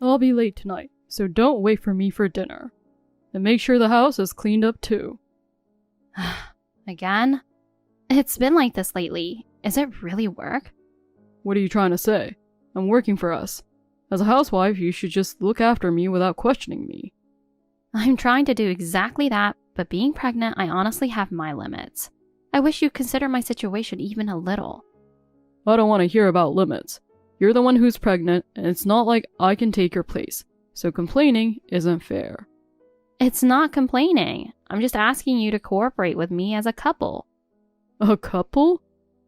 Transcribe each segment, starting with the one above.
I'll be late tonight, so don't wait for me for dinner. And make sure the house is cleaned up too. Again? It's been like this lately. Is it really work? What are you trying to say? I'm working for us. As a housewife, you should just look after me without questioning me. I'm trying to do exactly that, but being pregnant, I honestly have my limits. I wish you'd consider my situation even a little. I don't want to hear about limits. You're the one who's pregnant, and it's not like I can take your place, so complaining isn't fair. It's not complaining. I'm just asking you to cooperate with me as a couple. A couple?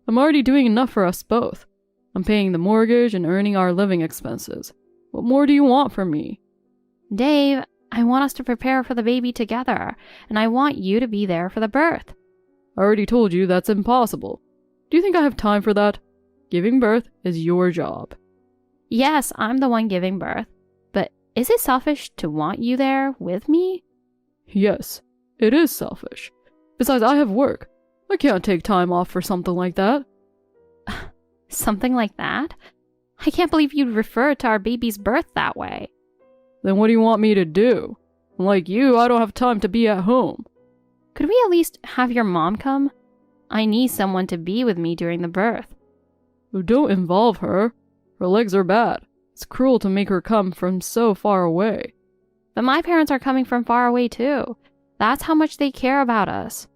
I'm already doing enough for us both. I'm paying the mortgage and earning our living expenses. What more do you want from me? Dave, I want us to prepare for the baby together, and I want you to be there for the birth. I already told you that's impossible. Do you think I have time for that? Giving birth is your job. Yes, I'm the one giving birth, but is it selfish to want you there with me? Yes, it is selfish. Besides, I have work. I can't take time off for something like that. Something like that? I can't believe you'd refer to our baby's birth that way. Then what do you want me to do? Like you, I don't have time to be at home. Could we at least have your mom come? I need someone to be with me during the birth. Don't involve her. Her legs are bad. It's cruel to make her come from so far away. But my parents are coming from far away too. That's how much they care about us.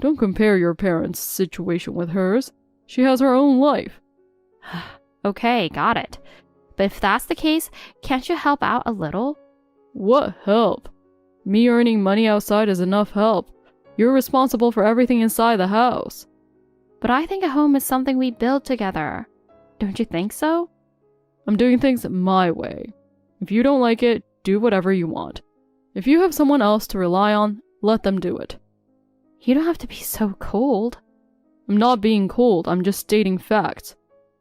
Don't compare your parents' situation with hers. She has her own life. Okay, got it. But if that's the case, can't you help out a little? What help? Me earning money outside is enough help. You're responsible for everything inside the house. But I think a home is something we build together. Don't you think so? I'm doing things my way. If you don't like it, do whatever you want. If you have someone else to rely on, let them do it. You don't have to be so cold. I'm not being cold, I'm just stating facts.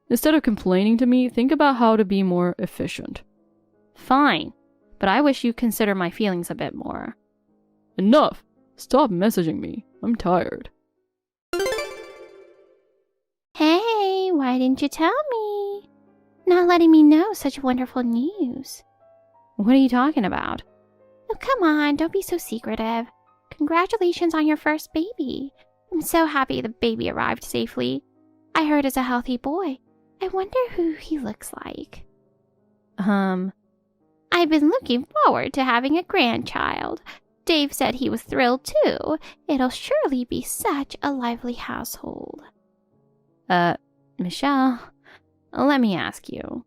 Instead of complaining to me, think about how to be more efficient. Fine, but I wish you'd consider my feelings a bit more. Enough! Stop messaging me. I'm tired. Hey, why didn't you tell me? Not letting me know such wonderful news. What are you talking about? Oh, come on, don't be so secretive. Congratulations on your first baby. I'm so happy the baby arrived safely. I heard it's a healthy boy. I wonder who he looks like. I've been looking forward to having a grandchild. Dave said he was thrilled too. It'll surely be such a lively household. Michelle, let me ask you.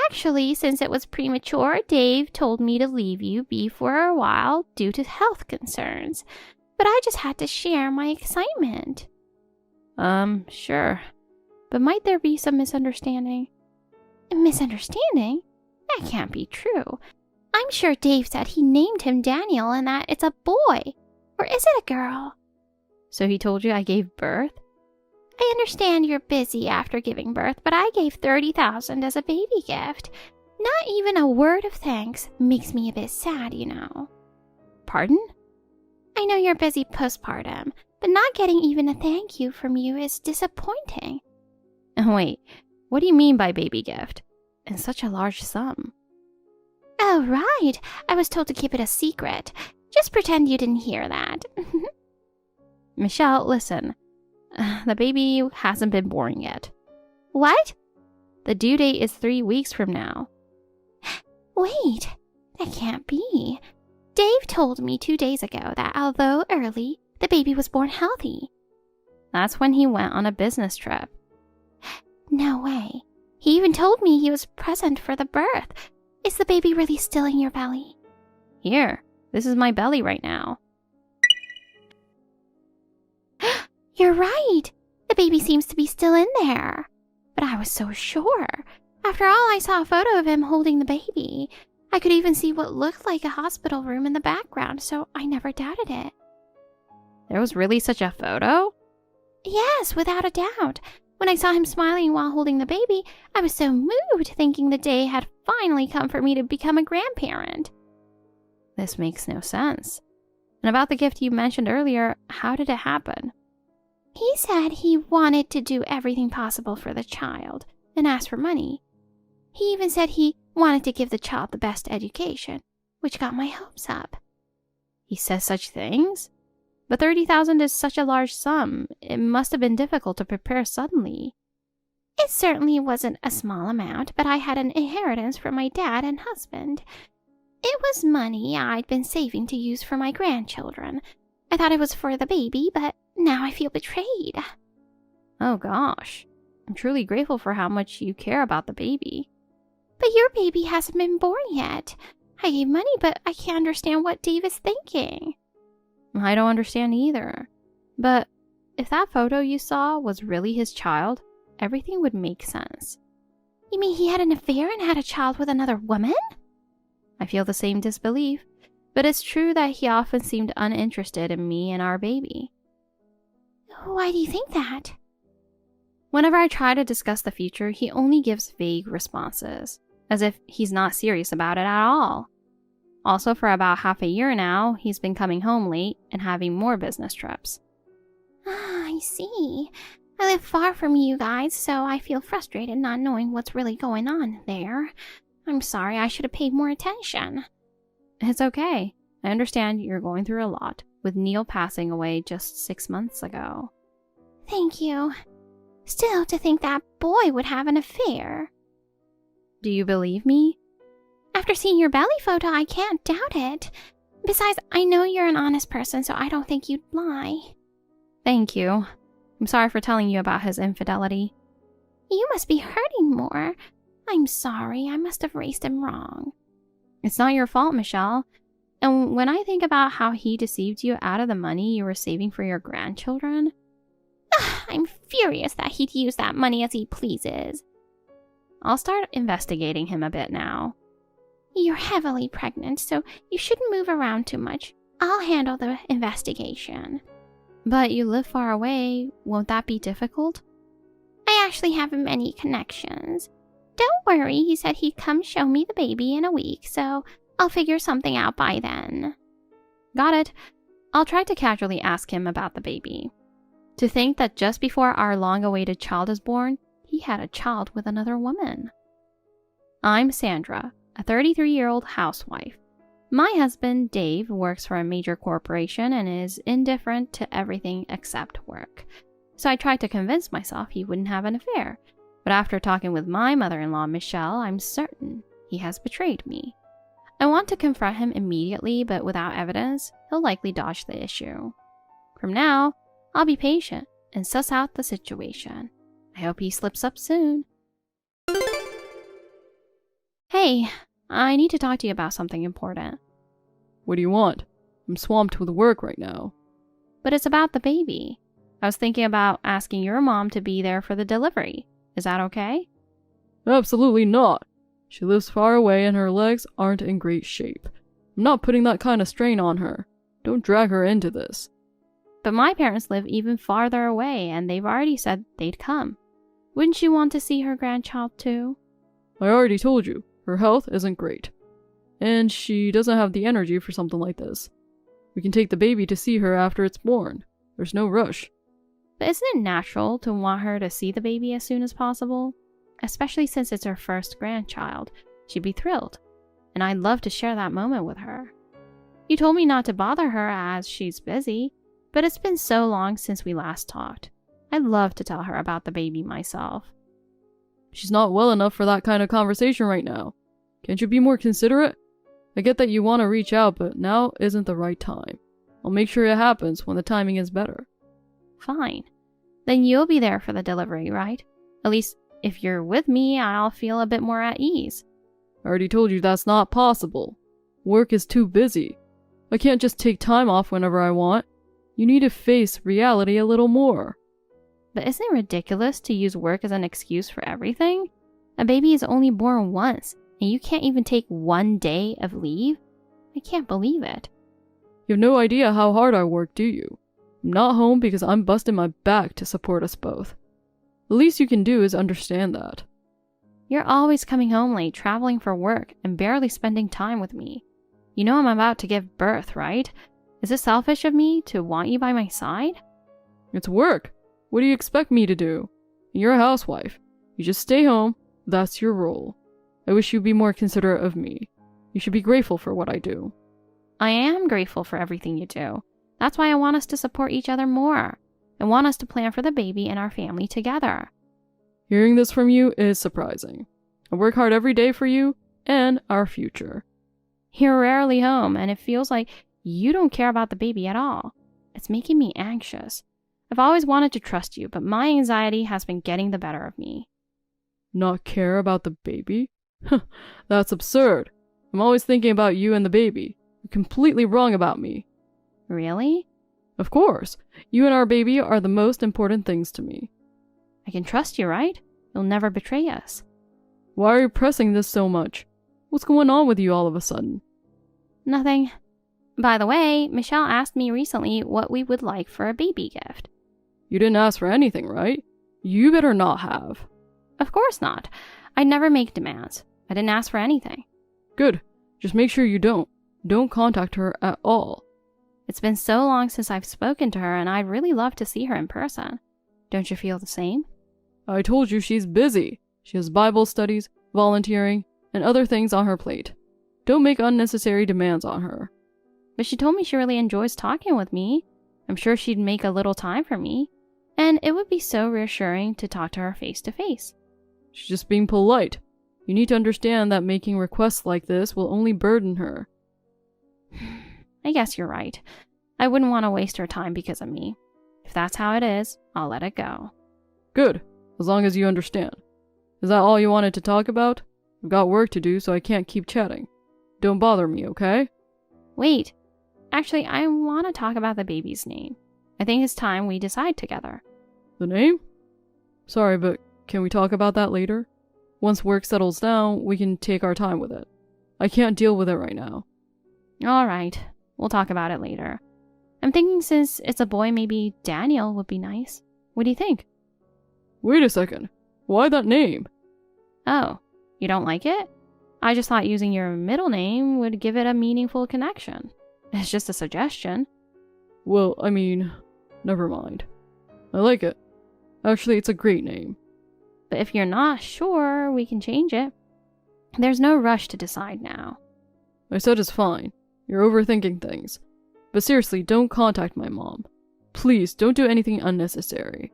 Actually, since it was premature, Dave told me to leave you be for a while due to health concerns. But I just had to share my excitement. Sure. But might there be some misunderstanding? A misunderstanding? That can't be true. I'm sure Dave said he named him Daniel and that it's a boy. Or is it a girl? So he told you I gave birth? I understand you're busy after giving birth, but I gave $30,000 as a baby gift. Not even a word of thanks makes me a bit sad, you know. Pardon? I know you're busy postpartum, but not getting even a thank you from you is disappointing. Wait, what do you mean by baby gift? And such a large sum. Oh, right. I was told to keep it a secret. Just pretend you didn't hear that. Michelle, listen. The baby hasn't been born yet. What? The due date is 3 weeks from now. Wait, that can't be. Dave told me 2 days ago that although early, the baby was born healthy. That's when he went on a business trip. No way. He even told me he was present for the birth. Is the baby really still in your belly? Here, this is my belly right now. You're right. The baby seems to be still in there. But I was so sure. After all, I saw a photo of him holding the baby. I could even see what looked like a hospital room in the background, so I never doubted it. There was really such a photo? Yes, without a doubt. When I saw him smiling while holding the baby, I was so moved, thinking the day had finally come for me to become a grandparent. This makes no sense. And about the gift you mentioned earlier, how did it happen? He said he wanted to do everything possible for the child and asked for money. He even said he wanted to give the child the best education, which got my hopes up. He says such things? But 30,000 is such a large sum. It must have been difficult to prepare suddenly. It certainly wasn't a small amount, but I had an inheritance from my dad and husband. It was money I'd been saving to use for my grandchildren. I thought it was for the baby, but now I feel betrayed. Oh gosh. I'm truly grateful for how much you care about the baby. But your baby hasn't been born yet. I gave money, but I can't understand what Dave is thinking. I don't understand either. But if that photo you saw was really his child, everything would make sense. You mean he had an affair and had a child with another woman? I feel the same disbelief, but it's true that he often seemed uninterested in me and our baby. Why do you think that? Whenever I try to discuss the future, he only gives vague responses, as if he's not serious about it at all. Also, for about half a year now, he's been coming home late and having more business trips. I see. I live far from you guys, so I feel frustrated not knowing what's really going on there. I'm sorry, I should have paid more attention. It's okay. I understand you're going through a lot, with Neil passing away just 6 months ago. Thank you. Still, to think that boy would have an affair. Do you believe me? After seeing your belly photo, I can't doubt it. Besides, I know you're an honest person, so I don't think you'd lie. Thank you. I'm sorry for telling you about his infidelity. You must be hurting more. I'm sorry, I must have raised him wrong. It's not your fault, Michelle. And when I think about how he deceived you out of the money you were saving for your grandchildren... I'm furious that he'd use that money as he pleases. I'll start investigating him a bit now. You're heavily pregnant, so you shouldn't move around too much. I'll handle the investigation. But you live far away. Won't that be difficult? I actually have many connections. Don't worry, he said he'd come show me the baby in a week, so I'll figure something out by then. Got it. I'll try to casually ask him about the baby. To think that just before our long-awaited child is born, he had a child with another woman. I'm Sandra, a 33-year-old housewife. My husband, Dave, works for a major corporation and is indifferent to everything except work. So I tried to convince myself he wouldn't have an affair. But after talking with my mother-in-law, Michelle, I'm certain he has betrayed me. I want to confront him immediately, but without evidence, he'll likely dodge the issue. From now, I'll be patient and suss out the situation. I hope he slips up soon. Hey, I need to talk to you about something important. What do you want? I'm swamped with work right now. But it's about the baby. I was thinking about asking your mom to be there for the delivery. Is that okay? Absolutely not. She lives far away and her legs aren't in great shape. I'm not putting that kind of strain on her. Don't drag her into this. But my parents live even farther away and they've already said they'd come. Wouldn't you want to see her grandchild too? I already told you, her health isn't great. And she doesn't have the energy for something like this. We can take the baby to see her after it's born. There's no rush. But isn't it natural to want her to see the baby as soon as possible? Especially since it's her first grandchild. She'd be thrilled. And I'd love to share that moment with her. You told me not to bother her as she's busy, but it's been so long since we last talked. I'd love to tell her about the baby myself. She's not well enough for that kind of conversation right now. Can't you be more considerate? I get that you want to reach out, but now isn't the right time. I'll make sure it happens when the timing is better. Fine. Then you'll be there for the delivery, right? At least, if you're with me, I'll feel a bit more at ease. I already told you that's not possible. Work is too busy. I can't just take time off whenever I want. You need to face reality a little more. But isn't it ridiculous to use work as an excuse for everything? A baby is only born once, and you can't even take 1 day of leave? I can't believe it. You have no idea how hard I work, do you? I'm not home because I'm busting my back to support us both. The least you can do is understand that. You're always coming home late, traveling for work, and barely spending time with me. You know I'm about to give birth, right? Is it selfish of me to want you by my side? It's work. What do you expect me to do? You're a housewife. You just stay home. That's your role. I wish you'd be more considerate of me. You should be grateful for what I do. I am grateful for everything you do. That's why I want us to support each other more. I want us to plan for the baby and our family together. Hearing this from you is surprising. I work hard every day for you and our future. You're rarely home, and it feels like you don't care about the baby at all. It's making me anxious. I've always wanted to trust you, but my anxiety has been getting the better of me. Not care about the baby? That's absurd. I'm always thinking about you and the baby. You're completely wrong about me. Really? Of course. You and our baby are the most important things to me. I can trust you, right? You'll never betray us. Why are you pressing this so much? What's going on with you all of a sudden? Nothing. By the way, Michelle asked me recently what we would like for a baby gift. You didn't ask for anything, right? You better not have. Of course not. I'd never make demands. I didn't ask for anything. Good. Just make sure you don't. Don't contact her at all. It's been so long since I've spoken to her, and I'd really love to see her in person. Don't you feel the same? I told you she's busy. She has Bible studies, volunteering, and other things on her plate. Don't make unnecessary demands on her. But she told me she really enjoys talking with me. I'm sure she'd make a little time for me. And it would be so reassuring to talk to her face to face. She's just being polite. You need to understand that making requests like this will only burden her. I guess you're right. I wouldn't want to waste her time because of me. If that's how it is, I'll let it go. Good, as long as you understand. Is that all you wanted to talk about? I've got work to do, so I can't keep chatting. Don't bother me, okay? Wait. Actually, I want to talk about the baby's name. I think it's time we decide together. The name? Sorry, but can we talk about that later? Once work settles down, we can take our time with it. I can't deal with it right now. All right. We'll talk about it later. I'm thinking since it's a boy, maybe Daniel would be nice. What do you think? Wait a second. Why that name? Oh, you don't like it? I just thought using your middle name would give it a meaningful connection. It's just a suggestion. Well, I mean, never mind. I like it. Actually, it's a great name. But if you're not sure, we can change it. There's no rush to decide now. I said it's fine. You're overthinking things. But seriously, don't contact my mom. Please, don't do anything unnecessary.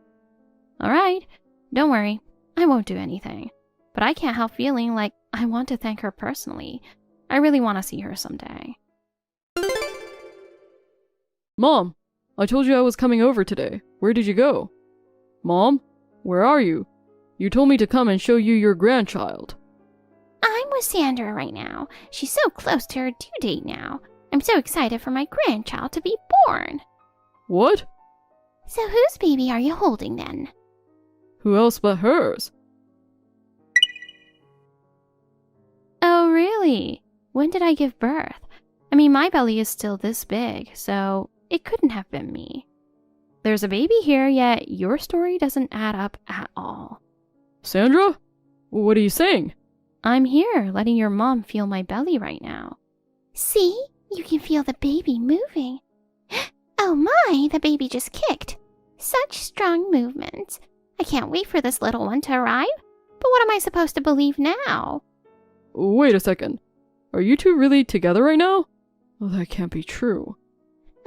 Alright, don't worry. I won't do anything. But I can't help feeling like I want to thank her personally. I really want to see her someday. Mom, I told you I was coming over today. Where did you go? Mom, where are you? You told me to come and show you your grandchild. I'm with Sandra right now. She's so close to her due date now. I'm so excited for my grandchild to be born. What? So whose baby are you holding then? Who else but hers? Oh, really? When did I give birth? I mean, my belly is still this big, so it couldn't have been me. There's a baby here, yet your story doesn't add up at all. Sandra? What are you saying? I'm here, letting your mom feel my belly right now. See? You can feel the baby moving. Oh my, the baby just kicked. Such strong movements. I can't wait for this little one to arrive. But what am I supposed to believe now? Wait a second. Are you two really together right now? Oh, that can't be true.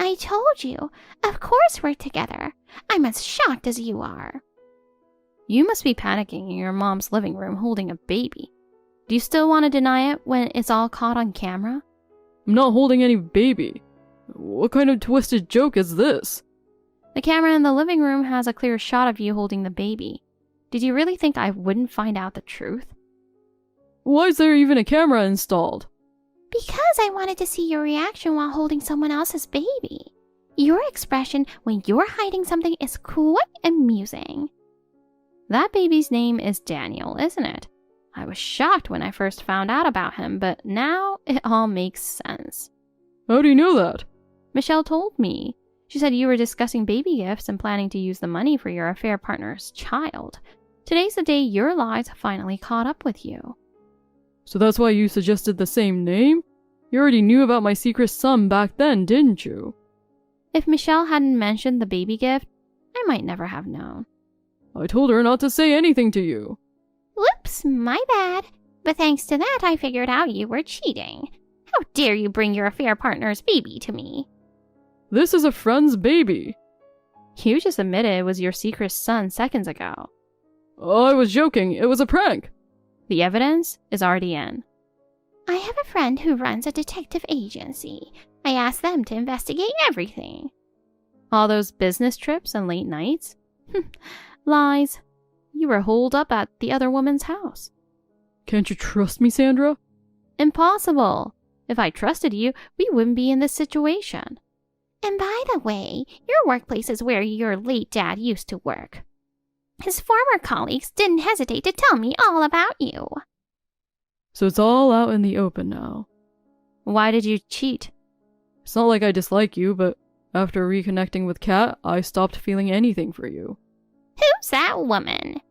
I told you. Of course we're together. I'm as shocked as you are. You must be panicking in your mom's living room holding a baby. Do you still want to deny it when it's all caught on camera? I'm not holding any baby. What kind of twisted joke is this? The camera in the living room has a clear shot of you holding the baby. Did you really think I wouldn't find out the truth? Why is there even a camera installed? Because I wanted to see your reaction while holding someone else's baby. Your expression when you're hiding something is quite amusing. That baby's name is Daniel, isn't it? I was shocked when I first found out about him, but now it all makes sense. How do you know that? Michelle told me. She said you were discussing baby gifts and planning to use the money for your affair partner's child. Today's the day your lies finally caught up with you. So that's why you suggested the same name? You already knew about my secret son back then, didn't you? If Michelle hadn't mentioned the baby gift, I might never have known. I told her not to say anything to you. Whoops, my bad. But thanks to that, I figured out you were cheating. How dare you bring your affair partner's baby to me? This is a friend's baby. You just admitted it was your secret son seconds ago. I was joking. It was a prank. The evidence is already in. I have a friend who runs a detective agency. I asked them to investigate everything. All those business trips and late nights? Lies. You were holed up at the other woman's house. Can't you trust me, Sandra? Impossible. If I trusted you, we wouldn't be in this situation. And by the way, your workplace is where your late dad used to work. His former colleagues didn't hesitate to tell me all about you. So it's all out in the open now. Why did you cheat? It's not like I dislike you, but after reconnecting with Kat, I stopped feeling anything for you. Who's that woman?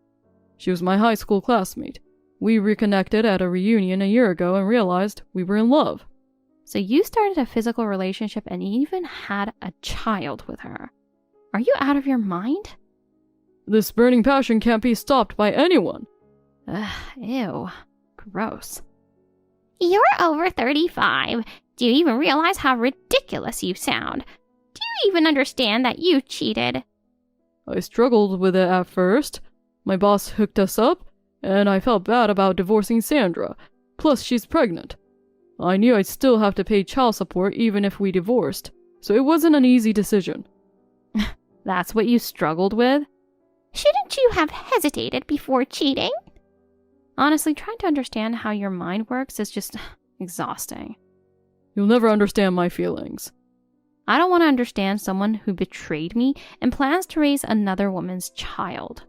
She was my high school classmate. We reconnected at a reunion a year ago and realized we were in love. So you started a physical relationship and even had a child with her. Are you out of your mind? This burning passion can't be stopped by anyone. Ugh, ew. Gross. You're over 35. Do you even realize how ridiculous you sound? Do you even understand that you cheated? I struggled with it at first. My boss hooked us up, and I felt bad about divorcing Sandra. Plus, she's pregnant. I knew I'd still have to pay child support even if we divorced, so it wasn't an easy decision. That's what you struggled with? Shouldn't you have hesitated before cheating? Honestly, trying to understand how your mind works is just exhausting. You'll never understand my feelings. I don't want to understand someone who betrayed me and plans to raise another woman's child.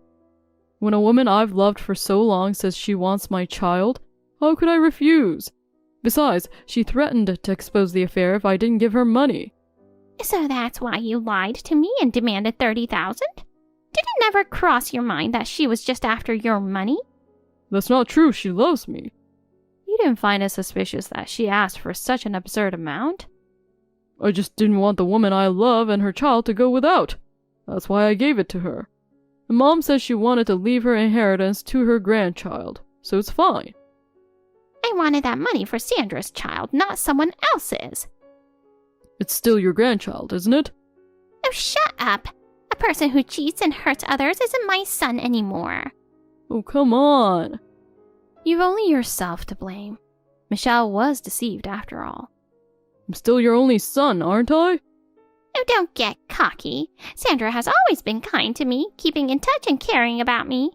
When a woman I've loved for so long says she wants my child, how could I refuse? Besides, she threatened to expose the affair if I didn't give her money. So that's why you lied to me and demanded $30,000? Did it never cross your mind that she was just after your money? That's not true. She loves me. You didn't find it suspicious that she asked for such an absurd amount? I just didn't want the woman I love and her child to go without. That's why I gave it to her. And Mom says she wanted to leave her inheritance to her grandchild, so it's fine. I wanted that money for Sandra's child, not someone else's. It's still your grandchild, isn't it? Oh, shut up. A person who cheats and hurts others isn't my son anymore. Oh, come on. You've only yourself to blame. Michelle was deceived after all. I'm still your only son, aren't I? Oh, don't get cocky. Sandra has always been kind to me, keeping in touch and caring about me.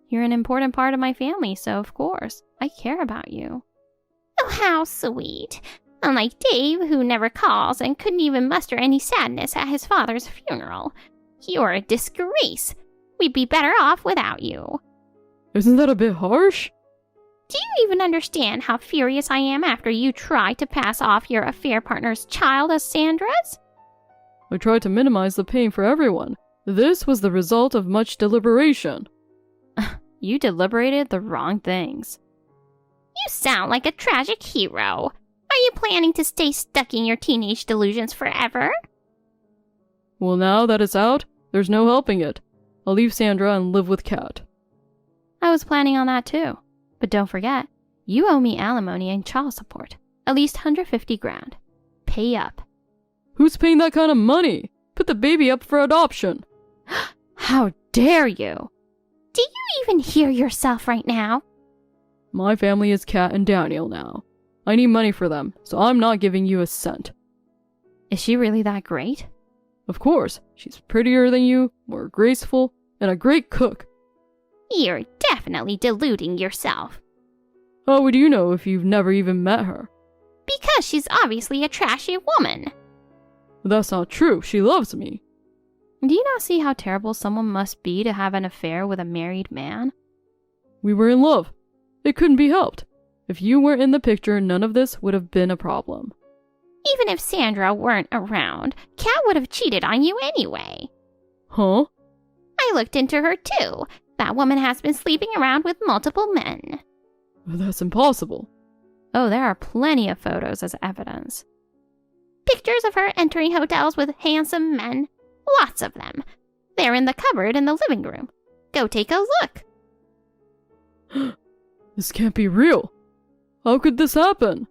You're an important part of my family, so of course, I care about you. Oh, how sweet. Unlike Dave, who never calls and couldn't even muster any sadness at his father's funeral. You're a disgrace. We'd be better off without you. Isn't that a bit harsh? Do you even understand how furious I am after you tried to pass off your affair partner's child as Sandra's? I tried to minimize the pain for everyone. This was the result of much deliberation. You deliberated the wrong things. You sound like a tragic hero. Are you planning to stay stuck in your teenage delusions forever? Well, now that it's out, there's no helping it. I'll leave Sandra and live with Kat. I was planning on that too. But don't forget, you owe me alimony and child support. At least $150,000. Pay up. Who's paying that kind of money? Put the baby up for adoption. How dare you? Do you even hear yourself right now? My family is Kat and Daniel now. I need money for them, so I'm not giving you a cent. Is she really that great? Of course, she's prettier than you, more graceful, and a great cook. You're definitely deluding yourself. How would you know if you've never even met her? Because she's obviously a trashy woman. That's not true. She loves me. Do you not see how terrible someone must be to have an affair with a married man? We were in love. It couldn't be helped. If you weren't in the picture, none of this would have been a problem. Even if Sandra weren't around, Kat would have cheated on you anyway. Huh? I looked into her too. That woman has been sleeping around with multiple men. That's impossible. Oh, there are plenty of photos as evidence. Pictures of her entering hotels with handsome men. Lots of them. They're in the cupboard in the living room. Go take a look. This can't be real. How could this happen?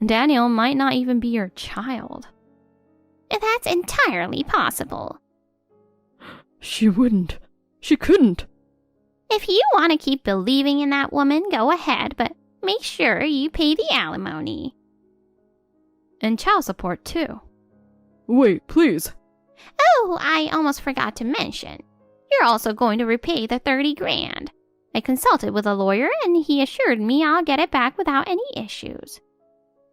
Daniel might not even be your child. That's entirely possible. She wouldn't. She couldn't. If you want to keep believing in that woman, go ahead, but make sure you pay the alimony. And child support, too. Wait, please. Oh, I almost forgot to mention. You're also going to repay the 30 grand. I consulted with a lawyer and he assured me I'll get it back without any issues.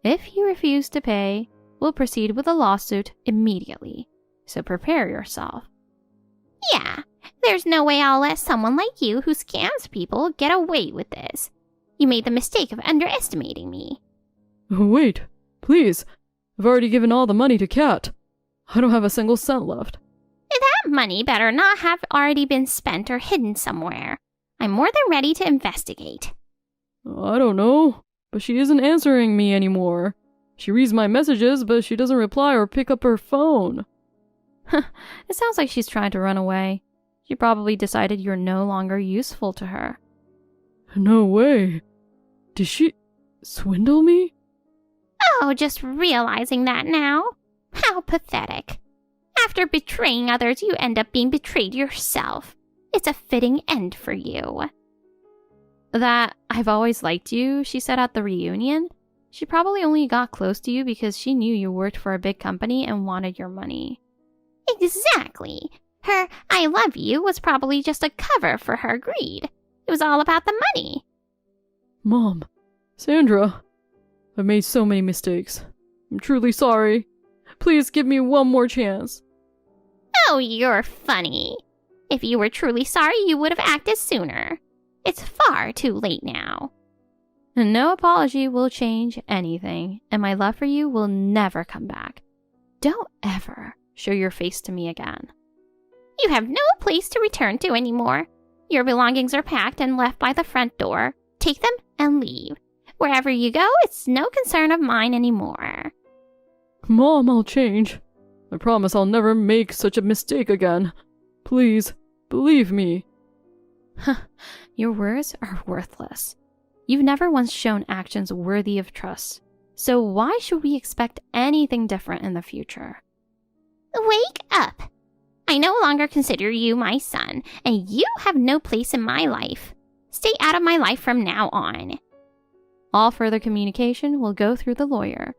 If you refuse to pay, we'll proceed with a lawsuit immediately. So prepare yourself. Yeah, there's no way I'll let someone like you who scams people get away with this. You made the mistake of underestimating me. Wait, please. I've already given all the money to Kat. I don't have a single cent left. That money better not have already been spent or hidden somewhere. I'm more than ready to investigate. I don't know, but she isn't answering me anymore. She reads my messages, but she doesn't reply or pick up her phone. It sounds like she's trying to run away. She probably decided you're no longer useful to her. No way. Did she swindle me? Oh, just realizing that now? How pathetic. After betraying others, you end up being betrayed yourself. It's a fitting end for you. That I've always liked you, she said at the reunion. She probably only got close to you because she knew you worked for a big company and wanted your money. Exactly. Her I love you was probably just a cover for her greed. It was all about the money. Mom, Sandra, I've made so many mistakes. I'm truly sorry. Please give me one more chance. Oh, you're funny. If you were truly sorry, you would have acted sooner. It's far too late now. And no apology will change anything, and my love for you will never come back. Don't ever show your face to me again. You have no place to return to anymore. Your belongings are packed and left by the front door. Take them and leave. Wherever you go, it's no concern of mine anymore. Mom, I'll change. I promise I'll never make such a mistake again. Please, believe me. Your words are worthless. You've never once shown actions worthy of trust. So why should we expect anything different in the future? Wake up! I no longer consider you my son, and you have no place in my life. Stay out of my life from now on. All further communication will go through the lawyer.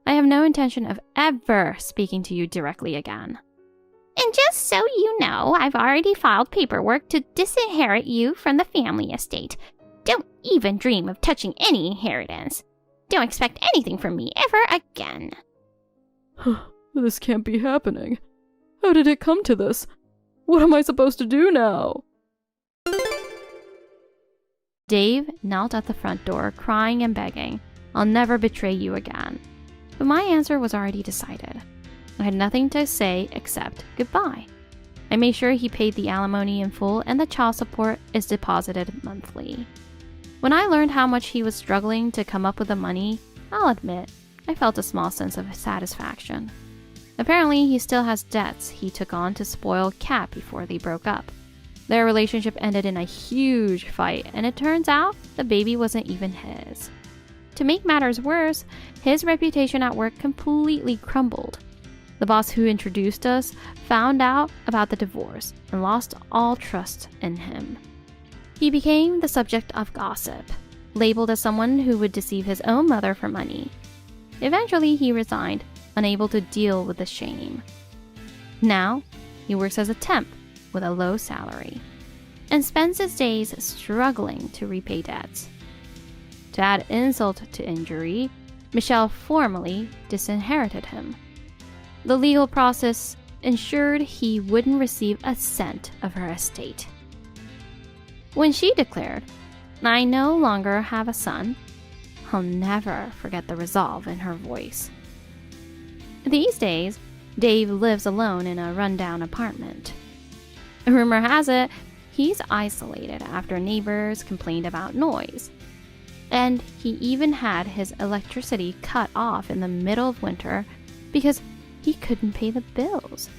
I have no intention of ever speaking to you directly again. And just so you know, I've already filed paperwork to disinherit you from the family estate. Don't even dream of touching any inheritance. Don't expect anything from me ever again. This can't be happening. How did it come to this? What am I supposed to do now? Dave knelt at the front door, crying and begging, "I'll never betray you again." But my answer was already decided. I had nothing to say except goodbye. I made sure he paid the alimony in full and the child support is deposited monthly. When I learned how much he was struggling to come up with the money, I'll admit, I felt a small sense of satisfaction. Apparently, he still has debts he took on to spoil Kat before they broke up. Their relationship ended in a huge fight, and it turns out the baby wasn't even his. To make matters worse, his reputation at work completely crumbled. The boss who introduced us found out about the divorce and lost all trust in him. He became the subject of gossip, labeled as someone who would deceive his own mother for money. Eventually, he resigned, unable to deal with the shame. Now, he works as a temp with a low salary and spends his days struggling to repay debts. To add insult to injury, Michelle formally disinherited him. The legal process ensured he wouldn't receive a cent of her estate. When she declared, "I no longer have a son," I'll never forget the resolve in her voice. These days, Dave lives alone in a rundown apartment. Rumor has it, he's isolated after neighbors complained about noise. And he even had his electricity cut off in the middle of winter because he couldn't pay the bills.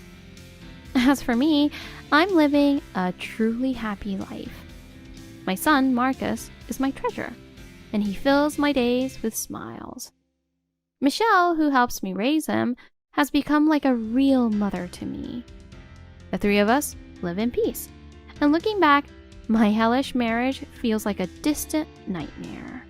As for me, I'm living a truly happy life. My son, Marcus, is my treasure, and he fills my days with smiles. Michelle, who helps me raise him, has become like a real mother to me. The three of us live in peace, and looking back, my hellish marriage feels like a distant nightmare.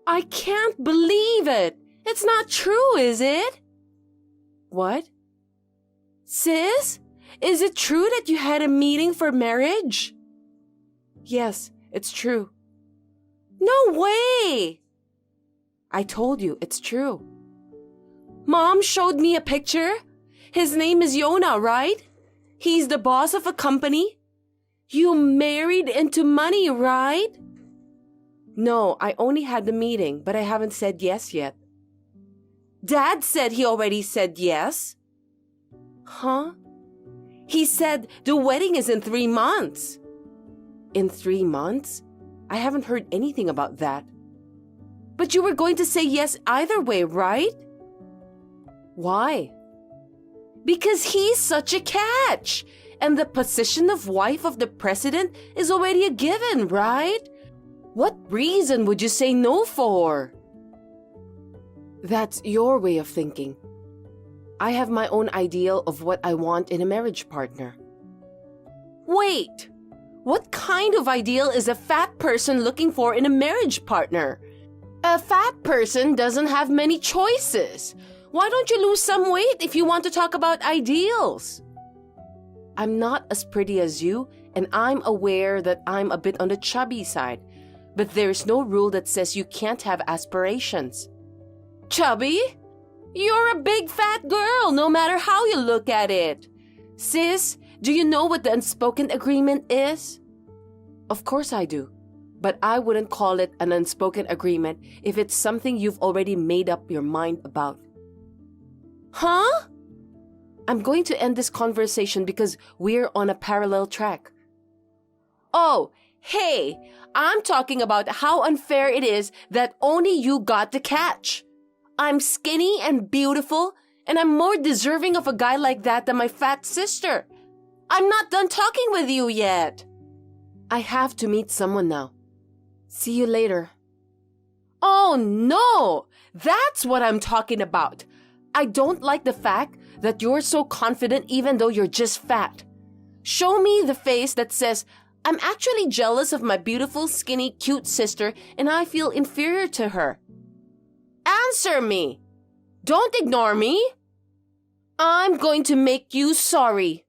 I can't believe it! It's not true, is it? What? Sis? Is it true that you had a meeting for marriage? Yes, it's true. No way! I told you, it's true. Mom showed me a picture. His name is Yona, right? He's the boss of a company. You married into money, right? No, I only had the meeting, but I haven't said yes yet. Dad said he already said yes. Huh? He said the wedding is in 3 months. In 3 months? I haven't heard anything about that. But you were going to say yes either way, right? Why? Because he's such a catch. And the position of wife of the president is already a given, right? What reason would you say no for? That's your way of thinking. I have my own ideal of what I want in a marriage partner. Wait! What kind of ideal is a fat person looking for in a marriage partner? A fat person doesn't have many choices. Why don't you lose some weight if you want to talk about ideals? I'm not as pretty as you, and I'm aware that I'm a bit on the chubby side. But there's no rule that says you can't have aspirations. Chubby? You're a big fat girl, no matter how you look at it. Sis, do you know what the unspoken agreement is? Of course I do. But I wouldn't call it an unspoken agreement if it's something you've already made up your mind about. Huh? I'm going to end this conversation because we're on a parallel track. Oh, hey, I'm talking about how unfair it is that only you got the catch. I'm skinny and beautiful, and I'm more deserving of a guy like that than my fat sister. I'm not done talking with you yet. I have to meet someone now. See you later. Oh no! That's what I'm talking about. I don't like the fact that you're so confident even though you're just fat. Show me the face that says, I'm actually jealous of my beautiful, skinny, cute sister and I feel inferior to her. Answer me! Don't ignore me! I'm going to make you sorry.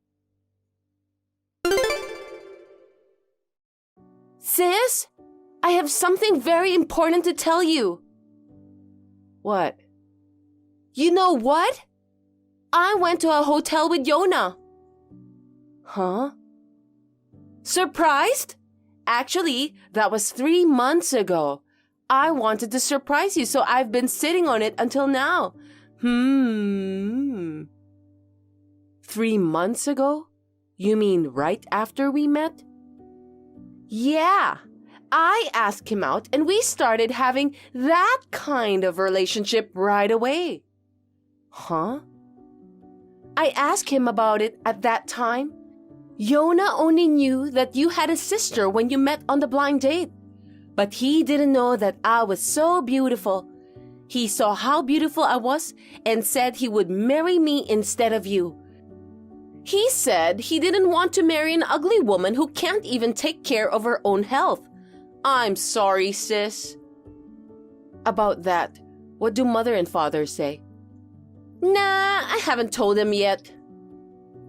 Sis, I have something very important to tell you. What? You know what? I went to a hotel with Yona. Huh? Surprised? Actually, that was 3 months ago. I wanted to surprise you, so I've been sitting on it until now. 3 months ago? You mean right after we met? Yeah. I asked him out and we started having that kind of relationship right away. Huh? I asked him about it at that time. Yona only knew that you had a sister when you met on the blind date. But he didn't know that I was so beautiful. He saw how beautiful I was and said he would marry me instead of you. He said he didn't want to marry an ugly woman who can't even take care of her own health. I'm sorry, sis. About that, what do mother and father say? Nah, I haven't told them yet.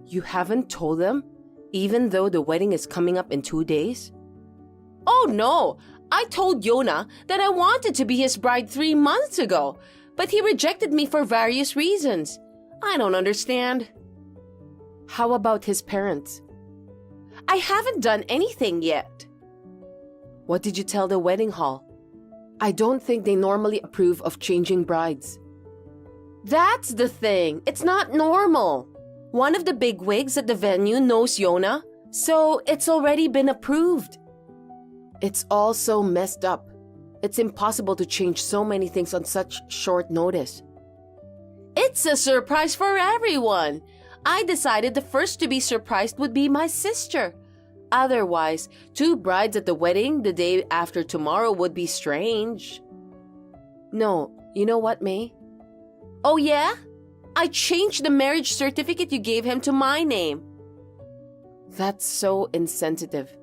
You haven't told them? Even though the wedding is coming up in 2 days? Oh no! I told Yona that I wanted to be his bride 3 months ago, but he rejected me for various reasons. I don't understand. How about his parents? I haven't done anything yet. What did you tell the wedding hall? I don't think they normally approve of changing brides. That's the thing. It's not normal. One of the big wigs at the venue knows Yona, so it's already been approved. It's all so messed up. It's impossible to change so many things on such short notice. It's a surprise for everyone. I decided the first to be surprised would be my sister. Otherwise, two brides at the wedding the day after tomorrow would be strange. No, you know what, May? Oh yeah? I changed the marriage certificate you gave him to my name. That's so insensitive.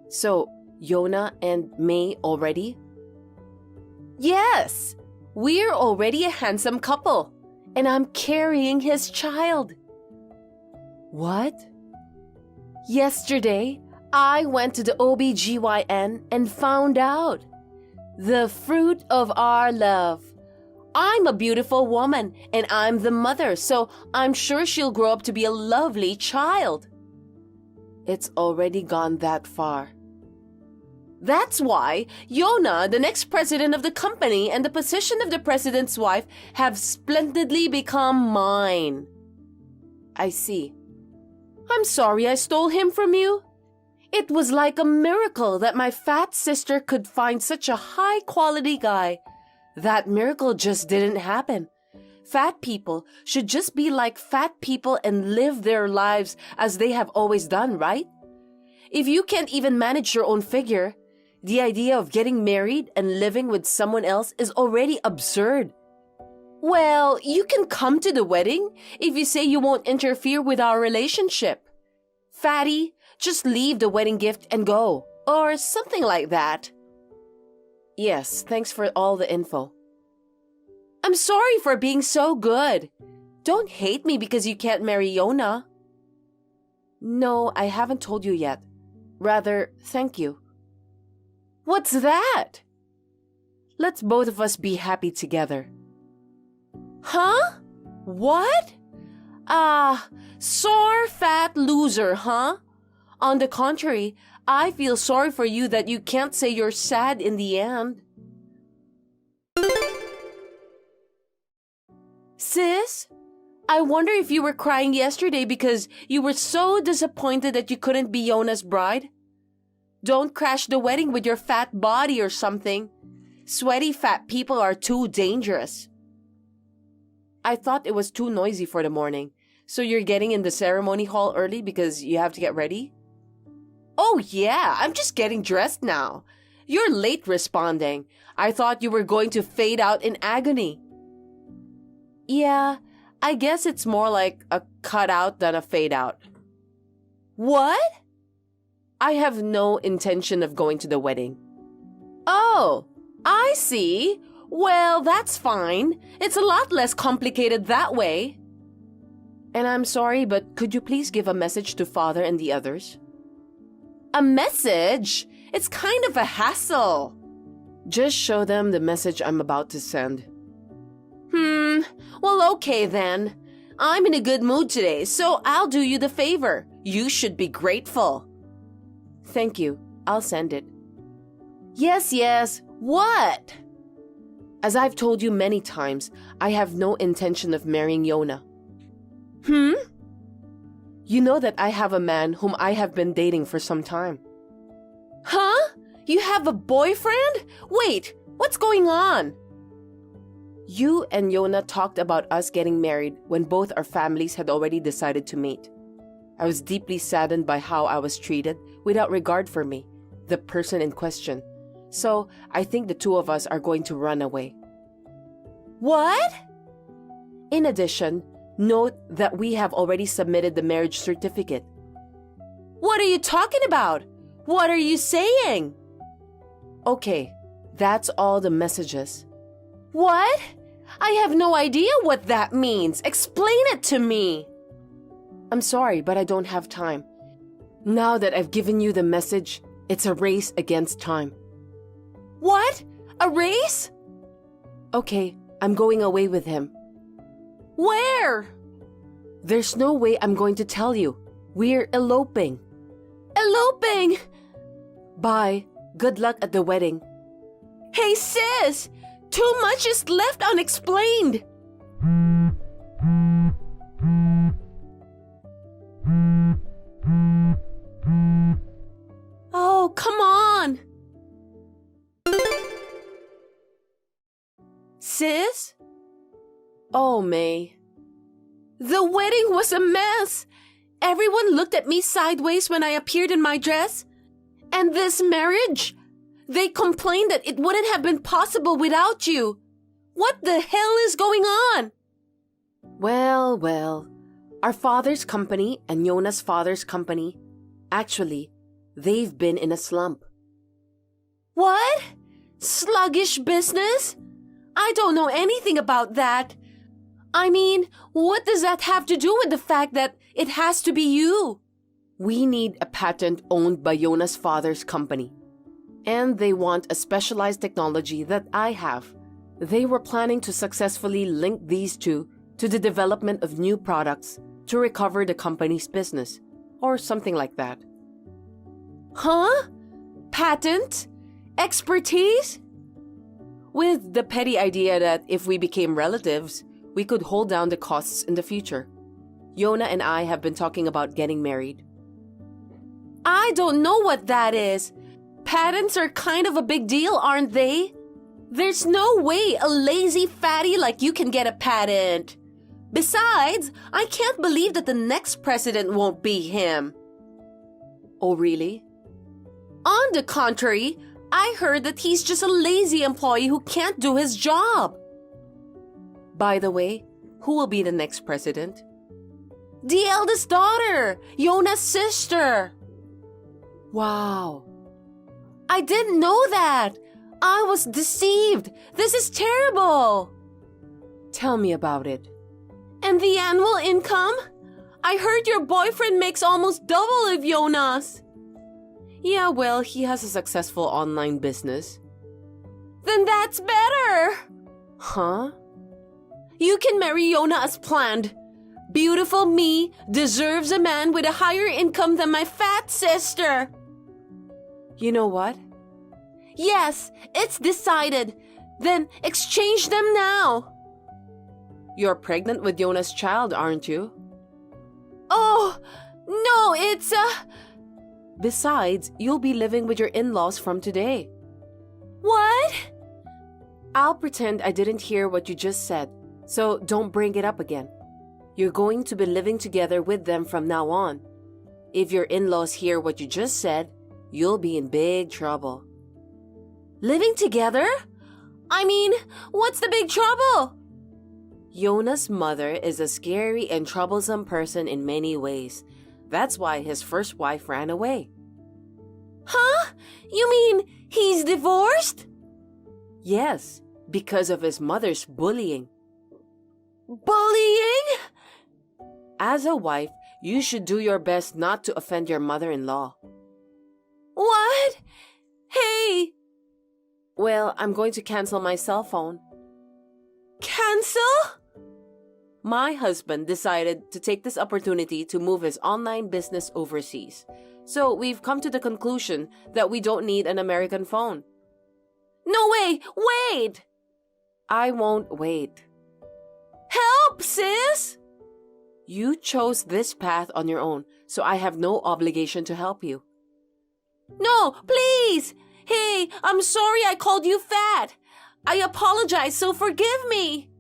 So, Yona and May already? Yes! We're already a handsome couple. And I'm carrying his child. What? Yesterday, I went to the OBGYN and found out. The fruit of our love. I'm a beautiful woman and I'm the mother, so I'm sure she'll grow up to be a lovely child. It's already gone that far. That's why Yona, the next president of the company, and the position of the president's wife have splendidly become mine. I see. I'm sorry I stole him from you. It was like a miracle that my fat sister could find such a high-quality guy. That miracle just didn't happen. Fat people should just be like fat people and live their lives as they have always done, right? If you can't even manage your own figure, the idea of getting married and living with someone else is already absurd. Well, you can come to the wedding if you say you won't interfere with our relationship. Fatty, just leave the wedding gift and go, or something like that. Yes, thanks for all the info. I'm sorry for being so good. Don't hate me because you can't marry Yona. No, I haven't told you yet. Rather, thank you. What's that? Let's both of us be happy together. Huh? What? Sore fat loser, huh? On the contrary, I feel sorry for you that you can't say you're sad in the end. Sis, I wonder if you were crying yesterday because you were so disappointed that you couldn't be Yona's bride. Don't crash the wedding with your fat body or something. Sweaty fat people are too dangerous. I thought it was too noisy for the morning. So you're getting in the ceremony hall early because you have to get ready? Oh yeah, I'm just getting dressed now. You're late responding. I thought you were going to fade out in agony. Yeah, I guess it's more like a cutout than a fade out. What? I have no intention of going to the wedding. Oh, I see. Well, that's fine. It's a lot less complicated that way. And I'm sorry, but could you please give a message to Father and the others? A message? It's kind of a hassle. Just show them the message I'm about to send. Well, okay then. I'm in a good mood today, so I'll do you the favor. You should be grateful. Thank you. I'll send it. Yes. What? As I've told you many times, I have no intention of marrying Yona. You know that I have a man whom I have been dating for some time. Huh? You have a boyfriend? Wait, what's going on? You and Yona talked about us getting married when both our families had already decided to meet. I was deeply saddened by how I was treated without regard for me, the person in question. So I think the two of us are going to run away. What? In addition, note that we have already submitted the marriage certificate. What are you talking about? What are you saying? Okay, that's all the messages. What? I have no idea what that means. Explain it to me. I'm sorry, but I don't have time. Now that I've given you the message, it's a race against time. What? A race? Okay, I'm going away with him. Where? There's no way I'm going to tell you. We're eloping. Eloping? Bye. Good luck at the wedding. Hey sis! Too much is left unexplained. Oh, come on. Sis? Oh, May. The wedding was a mess. Everyone looked at me sideways when I appeared in my dress. And this marriage? They complained that it wouldn't have been possible without you. What the hell is going on? Well, our father's company and Yona's father's company, actually, they've been in a slump. What? Sluggish business? I don't know anything about that. I mean, what does that have to do with the fact that it has to be you? We need a patent owned by Yona's father's company. And they want a specialized technology that I have. They were planning to successfully link these two to the development of new products to recover the company's business, or something like that. Huh? Patent? Expertise? With the petty idea that if we became relatives, we could hold down the costs in the future. Yona and I have been talking about getting married. I don't know what that is. Patents are kind of a big deal, aren't they? There's no way a lazy fatty like you can get a patent. Besides, I can't believe that the next president won't be him. Oh, really? On the contrary, I heard that he's just a lazy employee who can't do his job. By the way, who will be the next president? The eldest daughter, Yona's sister. Wow. I didn't know that. I was deceived. This is terrible. Tell me about it. And the annual income? I heard your boyfriend makes almost double of Yona's. Yeah, well, he has a successful online business. Then that's better. Huh? You can marry Yona as planned. Beautiful me deserves a man with a higher income than my fat sister. You know what? Yes, it's decided. Then exchange them now. You're pregnant with Yona's child, aren't you? Oh, no, it's Besides, you'll be living with your in-laws from today. What? I'll pretend I didn't hear what you just said, so don't bring it up again. You're going to be living together with them from now on. If your in-laws hear what you just said, you'll be in big trouble. Living together? I mean, what's the big trouble? Yona's mother is a scary and troublesome person in many ways. That's why his first wife ran away. Huh? You mean he's divorced? Yes, because of his mother's bullying. Bullying? As a wife, you should do your best not to offend your mother-in-law. What? Hey! Well, I'm going to cancel my cell phone. Cancel? My husband decided to take this opportunity to move his online business overseas. So we've come to the conclusion that we don't need an American phone. No way! Wait! I won't wait. Help, sis! You chose this path on your own, so I have no obligation to help you. No, please! Hey, I'm sorry I called you fat. I apologize, so forgive me.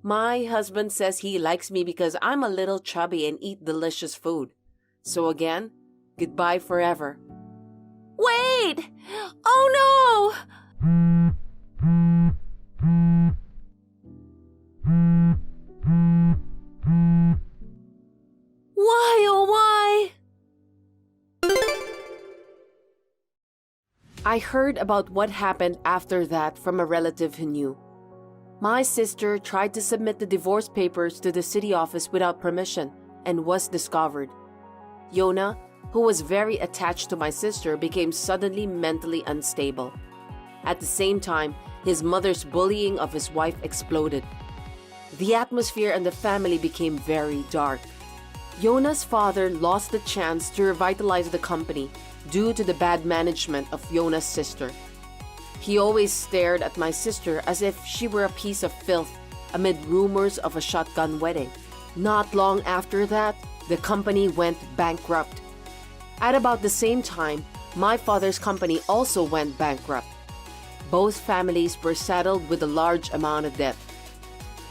My husband says he likes me because I'm a little chubby and eat delicious food. So again, goodbye forever. Wait! Oh no! Why, oh why? I heard about what happened after that from a relative who knew. My sister tried to submit the divorce papers to the city office without permission and was discovered. Yona, who was very attached to my sister, became suddenly mentally unstable. At the same time, his mother's bullying of his wife exploded. The atmosphere and the family became very dark. Yona's father lost the chance to revitalize the company due to the bad management of Yona's sister. He always stared at my sister as if she were a piece of filth amid rumors of a shotgun wedding. Not long after that, the company went bankrupt. At about the same time, my father's company also went bankrupt. Both families were saddled with a large amount of debt.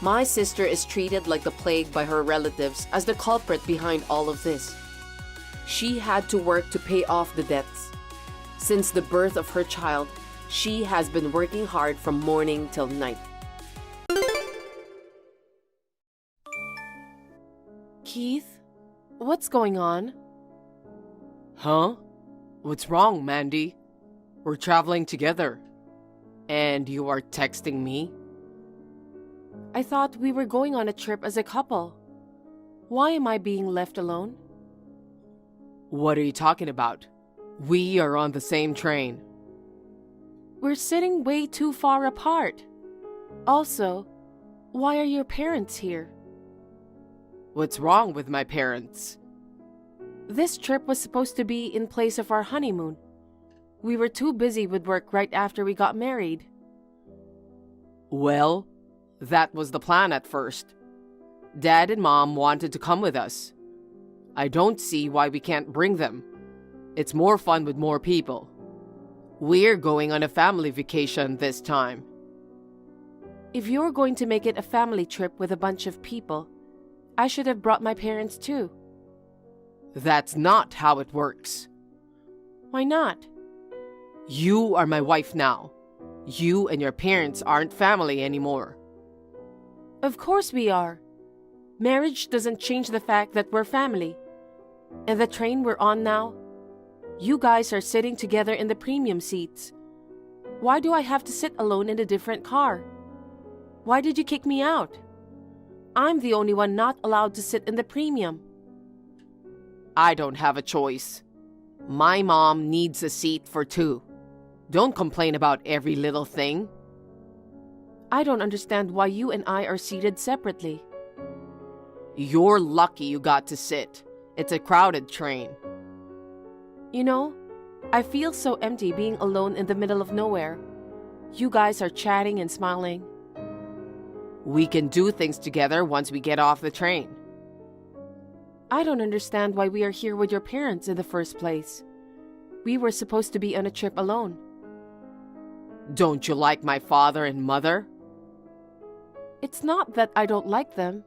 My sister is treated like the plague by her relatives as the culprit behind all of this. She had to work to pay off the debts. Since the birth of her child, she has been working hard from morning till night. Keith, what's going on? Huh? What's wrong, Mandy? We're traveling together. And you are texting me? I thought we were going on a trip as a couple. Why am I being left alone? What are you talking about? We are on the same train. We're sitting way too far apart. Also, why are your parents here? What's wrong with my parents? This trip was supposed to be in place of our honeymoon. We were too busy with work right after we got married. Well, that was the plan at first. Dad and Mom wanted to come with us. I don't see why we can't bring them. It's more fun with more people. We're going on a family vacation this time. If you're going to make it a family trip with a bunch of people, I should have brought my parents too. That's not how it works. Why not? You are my wife now. You and your parents aren't family anymore. Of course we are. Marriage doesn't change the fact that we're family. And the train we're on now, you guys are sitting together in the premium seats. Why do I have to sit alone in a different car? Why did you kick me out? I'm the only one not allowed to sit in the premium. I don't have a choice. My mom needs a seat for two. Don't complain about every little thing. I don't understand why you and I are seated separately. You're lucky you got to sit. It's a crowded train. You know, I feel so empty being alone in the middle of nowhere. You guys are chatting and smiling. We can do things together once we get off the train. I don't understand why we are here with your parents in the first place. We were supposed to be on a trip alone. Don't you like my father and mother? It's not that I don't like them.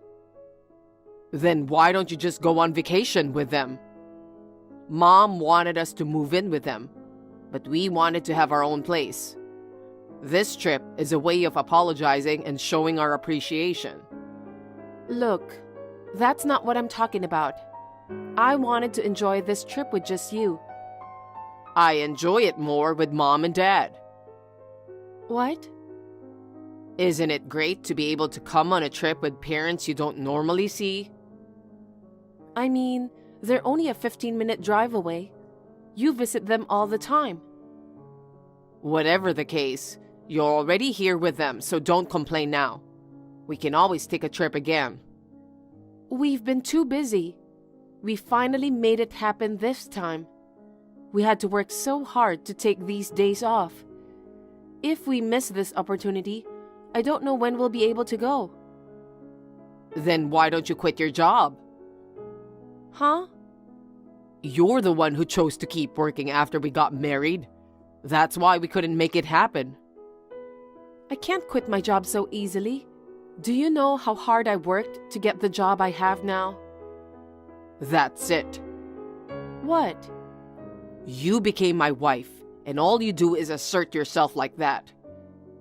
Then why don't you just go on vacation with them? Mom wanted us to move in with them, but we wanted to have our own place. This trip is a way of apologizing and showing our appreciation. Look, that's not what I'm talking about. I wanted to enjoy this trip with just you. I enjoy it more with Mom and Dad. What? Isn't it great to be able to come on a trip with parents you don't normally see? I mean, they're only a 15-minute drive away. You visit them all the time. Whatever the case, you're already here with them, so don't complain now. We can always take a trip again. We've been too busy. We finally made it happen this time. We had to work so hard to take these days off. If we miss this opportunity, I don't know when we'll be able to go. Then why don't you quit your job? Huh? You're the one who chose to keep working after we got married. That's why we couldn't make it happen. I can't quit my job so easily. Do you know how hard I worked to get the job I have now? That's it. What? You became my wife, and all you do is assert yourself like that.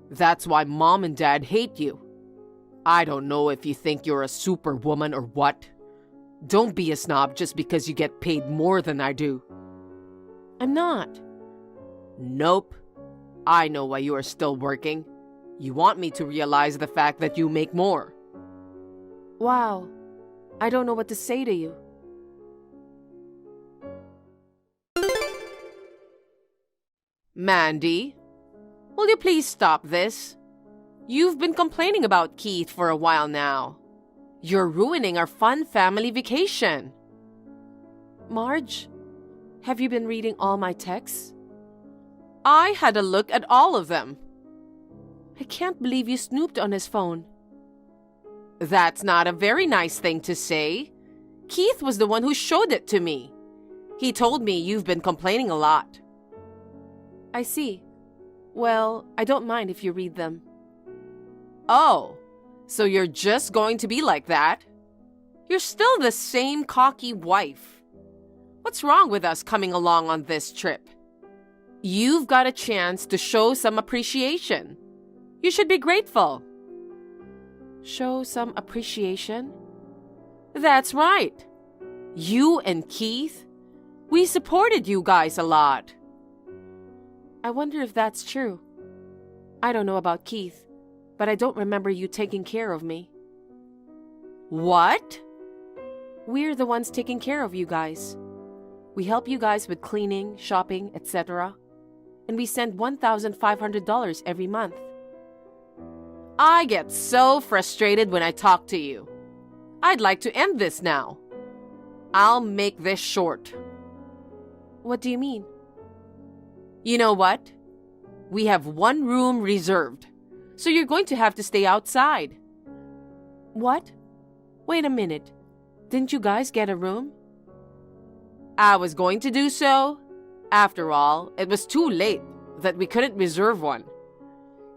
That's why Mom and Dad hate you. I don't know if you think you're a superwoman or what. Don't be a snob just because you get paid more than I do. I'm not. Nope. I know why you are still working. You want me to realize the fact that you make more. Wow. I don't know what to say to you. Mandy, will you please stop this? You've been complaining about Keith for a while now. You're ruining our fun family vacation. Marge, have you been reading all my texts? I had a look at all of them. I can't believe you snooped on his phone. That's not a very nice thing to say. Keith was the one who showed it to me. He told me you've been complaining a lot. I see. Well, I don't mind if you read them. Oh, So you're just going to be like that? You're still the same cocky wife. What's wrong with us coming along on this trip? You've got a chance to show some appreciation. You should be grateful. Show some appreciation? That's right. You and Keith, we supported you guys a lot. I wonder if that's true. I don't know about Keith, but I don't remember you taking care of me. What? We're the ones taking care of you guys. We help you guys with cleaning, shopping, etc. And we send $1,500 every month. I get so frustrated when I talk to you. I'd like to end this now. I'll make this short. What do you mean? You know what? We have one room reserved, so you're going to have to stay outside. What? Wait a minute. Didn't you guys get a room? I was going to do so. After all, it was too late that we couldn't reserve one.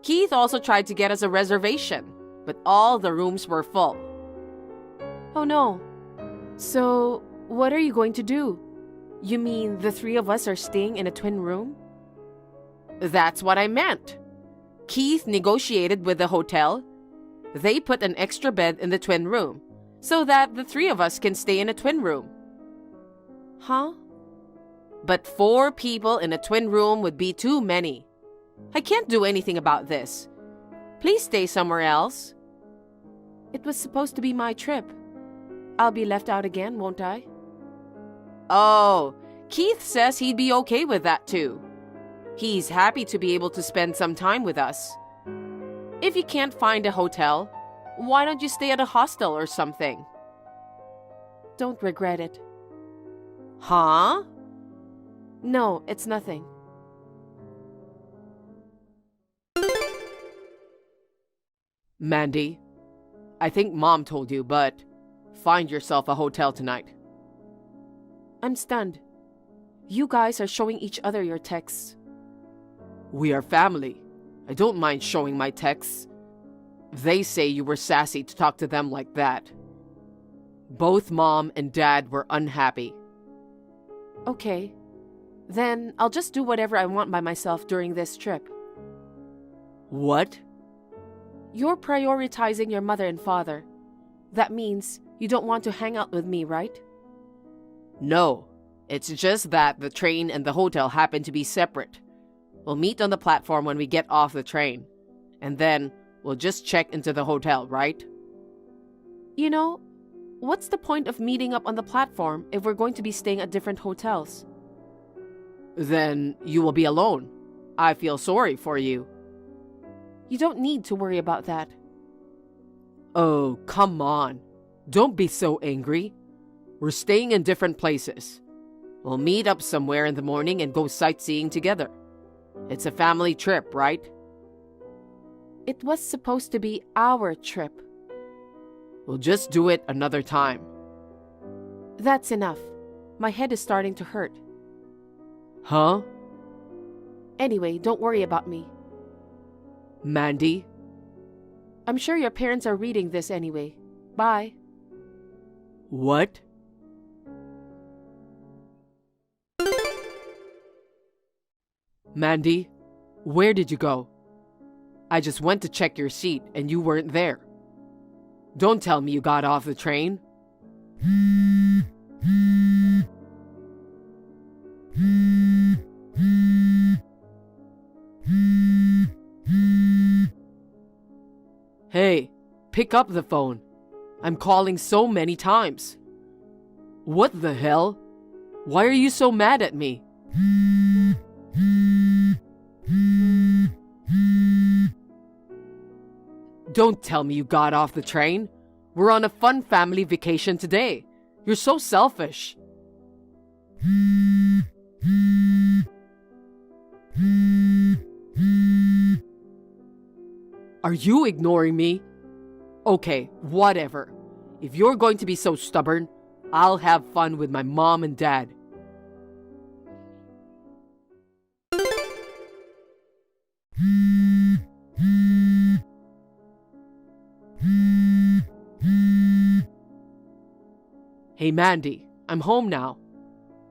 Keith also tried to get us a reservation, but all the rooms were full. Oh no. So, what are you going to do? You mean the three of us are staying in a twin room? That's what I meant. Keith negotiated with the hotel. They put an extra bed in the twin room so that the three of us can stay in a twin room. Huh? But 4 people in a twin room would be too many. I can't do anything about this. Please stay somewhere else. It was supposed to be my trip. I'll be left out again, won't I? Oh, Keith says he'd be okay with that too. He's happy to be able to spend some time with us. If you can't find a hotel, why don't you stay at a hostel or something? Don't regret it. Huh? No, it's nothing. Mandy, I think Mom told you, but find yourself a hotel tonight. I'm stunned. You guys are showing each other your texts. We are family. I don't mind showing my texts. They say you were sassy to talk to them like that. Both Mom and Dad were unhappy. Okay. Then I'll just do whatever I want by myself during this trip. What? You're prioritizing your mother and father. That means you don't want to hang out with me, right? No. It's just that the train and the hotel happen to be separate. We'll meet on the platform when we get off the train. And then we'll just check into the hotel, right? You know, what's the point of meeting up on the platform if we're going to be staying at different hotels? Then you will be alone. I feel sorry for you. You don't need to worry about that. Oh, come on. Don't be so angry. We're staying in different places. We'll meet up somewhere in the morning and go sightseeing together. It's a family trip, right? It was supposed to be our trip. We'll just do it another time. That's enough. My head is starting to hurt. Huh? Anyway, don't worry about me. Mandy? I'm sure your parents are reading this anyway. Bye. What? Mandy, where did you go? I just went to check your seat and you weren't there. Don't tell me you got off the train. Hey, pick up the phone. I'm calling so many times. What the hell? Why are you so mad at me? Don't tell me you got off the train. We're on a fun family vacation today. You're so selfish. Are you ignoring me? Okay, whatever. If you're going to be so stubborn, I'll have fun with my mom and dad. Hey Mandy, I'm home now.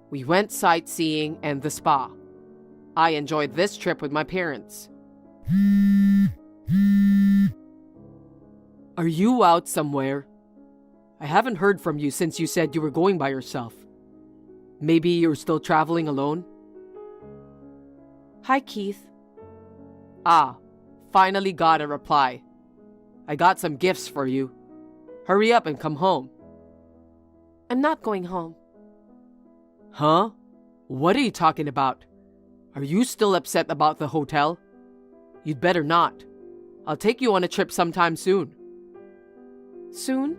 We went sightseeing and the spa. I enjoyed this trip with my parents. Are you out somewhere? I haven't heard from you since you said you were going by yourself. Maybe you're still traveling alone? Hi, Keith. Ah, finally got a reply. I got some gifts for you. Hurry up and come home. I'm not going home. Huh? What are you talking about? Are you still upset about the hotel? You'd better not. I'll take you on a trip sometime soon. Soon?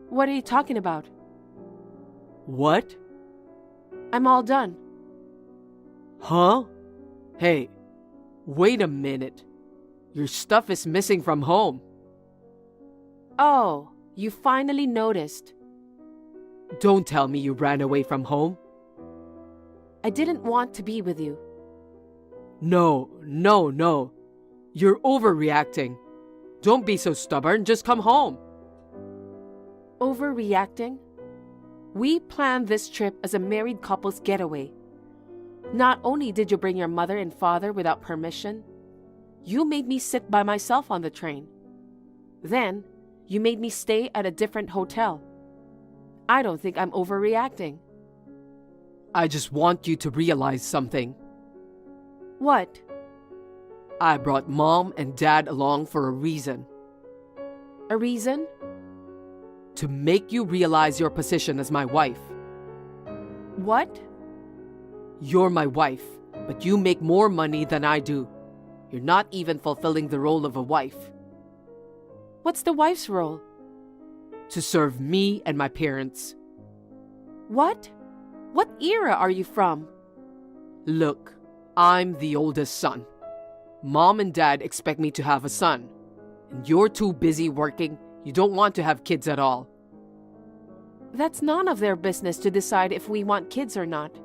What are you talking about? What? I'm all done. Huh? Hey, wait a minute. Your stuff is missing from home. Oh, you finally noticed. Don't tell me you ran away from home. I didn't want to be with you. No. You're overreacting. Don't be so stubborn, just come home. Overreacting? We planned this trip as a married couple's getaway. Not only did you bring your mother and father without permission, you made me sit by myself on the train. Then, you made me stay at a different hotel. I don't think I'm overreacting. I just want you to realize something. What? I brought Mom and Dad along for a reason. A reason? To make you realize your position as my wife. What? You're my wife, but you make more money than I do. You're not even fulfilling the role of a wife. What's the wife's role? To serve me and my parents. What? What era are you from? Look, I'm the oldest son. Mom and Dad expect me to have a son. And you're too busy working, you don't want to have kids at all. That's none of their business to decide if we want kids or not.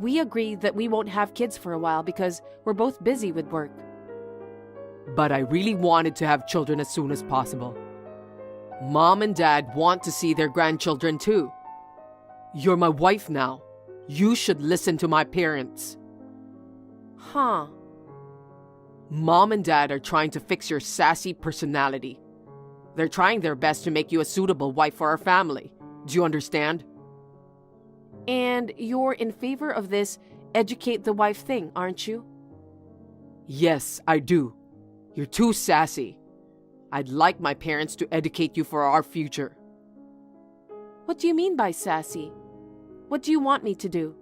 We agreed that we won't have kids for a while because we're both busy with work. But I really wanted to have children as soon as possible. Mom and Dad want to see their grandchildren too. You're my wife now. You should listen to my parents. Huh. Mom and Dad are trying to fix your sassy personality. They're trying their best to make you a suitable wife for our family. Do you understand? And you're in favor of this educate the wife thing, aren't you? Yes, I do. You're too sassy. I'd like my parents to educate you for our future. What do you mean by sassy? What do you want me to do?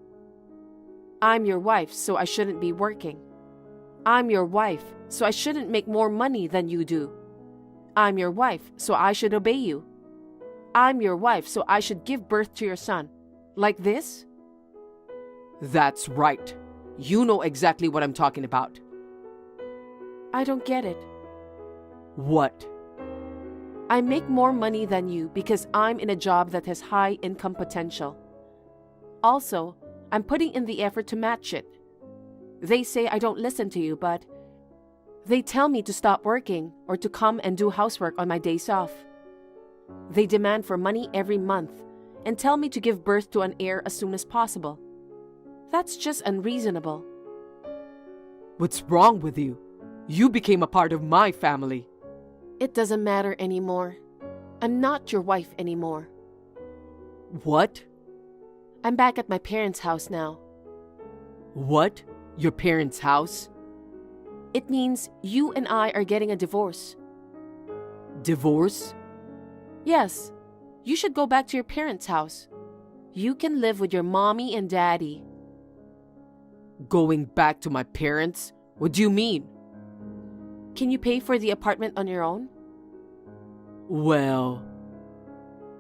I'm your wife, so I shouldn't be working. I'm your wife, so I shouldn't make more money than you do. I'm your wife, so I should obey you. I'm your wife, so I should give birth to your son. Like this? That's right. You know exactly what I'm talking about. I don't get it. What? I make more money than you because I'm in a job that has high income potential. Also, I'm putting in the effort to match it. They say I don't listen to you, but they tell me to stop working or to come and do housework on my days off. They demand for money every month and tell me to give birth to an heir as soon as possible. That's just unreasonable. What's wrong with you? You became a part of my family. It doesn't matter anymore. I'm not your wife anymore. What? I'm back at my parents' house now. What? Your parents' house? It means you and I are getting a divorce. Divorce? Yes. You should go back to your parents' house. You can live with your mommy and daddy. Going back to my parents? What do you mean? Can you pay for the apartment on your own? Well,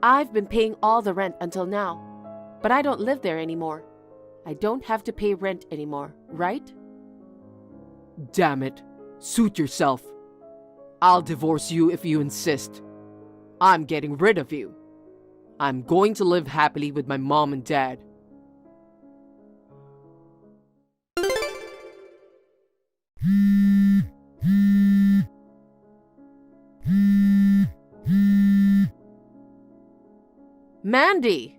I've been paying all the rent until now, but I don't live there anymore. I don't have to pay rent anymore, right? damn it. Suit yourself. I'll divorce you if you insist. I'm getting rid of you. I'm going to live happily with my mom and dad. Mandy!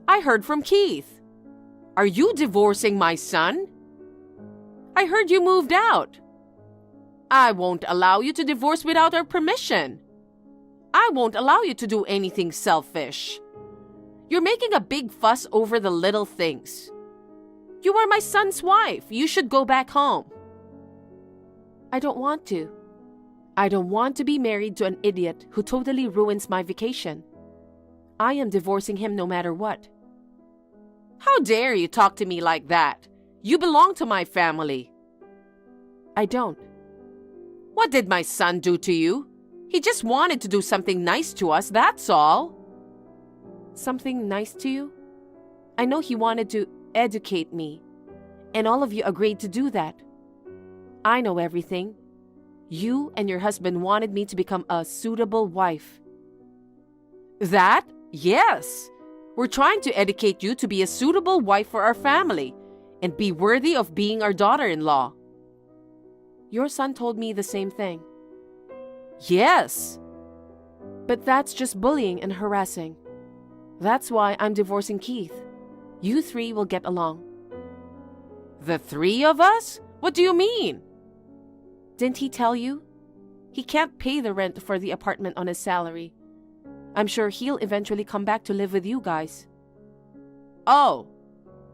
I heard from Keith. Are you divorcing my son? I heard you moved out. I won't allow you to divorce without our permission. I won't allow you to do anything selfish. You're making a big fuss over the little things. You are my son's wife. You should go back home. I don't want to. I don't want to be married to an idiot who totally ruins my vacation. I am divorcing him no matter what. How dare you talk to me like that? You belong to my family. I don't. What did my son do to you? He just wanted to do something nice to us, that's all. Something nice to you? I know he wanted to educate me, and all of you agreed to do that. I know everything. You and your husband wanted me to become a suitable wife. That? Yes. We're trying to educate you to be a suitable wife for our family and be worthy of being our daughter-in-law. Your son told me the same thing. Yes. But that's just bullying and harassing. That's why I'm divorcing Keith. You three will get along. The three of us? What do you mean? Didn't he tell you? He can't pay the rent for the apartment on his salary. I'm sure he'll eventually come back to live with you guys. Oh,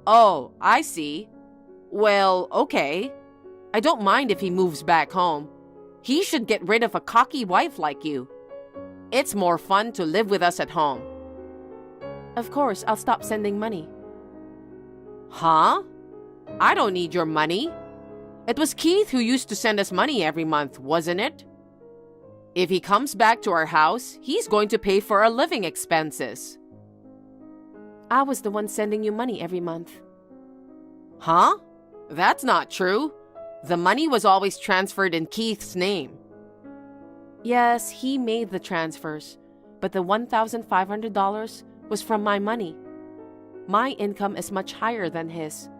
I see. Well, okay. I don't mind if he moves back home. He should get rid of a cocky wife like you. It's more fun to live with us at home. Of course, I'll stop sending money. Huh? I don't need your money. It was Keith who used to send us money every month, wasn't it? If he comes back to our house, he's going to pay for our living expenses. I was the one sending you money every month. Huh? That's not true. The money was always transferred in Keith's name. Yes, he made the transfers, but the $1,500 was from my money. My income is much higher than his.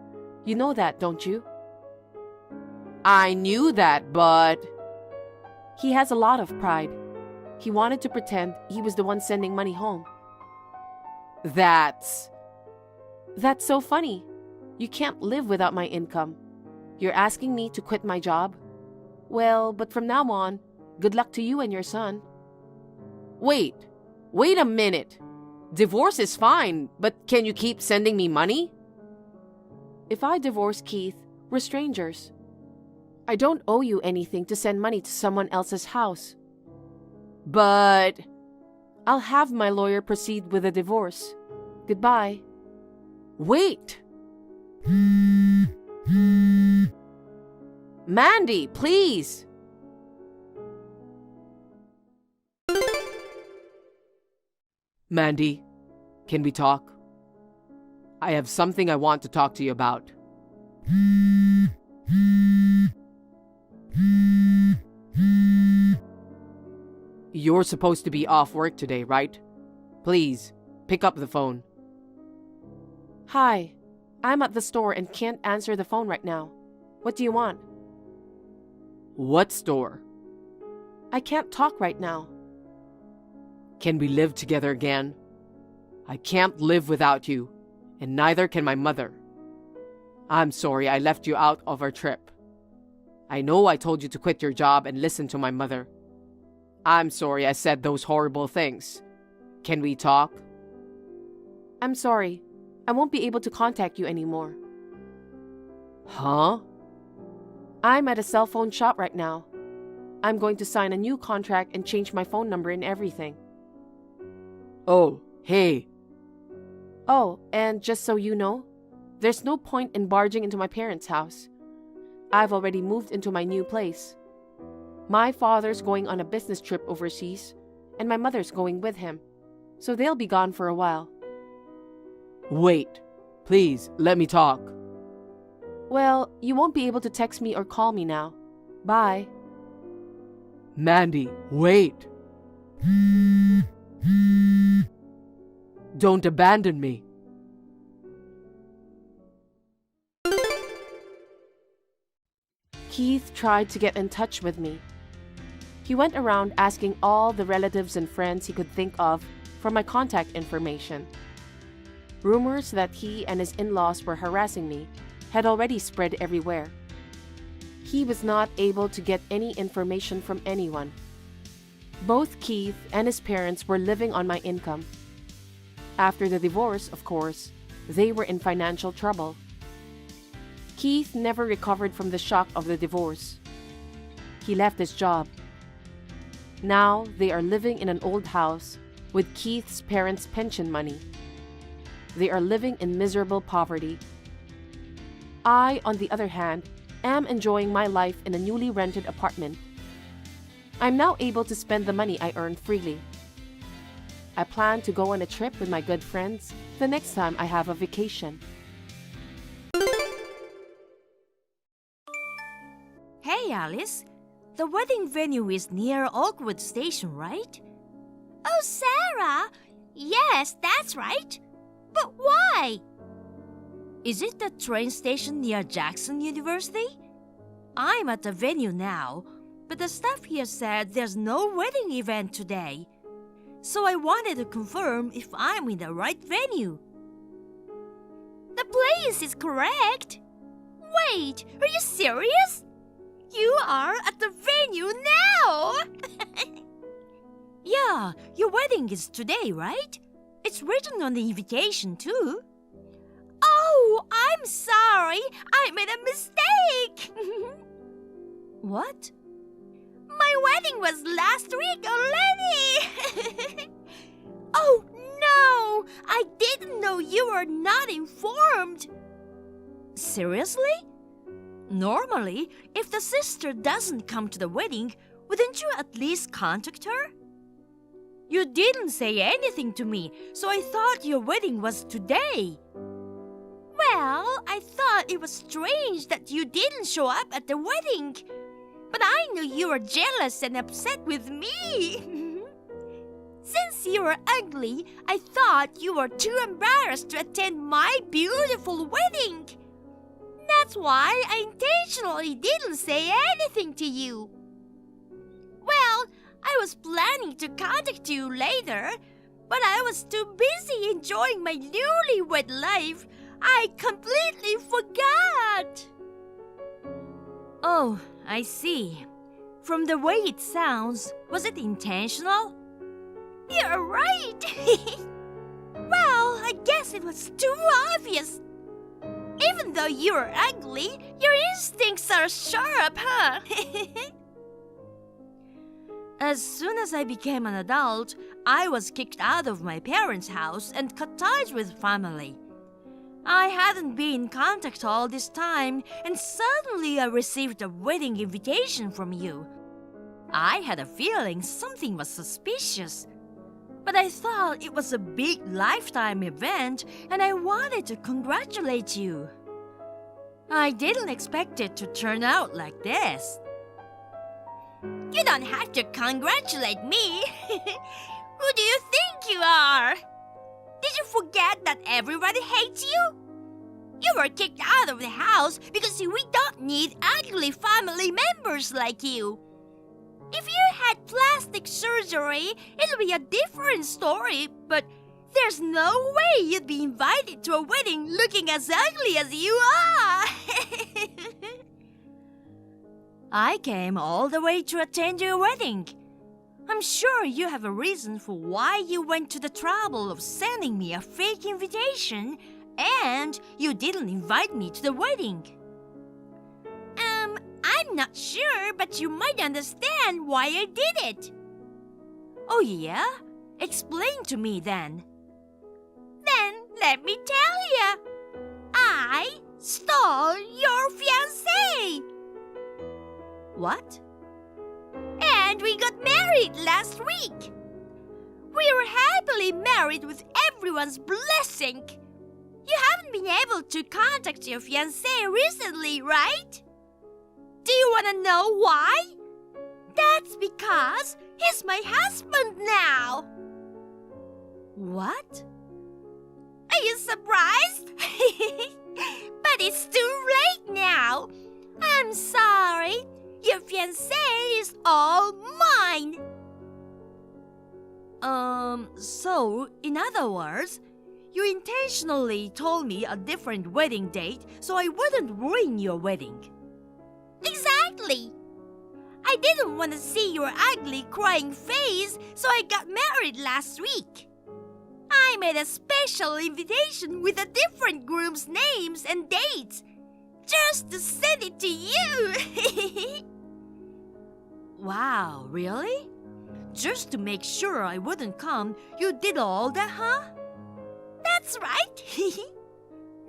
You know that, don't you? I knew that, but... He has a lot of pride. He wanted to pretend he was the one sending money home. That's so funny. You can't live without my income. You're asking me to quit my job? Well, but from now on, good luck to you and your son. Wait a minute. Divorce is fine, but can you keep sending me money? If I divorce Keith, we're strangers. I don't owe you anything to send money to someone else's house. But I'll have my lawyer proceed with the divorce. Goodbye. Wait! Mandy, please! Mandy, can we talk? I have something I want to talk to you about. You're supposed to be off work today, right? Please, pick up the phone. Hi, I'm at the store and can't answer the phone right now. What do you want? What store? I can't talk right now. Can we live together again? I can't live without you, and neither can my mother. I'm sorry I left you out of our trip. I know I told you to quit your job and listen to my mother. I'm sorry I said those horrible things. Can we talk? I'm sorry. I won't be able to contact you anymore. Huh? I'm at a cell phone shop right now. I'm going to sign a new contract and change my phone number and everything. Oh, hey. Oh, and just so you know, there's no point in barging into my parents' house. I've already moved into my new place. My father's going on a business trip overseas, and my mother's going with him, so they'll be gone for a while. Wait, please, let me talk. Well, you won't be able to text me or call me now. Bye. Mandy, wait. Don't abandon me. Keith tried to get in touch with me. He went around asking all the relatives and friends he could think of for my contact information. Rumors that he and his in-laws were harassing me had already spread everywhere. He was not able to get any information from anyone. Both Keith and his parents were living on my income. After the divorce, of course, they were in financial trouble. Keith never recovered from the shock of the divorce. He left his job. Now they are living in an old house with Keith's parents' pension money. They are living in miserable poverty. I, on the other hand, am enjoying my life in a newly rented apartment. I'm now able to spend the money I earn freely. I plan to go on a trip with my good friends the next time I have a vacation. Hey, Alice. The wedding venue is near Oakwood Station, right? Oh, Sarah! Yes, that's right. But why? Is it the train station near Jackson University? I'm at the venue now, but the staff here said there's no wedding event today. So I wanted to confirm if I'm in the right venue. The place is correct. Wait, are you serious? You are at the venue now! Yeah, your wedding is today, right? It's written on the invitation too. Oh, I'm sorry. I made a mistake. What? My wedding was last week already. Oh, no. I didn't know you were not informed. Seriously? Normally, if the sister doesn't come to the wedding, wouldn't you at least contact her? You didn't say anything to me, so I thought your wedding was today. Well, I thought it was strange that you didn't show up at the wedding. But I knew you were jealous and upset with me. Since you were ugly, I thought you were too embarrassed to attend my beautiful wedding. That's why I intentionally didn't say anything to you. Well, I was planning to contact you later, but I was too busy enjoying my newlywed life. I completely forgot. Oh, I see. From the way it sounds, was it intentional? You're right. Well, I guess it was too obvious. Even though you're ugly, your instincts are sharp, huh? As soon as I became an adult, I was kicked out of my parents' house and cut ties with family. I hadn't been in contact all this time, and suddenly I received a wedding invitation from you. I had a feeling something was suspicious, but I thought it was a big lifetime event, and I wanted to congratulate you. I didn't expect it to turn out like this. You don't have to congratulate me. Who do you think you are? Did you forget that everybody hates you? You were kicked out of the house because we don't need ugly family members like you. If you had plastic surgery, it'll be a different story, but there's no way you'd be invited to a wedding looking as ugly as you are. I came all the way to attend your wedding. I'm sure you have a reason for why you went to the trouble of sending me a fake invitation, and you didn't invite me to the wedding. I'm not sure, but you might understand why I did it. Oh yeah? Explain to me then. Then let me tell you. I stole your fiancé. What? And we got married last week. We were happily married with everyone's blessing. You haven't been able to contact your fiancé recently, right? Do you want to know why? That's because he's my husband now. What? Are you surprised? But it's too late now. I'm sorry. Your fiancé is all mine. So, in other words, You intentionally told me a different wedding date so I wouldn't ruin your wedding. Exactly! I didn't want to see your ugly, crying face, so I got married last week. I made a special invitation with the different groom's names and dates, just to send it to you. Wow, really? Just to make sure I wouldn't come, you did all that, huh? That's right.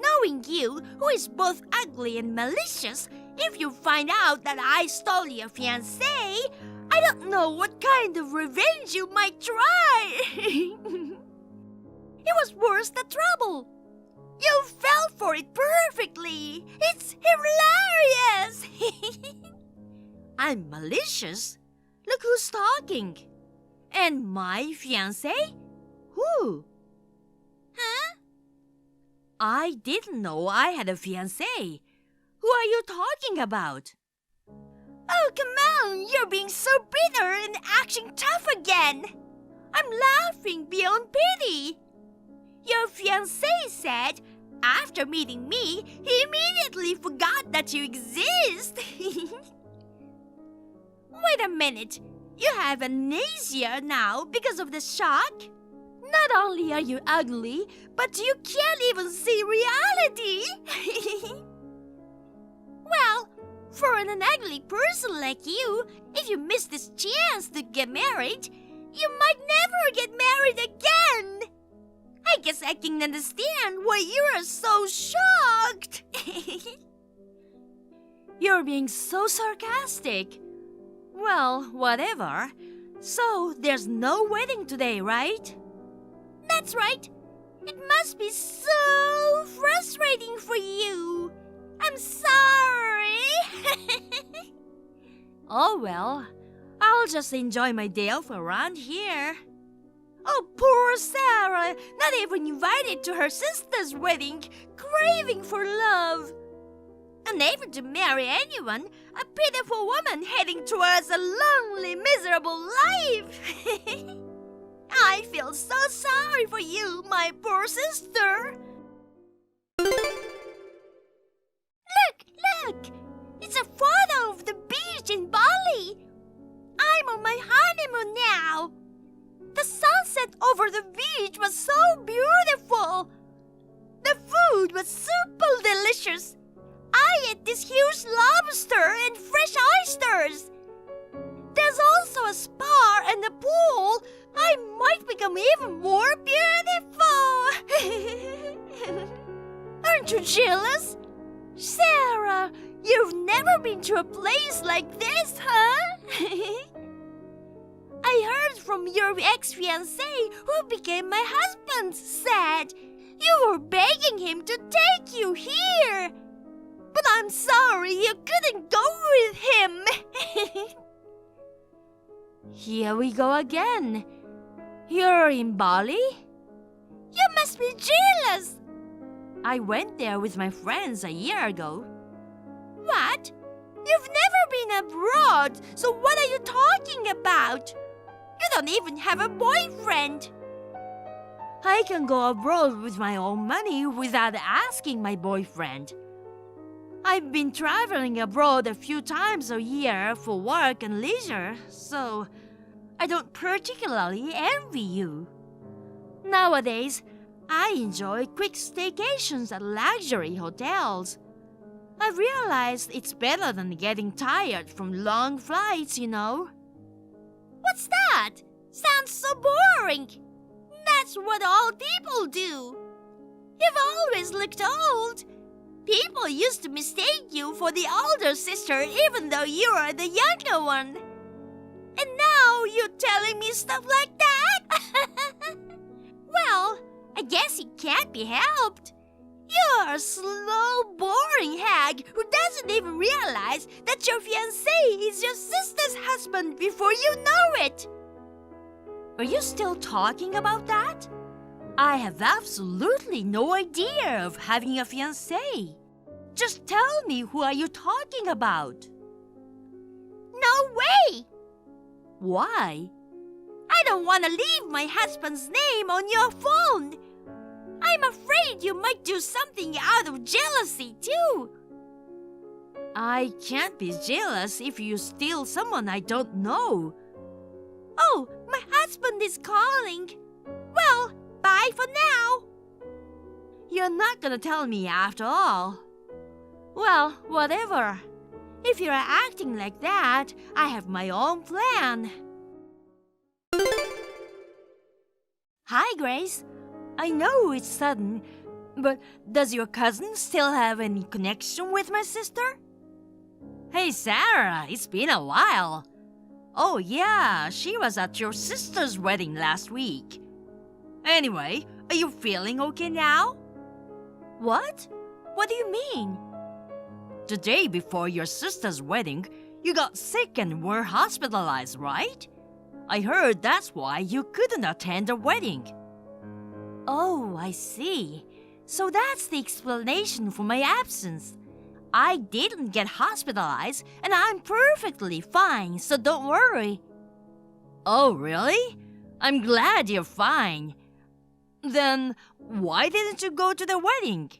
Knowing you, who is both ugly and malicious, if you find out that I stole your fiancé, I don't know what kind of revenge you might try. It was worse than trouble. You fell for it perfectly. It's hilarious. I'm malicious? Look who's talking. And my fiancé? Who? Huh? I didn't know I had a fiancé. Who are you talking about? Oh, come on! You're being so bitter and acting tough again. I'm laughing beyond pity. Your fiancé said, after meeting me, he immediately forgot that you exist. Wait a minute. You have amnesia now because of the shock? Not only are you ugly, but you can't even see reality. Well, for an ugly person like you, if you miss this chance to get married, you might never get married again. I guess I can understand why you are so shocked. You're being so sarcastic. Well, whatever. So, there's no wedding today, right? That's right. It must be so frustrating for you. I'm sorry. Oh well, I'll just enjoy my day off around here. Oh, poor Sarah, not even invited to her sister's wedding, craving for love. Unable to marry anyone, a pitiful woman heading towards a lonely, miserable life. I feel so sorry for you, my poor sister. Look! It's a photo of the beach in Bali. I'm on my honeymoon now. The sunset over the beach was so beautiful. The food was super delicious. I ate this huge lobster and fresh oysters. There's also a spa and a pool. I might become even more beautiful. Aren't you jealous? Sarah, you've never been to a place like this, huh? I heard from your ex-fiancé, who became my husband, said you were begging him to take you here. But I'm sorry you couldn't go with him. Here we go again. You're in Bali? You must be jealous. I went there with my friends a year ago. What? You've never been abroad, so what are you talking about? You don't even have a boyfriend. I can go abroad with my own money without asking my boyfriend. I've been traveling abroad a few times a year for work and leisure, so I don't particularly envy you. Nowadays, I enjoy quick staycations at luxury hotels. I realized it's better than getting tired from long flights, you know. What's that? Sounds so boring. That's what old people do. You've always looked old. People used to mistake you for the older sister even though you are the younger one. And now you're telling me stuff like that? Well, I guess it can't be helped. You're a slow, boring hag who doesn't even realize that your fiancé is your sister's husband before you know it. Are you still talking about that? I have absolutely no idea of having a fiancé. Just tell me, who are you talking about? No way! Why? I don't want to leave my husband's name on your phone. I'm afraid you might do something out of jealousy, too. I can't be jealous if you steal someone I don't know. Oh, my husband is calling. Well, bye for now. You're not gonna tell me after all. Well, whatever. If you're acting like that, I have my own plan. Hi, Grace. I know it's sudden, but does your cousin still have any connection with my sister? Hey, Sarah, it's been a while. Oh, yeah, she was at your sister's wedding last week. Anyway, are you feeling okay now? What? What do you mean? The day before your sister's wedding, you got sick and were hospitalized, right? I heard that's why you couldn't attend the wedding. Oh, I see. So that's the explanation for my absence. I didn't get hospitalized and I'm perfectly fine, so don't worry. Oh, really? I'm glad you're fine. Then why didn't you go to the wedding?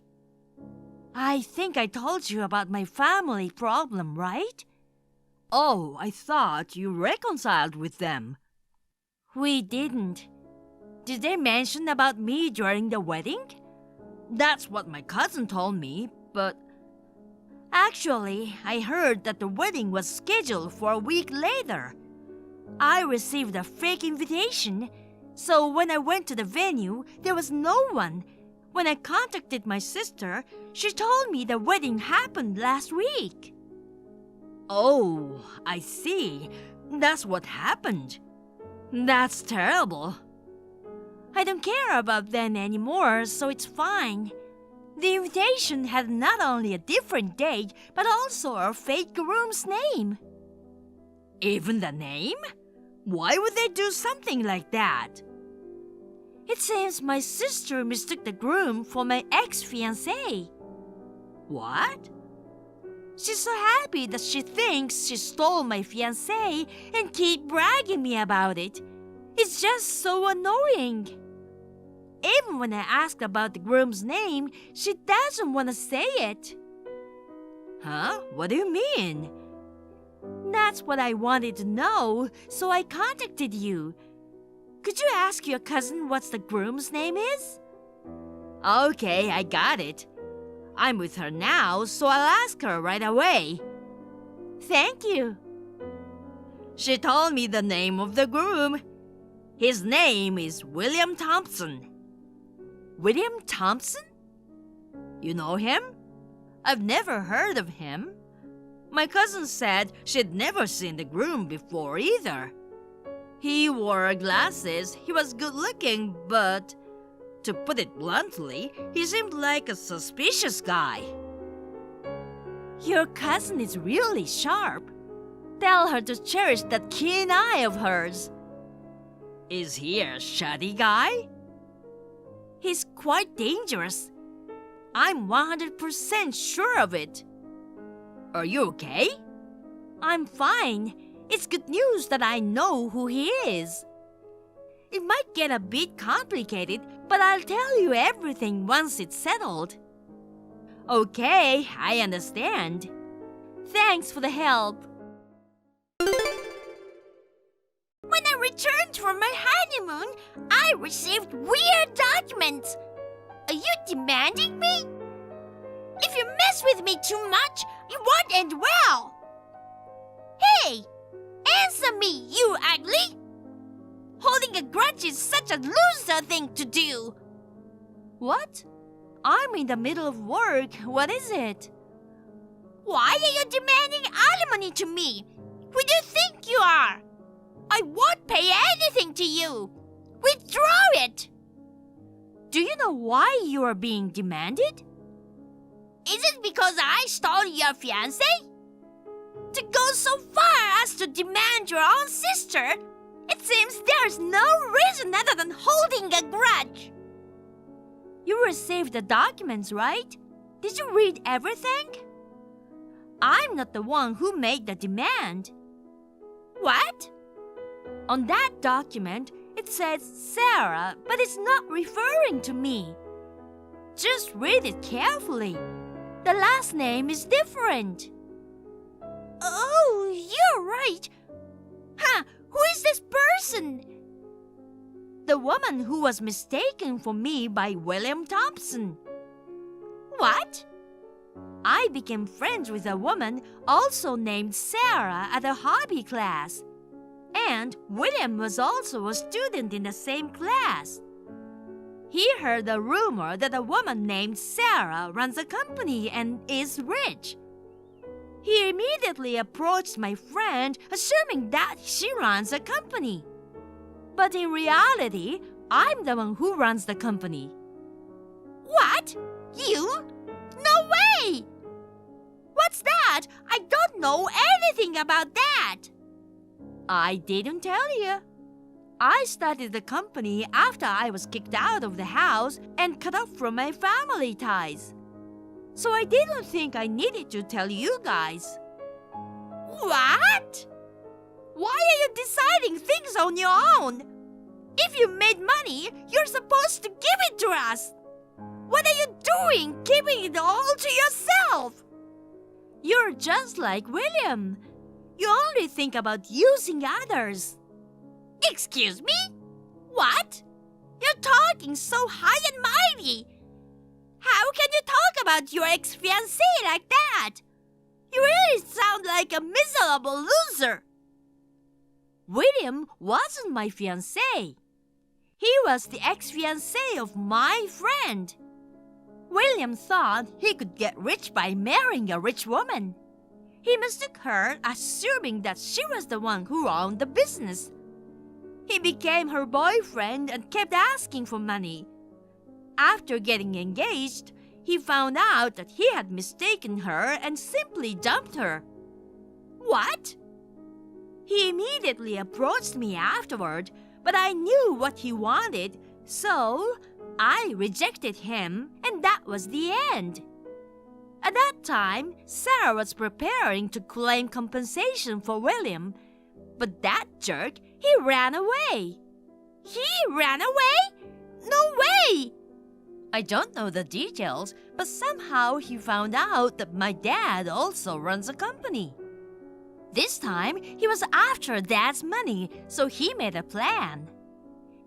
I think I told you about my family problem, right? Oh, I thought you reconciled with them. We didn't. Did they mention about me during the wedding? That's what my cousin told me, but... Actually, I heard that the wedding was scheduled for a week later. I received a fake invitation, so when I went to the venue, there was no one. When I contacted my sister, she told me the wedding happened last week. Oh, I see. That's what happened. That's terrible. I don't care about them anymore, so it's fine. The invitation had not only a different date, but also a fake groom's name. Even the name? Why would they do something like that? It seems my sister mistook the groom for my ex-fiancé. What? She's so happy that she thinks she stole my fiancé and keep bragging me about it. It's just so annoying. Even when I ask about the groom's name, she doesn't want to say it. Huh? What do you mean? That's what I wanted to know, so I contacted you. Could you ask your cousin what the groom's name is? Okay, I got it. I'm with her now, so I'll ask her right away. Thank you. She told me the name of the groom. His name is William Thompson. William Thompson? You know him? I've never heard of him. My cousin said she'd never seen the groom before either. He wore glasses, he was good looking, but to put it bluntly, he seemed like a suspicious guy. Your cousin is really sharp. Tell her to cherish that keen eye of hers. Is he a shoddy guy? He's quite dangerous. I'm 100% sure of it. Are you okay? I'm fine. It's good news that I know who he is. It might get a bit complicated, but I'll tell you everything once it's settled. Okay, I understand. Thanks for the help. When I returned from my honeymoon, I received weird documents. Are you demanding me? If you mess with me too much, it won't end well. Hey, answer me, you ugly! Holding a grudge is such a loser thing to do. What? I'm in the middle of work. What is it? Why are you demanding alimony to me? Who do you think you are? I won't pay anything to you. Withdraw it. Do you know why you are being demanded? Is it because I stole your fiancé? To go so far as to demand your own sister, it seems there's no reason other than holding a grudge. You received the documents, right? Did you read everything? I'm not the one who made the demand. What? On that document, it says Sarah, but it's not referring to me. Just read it carefully. The last name is different. Oh, you're right. Who is this person? The woman who was mistaken for me by William Thompson. What? I became friends with a woman also named Sarah at a hobby class. And William was also a student in the same class. He heard a rumor that a woman named Sarah runs a company and is rich. He immediately approached my friend, assuming that she runs a company. But in reality, I'm the one who runs the company. What? You? No way! What's that? I don't know anything about that. I didn't tell you. I started the company after I was kicked out of the house and cut off from my family ties. So I didn't think I needed to tell you guys. What? Why are you deciding things on your own? If you made money, you're supposed to give it to us. What are you doing, keeping it all to yourself? You're just like William. You only think about using others. Excuse me? What? You're talking so high and mighty. How can you talk about your ex-fiancé like that? You really sound like a miserable loser. William wasn't my fiancé. He was the ex-fiancé of my friend. William thought he could get rich by marrying a rich woman. He mistook her, assuming that she was the one who owned the business. He became her boyfriend and kept asking for money. After getting engaged, he found out that he had mistaken her and simply dumped her. What? He immediately approached me afterward, but I knew what he wanted, so I rejected him, and that was the end. At that time, Sarah was preparing to claim compensation for William, but that jerk, he ran away. He ran away? No way! I don't know the details, but somehow he found out that my dad also runs a company. This time, he was after Dad's money, so he made a plan.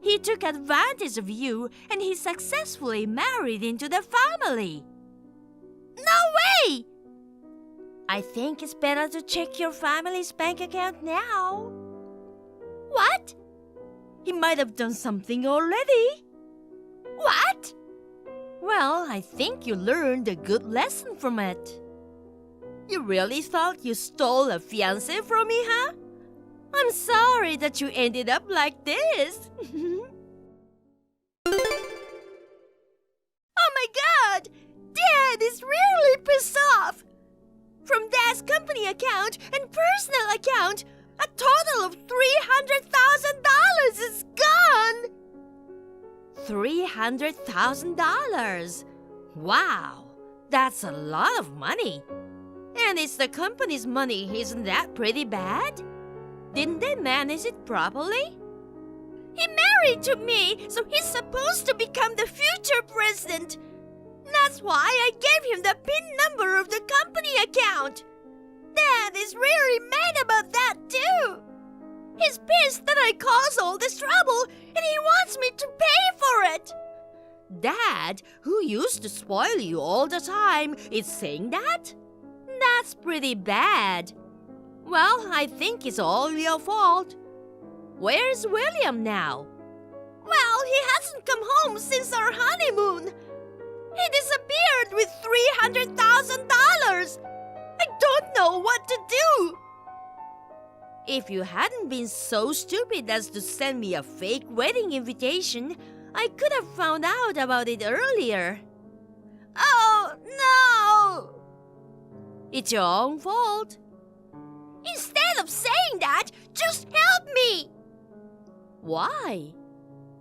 He took advantage of you, and he successfully married into the family. No way! I think it's better to check your family's bank account now. What? He might have done something already. What? Well, I think you learned a good lesson from it. You really thought you stole a fiancé from me, huh? I'm sorry that you ended up like this. Oh my God! Dad is really pissed off! From Dad's company account and personal account, a total of $300,000 is gone! $300,000? Wow, that's a lot of money. And it's the company's money, isn't that pretty bad? Didn't they manage it properly? He married to me, so he's supposed to become the future president. That's why I gave him the PIN number of the company account. Dad is really mad about that too. He's pissed that I caused all this trouble, and he wants me to pay for it. Dad, who used to spoil you all the time, is saying that? That's pretty bad. Well, I think it's all your fault. Where's William now? Well, he hasn't come home since our honeymoon. He disappeared with $300,000. I don't know what to do. If you hadn't been so stupid as to send me a fake wedding invitation, I could have found out about it earlier. Oh, no! It's your own fault. Instead of saying that, just help me! Why?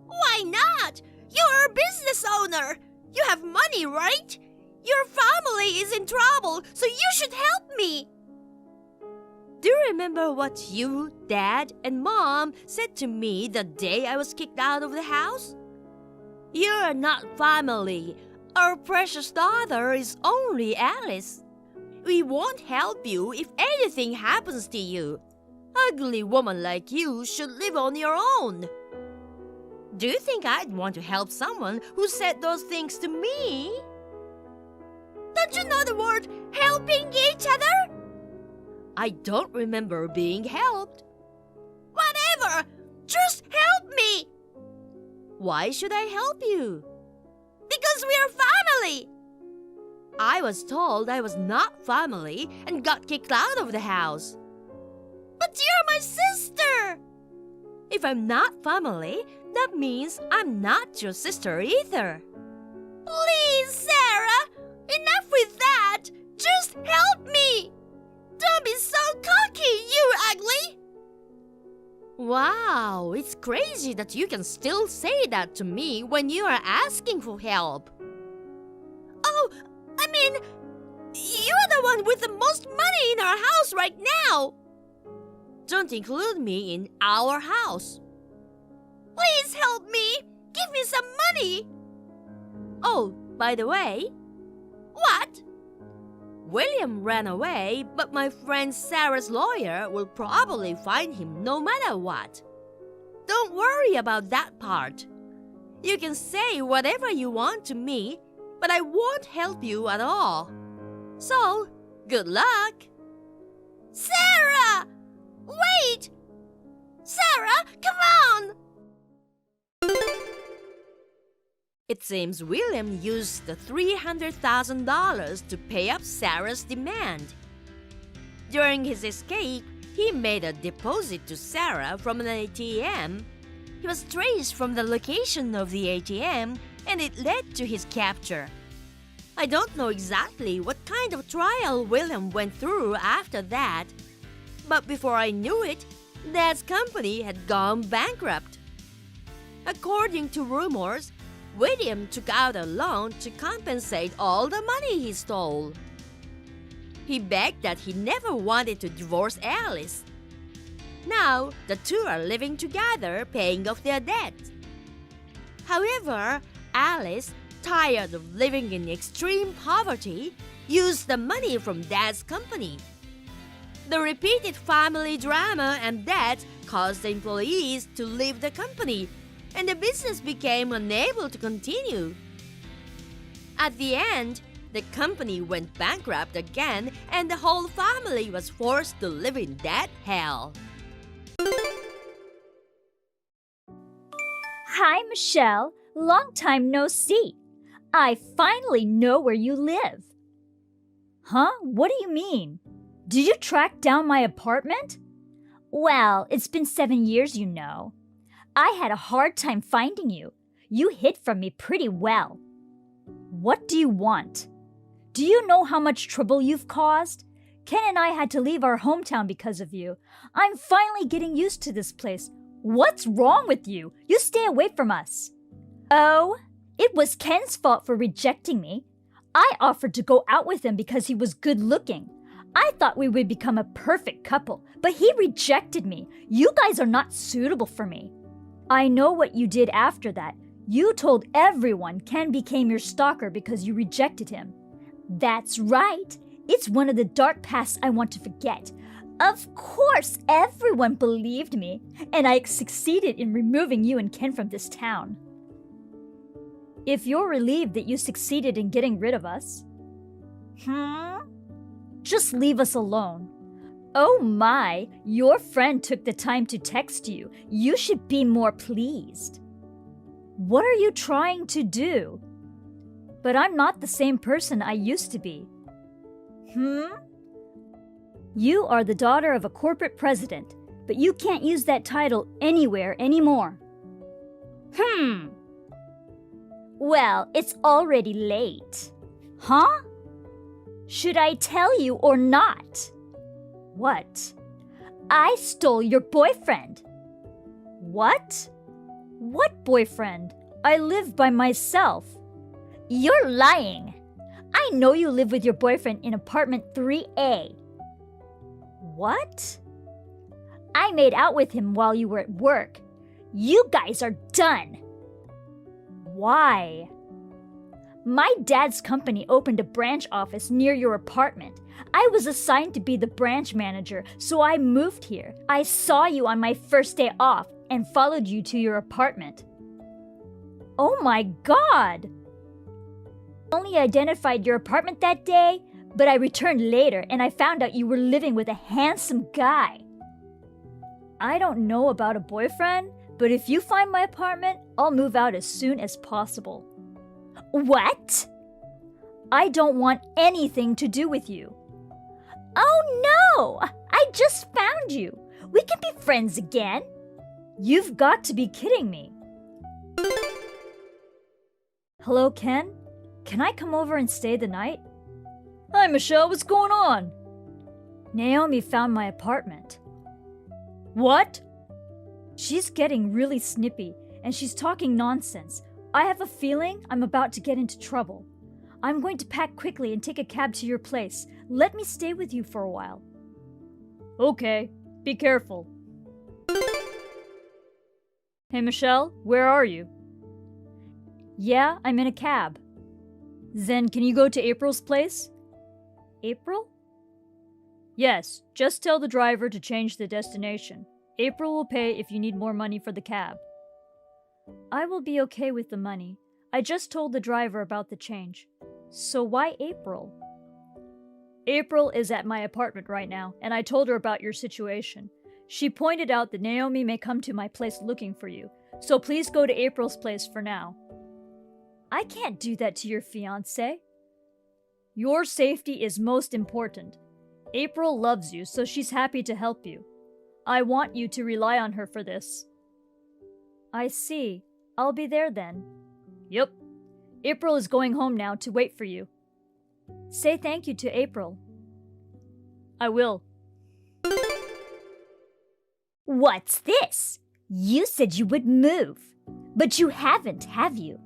Why not? You're a business owner. You have money, right? Your family is in trouble, so you should help me. Do you remember what you, Dad, and Mom said to me the day I was kicked out of the house? You're not family. Our precious daughter is only Alice. We won't help you if anything happens to you. Ugly woman like you should live on your own. Do you think I'd want to help someone who said those things to me? Don't you know the word helping each other? I don't remember being helped. Whatever! Just help me! Why should I help you? Because we're family! I was told I was not family and got kicked out of the house. But you're my sister! If I'm not family, that means I'm not your sister either. Please, Sarah! Enough with that! Just help me! Don't be so cocky, you ugly! Wow, it's crazy that you can still say that to me when you are asking for help. Oh, I mean, you're the one with the most money in our house right now. Don't include me in our house. Please help me. Give me some money. Oh, by the way. What? William ran away, but my friend Sarah's lawyer will probably find him no matter what. Don't worry about that part. You can say whatever you want to me, but I won't help you at all. So, good luck. Sarah! Wait! Sarah, come on! It seems William used the $300,000 to pay up Sarah's demand. During his escape, he made a deposit to Sarah from an ATM. He was traced from the location of the ATM, and it led to his capture. I don't know exactly what kind of trial William went through after that, but before I knew it, Dad's company had gone bankrupt. According to rumors, William took out a loan to compensate all the money he stole. He begged that he never wanted to divorce Alice. Now, the two are living together, paying off their debt. However, Alice, tired of living in extreme poverty, used the money from Dad's company. The repeated family drama and debt caused the employees to leave the company, and the business became unable to continue. At the end, the company went bankrupt again, and the whole family was forced to live in debt hell. Hi, Michelle. Long time no see. I finally know where you live. Huh? What do you mean? Did you track down my apartment? Well, it's been 7 years, you know. I had a hard time finding you. You hid from me pretty well. What do you want? Do you know how much trouble you've caused? Ken and I had to leave our hometown because of you. I'm finally getting used to this place. What's wrong with you? You stay away from us. Oh, it was Ken's fault for rejecting me. I offered to go out with him because he was good looking. I thought we would become a perfect couple, but he rejected me. You guys are not suitable for me. I know what you did after that. You told everyone Ken became your stalker because you rejected him. That's right. It's one of the dark pasts I want to forget. Of course, everyone believed me, and I succeeded in removing you and Ken from this town. If you're relieved that you succeeded in getting rid of us, just leave us alone. Oh my, your friend took the time to text you. You should be more pleased. What are you trying to do? But I'm not the same person I used to be. You are the daughter of a corporate president, but you can't use that title anywhere anymore. Well, it's already late. Huh? Should I tell you or not? What? I stole your boyfriend. What? What boyfriend? I live by myself. You're lying. I know you live with your boyfriend in apartment 3A. What? I made out with him while you were at work. You guys are done. Why? My dad's company opened a branch office near your apartment. I was assigned to be the branch manager, so I moved here. I saw you on my first day off and followed you to your apartment. Oh my God! I only identified your apartment that day, but I returned later and I found out you were living with a handsome guy. I don't know about a boyfriend, but if you find my apartment, I'll move out as soon as possible. What? I don't want anything to do with you. Oh no! I just found you. We can be friends again. You've got to be kidding me. Hello, Ken? Can I come over and stay the night? Hi, Michelle. What's going on? Naomi found my apartment. What? She's getting really snippy, and she's talking nonsense. I have a feeling I'm about to get into trouble. I'm going to pack quickly and take a cab to your place. Let me stay with you for a while. Okay, be careful. Hey, Michelle, where are you? Yeah, I'm in a cab. Then can you go to April's place? April? Yes, just tell the driver to change the destination. April will pay if you need more money for the cab. I will be okay with the money. I just told the driver about the change. So why April? April is at my apartment right now, and I told her about your situation. She pointed out that Naomi may come to my place looking for you, so please go to April's place for now. I can't do that to your fiancé. Your safety is most important. April loves you, so she's happy to help you. I want you to rely on her for this. I see. I'll be there then. Yep. April is going home now to wait for you. Say thank you to April. I will. What's this? You said you would move, but you haven't, have you?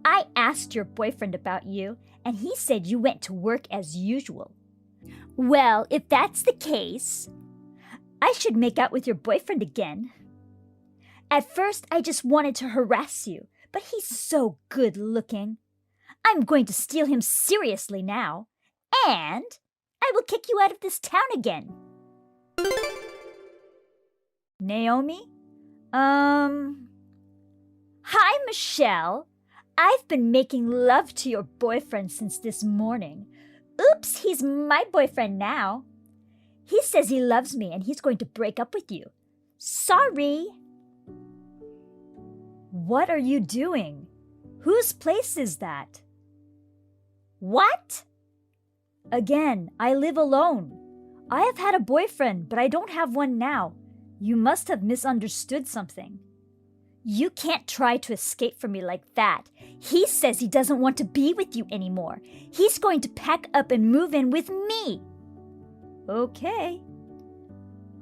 I asked your boyfriend about you, and he said you went to work as usual. Well, if that's the case, I should make out with your boyfriend again. At first, I just wanted to harass you, but he's so good looking. I'm going to steal him seriously now, and I will kick you out of this town again. Naomi? Hi, Michelle. I've been making love to your boyfriend since this morning. Oops, he's my boyfriend now. He says he loves me and he's going to break up with you. Sorry. What are you doing? Whose place is that? What? Again, I live alone. I have had a boyfriend, but I don't have one now. You must have misunderstood something. You can't try to escape from me like that. He says he doesn't want to be with you anymore. He's going to pack up and move in with me. Okay.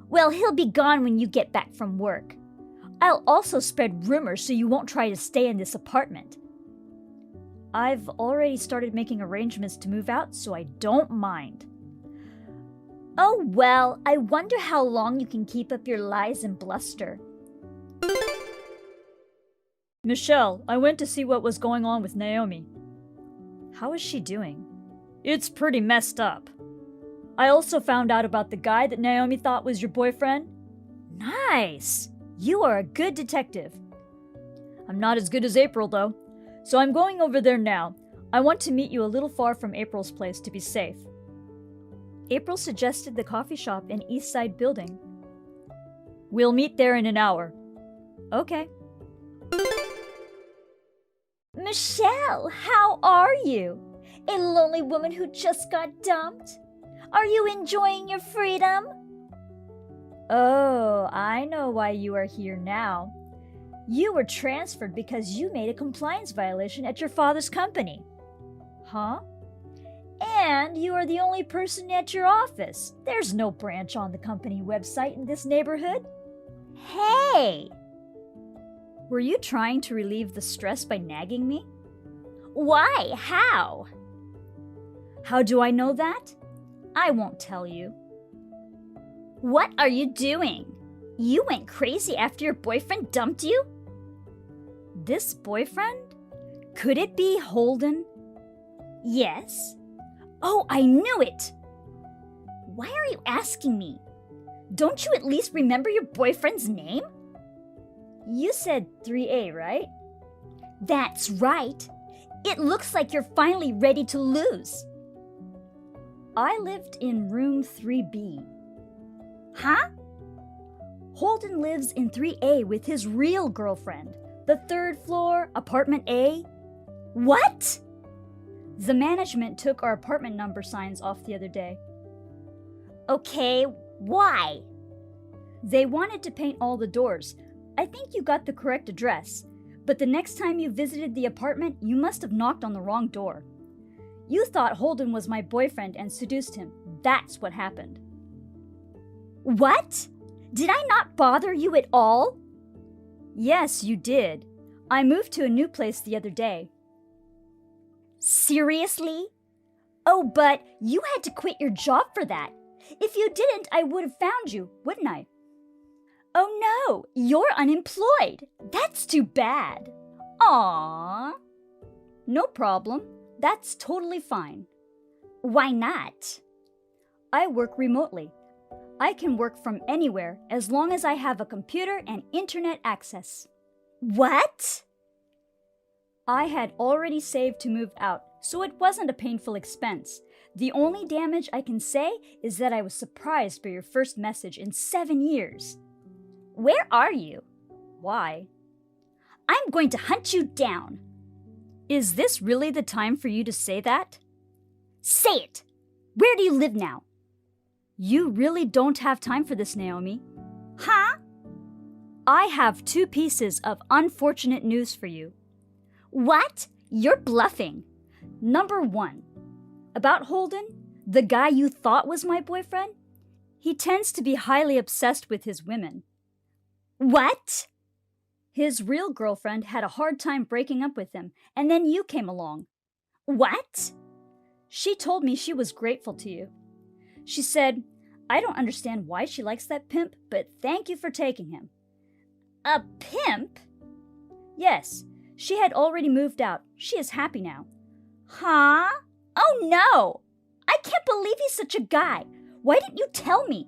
Well, he'll be gone when you get back from work. I'll also spread rumors so you won't try to stay in this apartment. I've already started making arrangements to move out, so I don't mind. Oh well, I wonder how long you can keep up your lies and bluster. Michelle, I went to see what was going on with Naomi. How is she doing? It's pretty messed up. I also found out about the guy that Naomi thought was your boyfriend. Nice! You are a good detective. I'm not as good as April, though. So I'm going over there now. I want to meet you a little far from April's place to be safe. April suggested the coffee shop in East Side Building. We'll meet there in an hour. Okay. Michelle, how are you? A lonely woman who just got dumped? Are you enjoying your freedom? Oh, I know why you are here now. You were transferred because you made a compliance violation at your father's company. Huh? And you are the only person at your office. There's no branch on the company website in this neighborhood. Hey! Were you trying to relieve the stress by nagging me? Why? How? How do I know that? I won't tell you. What are you doing? You went crazy after your boyfriend dumped you? This boyfriend? Could it be Holden? Yes. Oh, I knew it! Why are you asking me? Don't you at least remember your boyfriend's name? You said 3A, right? That's right. It looks like you're finally ready to lose. I lived in room 3B. Huh? Holden lives in 3A with his real girlfriend. The 3rd floor, apartment A. What? The management took our apartment number signs off the other day. Okay, why? They wanted to paint all the doors. I think you got the correct address, but the next time you visited the apartment, you must have knocked on the wrong door. You thought Holden was my boyfriend and seduced him. That's what happened. What? Did I not bother you at all? Yes, you did. I moved to a new place the other day. Seriously? Oh, but you had to quit your job for that. If you didn't, I would have found you, wouldn't I? Oh no, you're unemployed. That's too bad. Aww. No problem. That's totally fine. Why not? I work remotely. I can work from anywhere as long as I have a computer and internet access. What? I had already saved to move out, so it wasn't a painful expense. The only damage I can say is that I was surprised by your first message in 7 years. Where are you? Why? I'm going to hunt you down. Is this really the time for you to say that? Say it! Where do you live now? You really don't have time for this, Naomi. Huh? I have 2 pieces of unfortunate news for you. What? You're bluffing. Number 1. About Holden, the guy you thought was my boyfriend. He tends to be highly obsessed with his women. What? His real girlfriend had a hard time breaking up with him, and then you came along. What? She told me she was grateful to you. She said, I don't understand why she likes that pimp, but thank you for taking him. A pimp? Yes, she had already moved out. She is happy now. Huh? Oh no! I can't believe he's such a guy. Why didn't you tell me?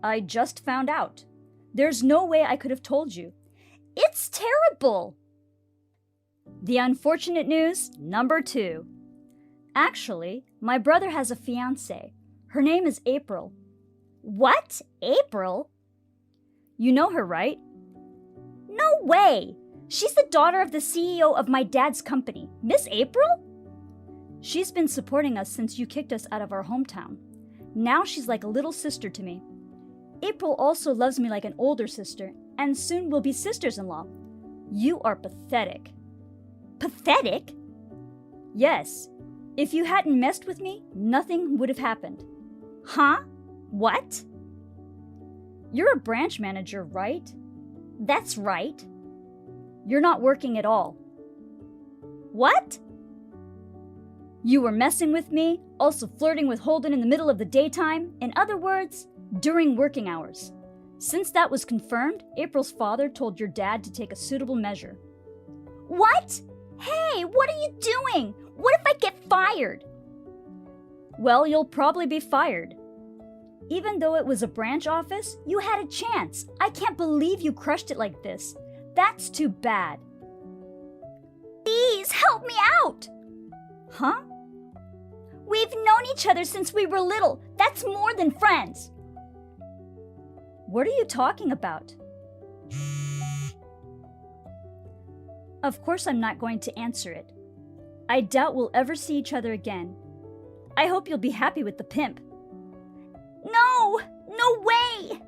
I just found out. There's no way I could have told you. It's terrible! The unfortunate news, number 2. Actually, my brother has a fiancée. Her name is April. What? April? You know her, right? No way! She's the daughter of the CEO of my dad's company, Miss April? She's been supporting us since you kicked us out of our hometown. Now she's like a little sister to me. April also loves me like an older sister, and soon we'll be sisters-in-law. You are pathetic. Pathetic? Yes. If you hadn't messed with me, nothing would have happened. Huh? What? You're a branch manager, right? That's right. You're not working at all. What? You were messing with me, also flirting with Holden in the middle of the daytime. In other words, during working hours. Since that was confirmed, April's father told your dad to take a suitable measure. What? Hey, what are you doing? What if I get fired? Well, you'll probably be fired. Even though it was a branch office, you had a chance. I can't believe you crushed it like this. That's too bad. Please help me out! Huh? We've known each other since we were little. That's more than friends. What are you talking about? Of course I'm not going to answer it. I doubt we'll ever see each other again. I hope you'll be happy with the pimp. No! No way!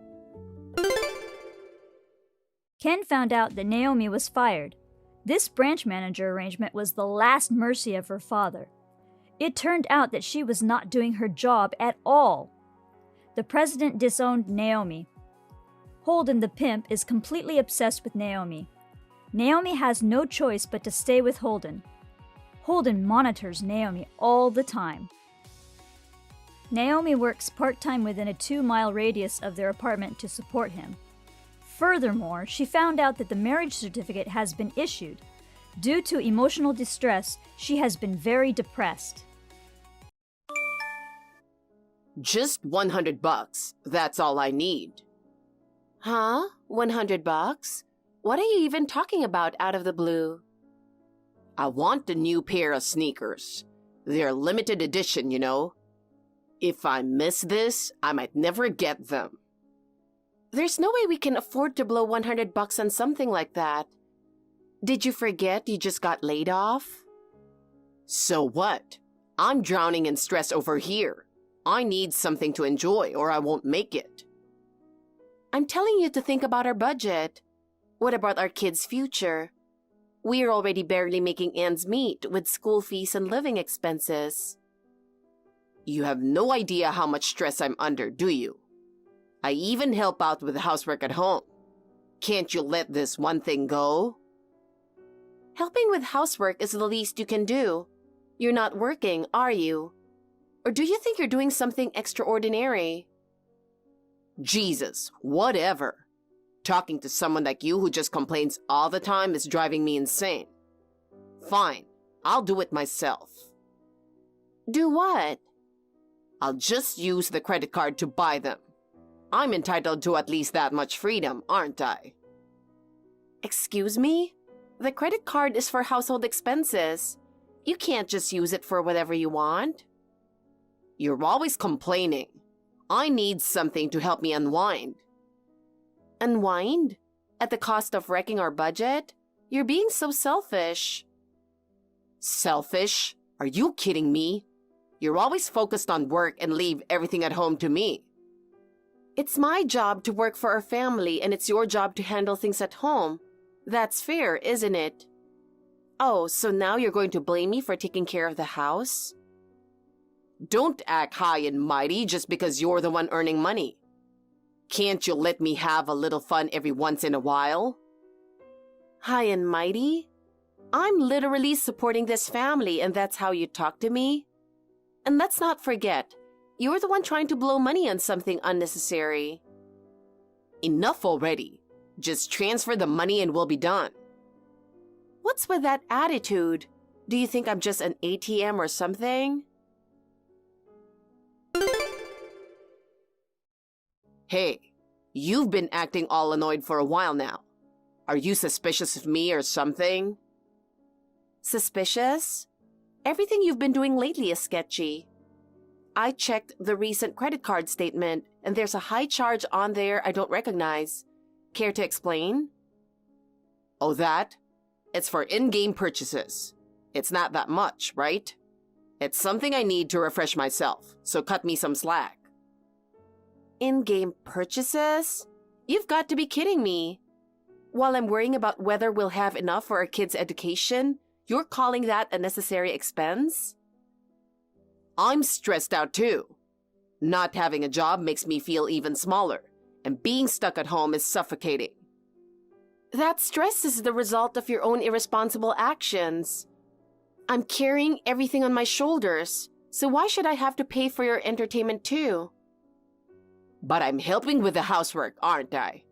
Ken found out that Naomi was fired. This branch manager arrangement was the last mercy of her father. It turned out that she was not doing her job at all. The president disowned Naomi. Holden the pimp is completely obsessed with Naomi. Naomi has no choice but to stay with Holden. Holden monitors Naomi all the time. Naomi works part-time within a 2-mile radius of their apartment to support him. Furthermore, she found out that the marriage certificate has been issued. Due to emotional distress, she has been very depressed. Just $100. That's all I need. Huh? $100? What are you even talking about out of the blue? I want a new pair of sneakers. They're limited edition, you know. If I miss this, I might never get them. There's no way we can afford to blow $100 on something like that. Did you forget you just got laid off? So what? I'm drowning in stress over here. I need something to enjoy or I won't make it. I'm telling you to think about our budget. What about our kids' future? We're already barely making ends meet with school fees and living expenses. You have no idea how much stress I'm under, do you? I even help out with the housework at home. Can't you let this one thing go? Helping with housework is the least you can do. You're not working, are you? Or do you think you're doing something extraordinary? Jesus, whatever. Talking to someone like you who just complains all the time is driving me insane. Fine, I'll do it myself. Do what? I'll just use the credit card to buy them. I'm entitled to at least that much freedom, aren't I? Excuse me? The credit card is for household expenses. You can't just use it for whatever you want. You're always complaining. I need something to help me unwind. Unwind? At the cost of wrecking our budget? You're being so selfish. Selfish? Are you kidding me? You're always focused on work and leave everything at home to me. It's my job to work for our family and it's your job to handle things at home. That's fair, isn't it? Oh, so now you're going to blame me for taking care of the house? Don't act high and mighty just because you're the one earning money. Can't you let me have a little fun every once in a while? High and mighty? I'm literally supporting this family and that's how you talk to me? And let's not forget, you're the one trying to blow money on something unnecessary. Enough already. Just transfer the money and we'll be done. What's with that attitude? Do you think I'm just an ATM or something? Hey, you've been acting all annoyed for a while now. Are you suspicious of me or something? Suspicious? Everything you've been doing lately is sketchy. I checked the recent credit card statement, and there's a high charge on there I don't recognize. Care to explain? Oh, that? It's for in-game purchases. It's not that much, right? It's something I need to refresh myself, so cut me some slack. In-game purchases? You've got to be kidding me. While I'm worrying about whether we'll have enough for our kids' education, you're calling that a necessary expense? I'm stressed out too. Not having a job makes me feel even smaller, and being stuck at home is suffocating. That stress is the result of your own irresponsible actions. I'm carrying everything on my shoulders, so why should I have to pay for your entertainment too? But I'm helping with the housework, aren't I?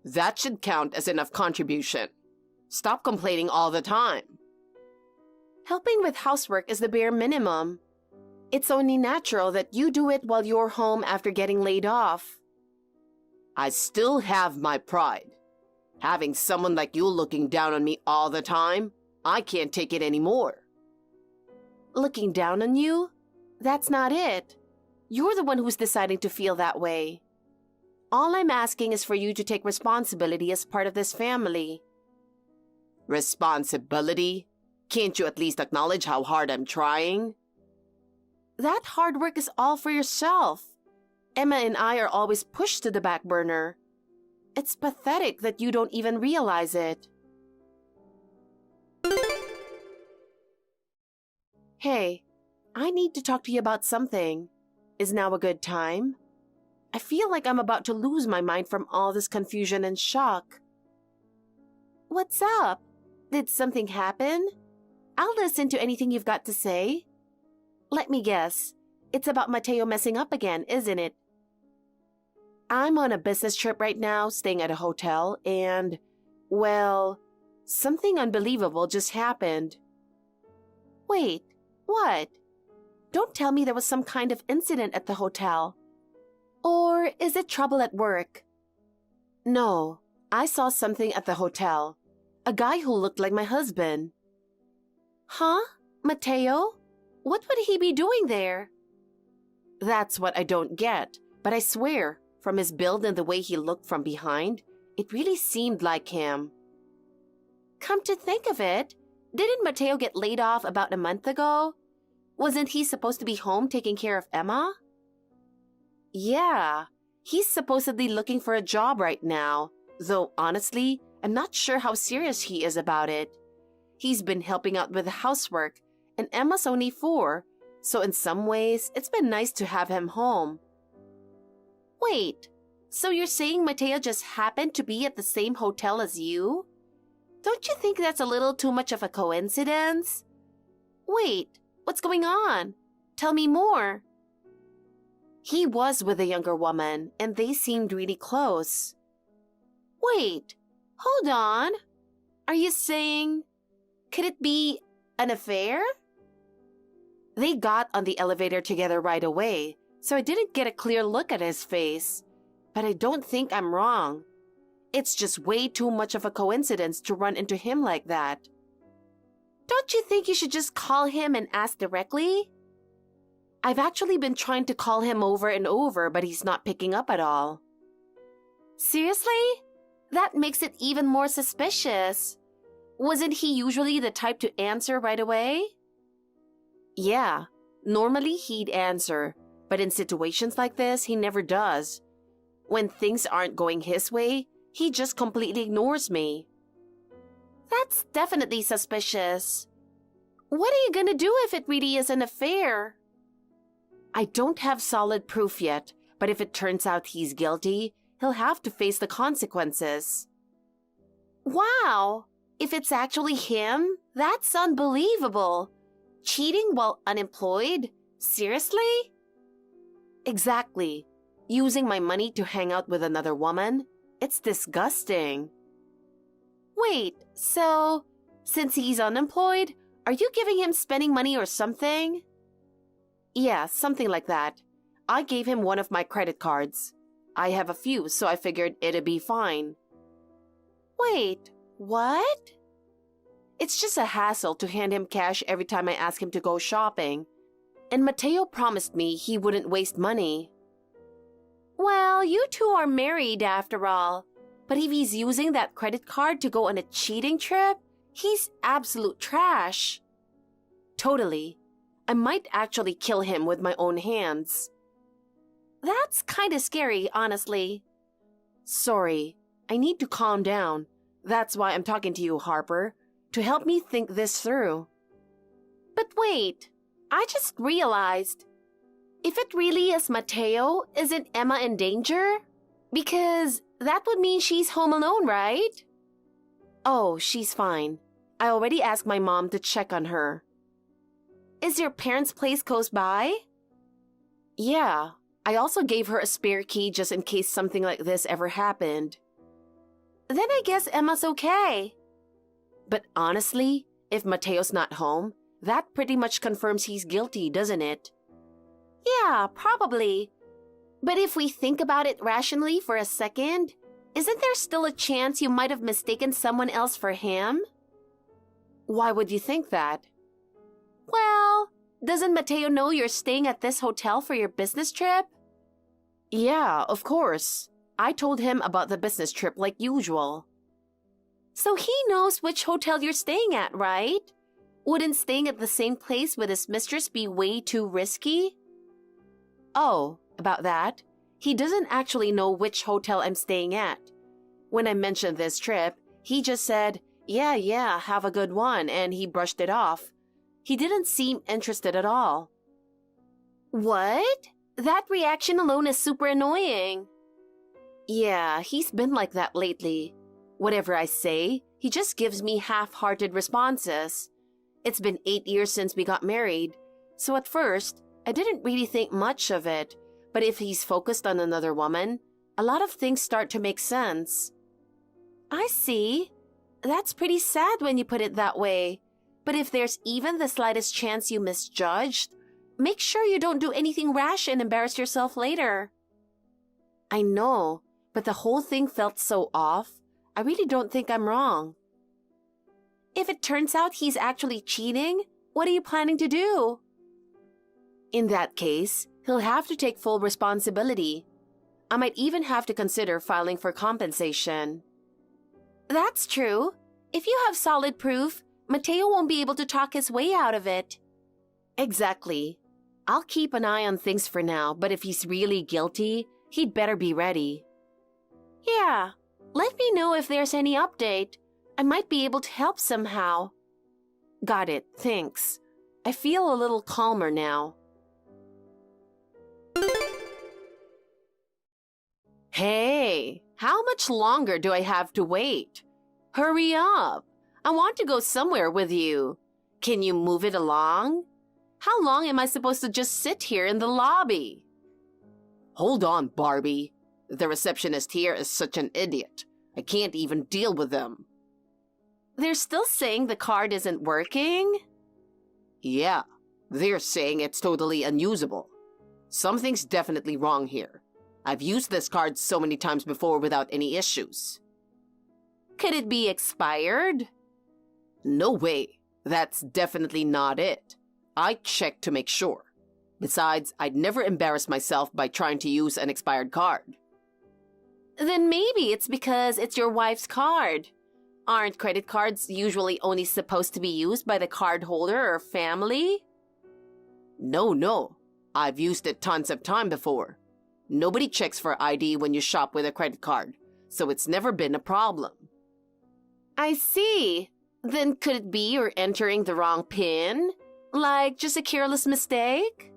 That should count as enough contribution. Stop complaining all the time. Helping with housework is the bare minimum. It's only natural that you do it while you're home after getting laid off. I still have my pride. Having someone like you looking down on me all the time, I can't take it anymore. Looking down on you? That's not it. You're the one who's deciding to feel that way. All I'm asking is for you to take responsibility as part of this family. Responsibility? Can't you at least acknowledge how hard I'm trying? That hard work is all for yourself. Emma and I are always pushed to the back burner. It's pathetic that you don't even realize it. Hey, I need to talk to you about something. Is now a good time? I feel like I'm about to lose my mind from all this confusion and shock. What's up? Did something happen? I'll listen to anything you've got to say. Let me guess. It's about Mateo messing up again, isn't it? I'm on a business trip right now, staying at a hotel, and, well, Something unbelievable just happened. Wait, what? Don't tell me there was some kind of incident at the hotel. Or is it trouble at work? No, I saw something at the hotel. A guy who looked like my husband. Huh? Mateo? What would he be doing there? That's what I don't get, but I swear, from his build and the way he looked from behind, it really seemed like him. Come to think of it, didn't Mateo get laid off about a month ago? Wasn't he supposed to be home taking care of Emma? Yeah, he's supposedly looking for a job right now, though honestly, I'm not sure how serious he is about it. He's been helping out with the housework, and Emma's only 4, so in some ways, it's been nice to have him home. Wait, so you're saying Mateo just happened to be at the same hotel as you? Don't you think that's a little too much of a coincidence? Wait, what's going on? Tell me more. He was with a younger woman, and they seemed really close. Wait, hold on. Are you saying, could it be an affair? They got on the elevator together right away, so I didn't get a clear look at his face. But I don't think I'm wrong. It's just way too much of a coincidence to run into him like that. Don't you think you should just call him and ask directly? I've actually been trying to call him over and over, but he's not picking up at all. Seriously? That makes it even more suspicious. Wasn't he usually the type to answer right away? Yeah, normally he'd answer, but in situations like this, he never does. When things aren't going his way, he just completely ignores me. That's definitely suspicious. What are you gonna do if it really is an affair? I don't have solid proof yet, but if it turns out he's guilty, he'll have to face the consequences. Wow! If it's actually him, that's unbelievable. Cheating while unemployed? Seriously? Exactly. Using my money to hang out with another woman? It's disgusting. Wait, so, since he's unemployed, are you giving him spending money or something? Yeah, something like that. I gave him one of my credit cards. I have a few, so I figured it'd be fine. Wait, what? It's just a hassle to hand him cash every time I ask him to go shopping. And Mateo promised me he wouldn't waste money. Well, you two are married after all. But if he's using that credit card to go on a cheating trip, he's absolute trash. Totally. I might actually kill him with my own hands. That's kinda scary, honestly. Sorry, I need to calm down. That's why I'm talking to you, Harper, to help me think this through. But wait, I just realized, if it really is Mateo, isn't Emma in danger? Because that would mean she's home alone, right? Oh, she's fine. I already asked my mom to check on her. Is your parents' place close by? Yeah, I also gave her a spare key just in case something like this ever happened. Then I guess Emma's okay. But honestly, if Mateo's not home, that pretty much confirms he's guilty, doesn't it? Yeah, probably. But if we think about it rationally for a second, isn't there still a chance you might have mistaken someone else for him? Why would you think that? Well, doesn't Mateo know you're staying at this hotel for your business trip? Yeah, of course. I told him about the business trip like usual. So he knows which hotel you're staying at, right? Wouldn't staying at the same place with his mistress be way too risky? Oh, about that, he doesn't actually know which hotel I'm staying at. When I mentioned this trip, he just said, yeah, have a good one, and he brushed it off. He didn't seem interested at all. What? That reaction alone is super annoying. Yeah, he's been like that lately. Whatever I say, he just gives me half-hearted responses. It's been 8 years since we got married, so at first, I didn't really think much of it, but if he's focused on another woman, a lot of things start to make sense. I see. That's pretty sad when you put it that way. But if there's even the slightest chance you misjudged, make sure you don't do anything rash and embarrass yourself later. I know, but the whole thing felt so off. I really don't think I'm wrong. If it turns out he's actually cheating, what are you planning to do? In that case, he'll have to take full responsibility. I might even have to consider filing for compensation. That's true. If you have solid proof, Mateo won't be able to talk his way out of it. Exactly. I'll keep an eye on things for now, but if he's really guilty, he'd better be ready. Yeah, let me know if there's any update. I might be able to help somehow. Got it, thanks. I feel a little calmer now. Hey, how much longer do I have to wait? Hurry up. I want to go somewhere with you. Can you move it along? How long am I supposed to just sit here in the lobby? Hold on, Barbie. The receptionist here is such an idiot. I can't even deal with them. They're still saying the card isn't working? Yeah, they're saying it's totally unusable. Something's definitely wrong here. I've used this card so many times before without any issues. Could it be expired? No way. That's definitely not it. I checked to make sure. Besides, I'd never embarrass myself by trying to use an expired card. Then maybe it's because it's your wife's card. Aren't credit cards usually only supposed to be used by the cardholder or family? No. I've used it tons of time before. Nobody checks for ID when you shop with a credit card, so it's never been a problem. I see. Then could it be you're entering the wrong PIN? Like just a careless mistake?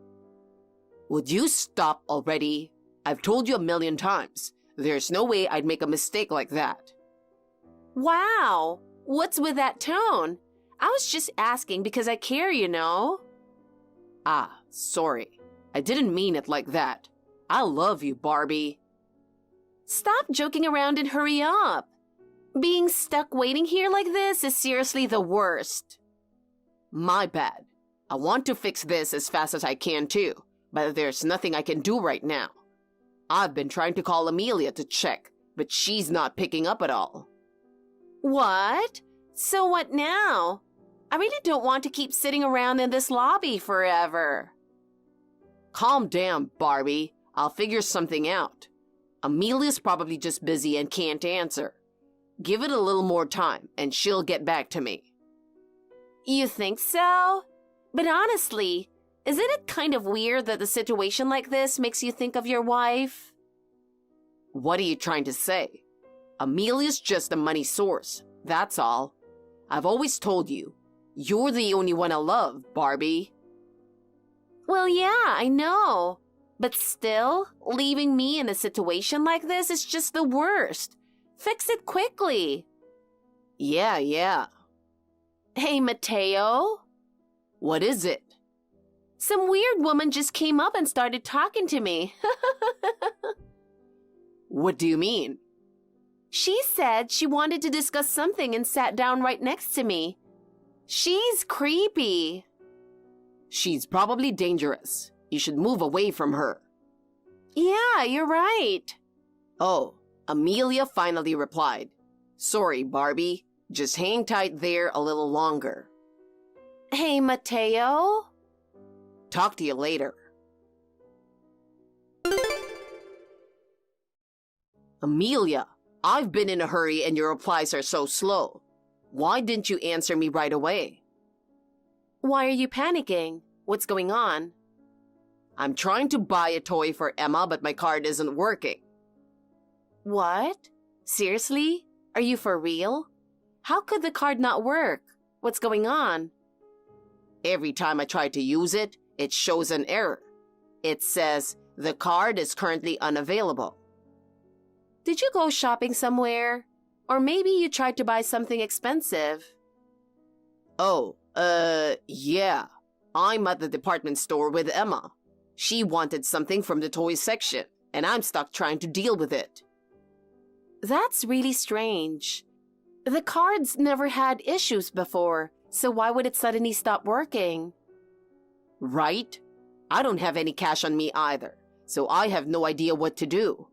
Would you stop already? I've told you 1,000,000 times. There's no way I'd make a mistake like that. Wow, what's with that tone? I was just asking because I care, you know. Ah, sorry. I didn't mean it like that. I love you, Barbie. Stop joking around and hurry up. Being stuck waiting here like this is seriously the worst. My bad. I want to fix this as fast as I can too, but there's nothing I can do right now. I've been trying to call Amelia to check, but she's not picking up at all. What? So what now? I really don't want to keep sitting around in this lobby forever. Calm down, Barbie. I'll figure something out. Amelia's probably just busy and can't answer. Give it a little more time, and she'll get back to me. You think so? But honestly, isn't it kind of weird that a situation like this makes you think of your wife? What are you trying to say? Amelia's just a money source, that's all. I've always told you, you're the only one I love, Barbie. Well, yeah, I know. But still, leaving me in a situation like this is just the worst. Fix it quickly. Yeah. Hey, Mateo? What is it? Some weird woman just came up and started talking to me. What do you mean? She said she wanted to discuss something and sat down right next to me. She's creepy. She's probably dangerous. You should move away from her. Yeah, you're right. Oh, Amelia finally replied. Sorry, Barbie. Just hang tight there a little longer. Hey, Mateo? Talk to you later. Amelia, I've been in a hurry and your replies are so slow. Why didn't you answer me right away? Why are you panicking? What's going on? I'm trying to buy a toy for Emma, but my card isn't working. What? Seriously? Are you for real? How could the card not work? What's going on? Every time I try to use it, it shows an error. It says, the card is currently unavailable. Did you go shopping somewhere? Or maybe you tried to buy something expensive? Oh, yeah. I'm at the department store with Emma. She wanted something from the toy section, and I'm stuck trying to deal with it. That's really strange. The card's never had issues before, so why would it suddenly stop working? Right? I don't have any cash on me either, so I have no idea what to do.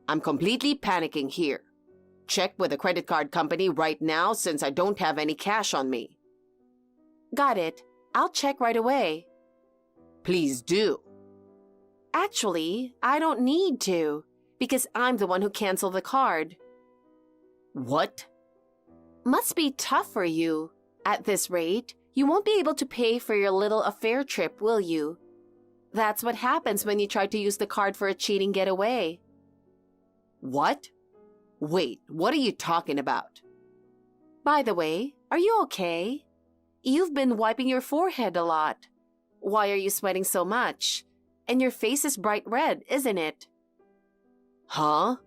I'm completely panicking here. Check with the credit card company right now since I don't have any cash on me. Got it. I'll check right away. Please do. Actually, I don't need to, because I'm the one who canceled the card. What? Must be tough for you. At this rate, you won't be able to pay for your little affair trip, will you? That's what happens when you try to use the card for a cheating getaway. What? Wait, what are you talking about? By the way, are you okay? You've been wiping your forehead a lot. Why are you sweating so much? And your face is bright red, isn't it? Huh?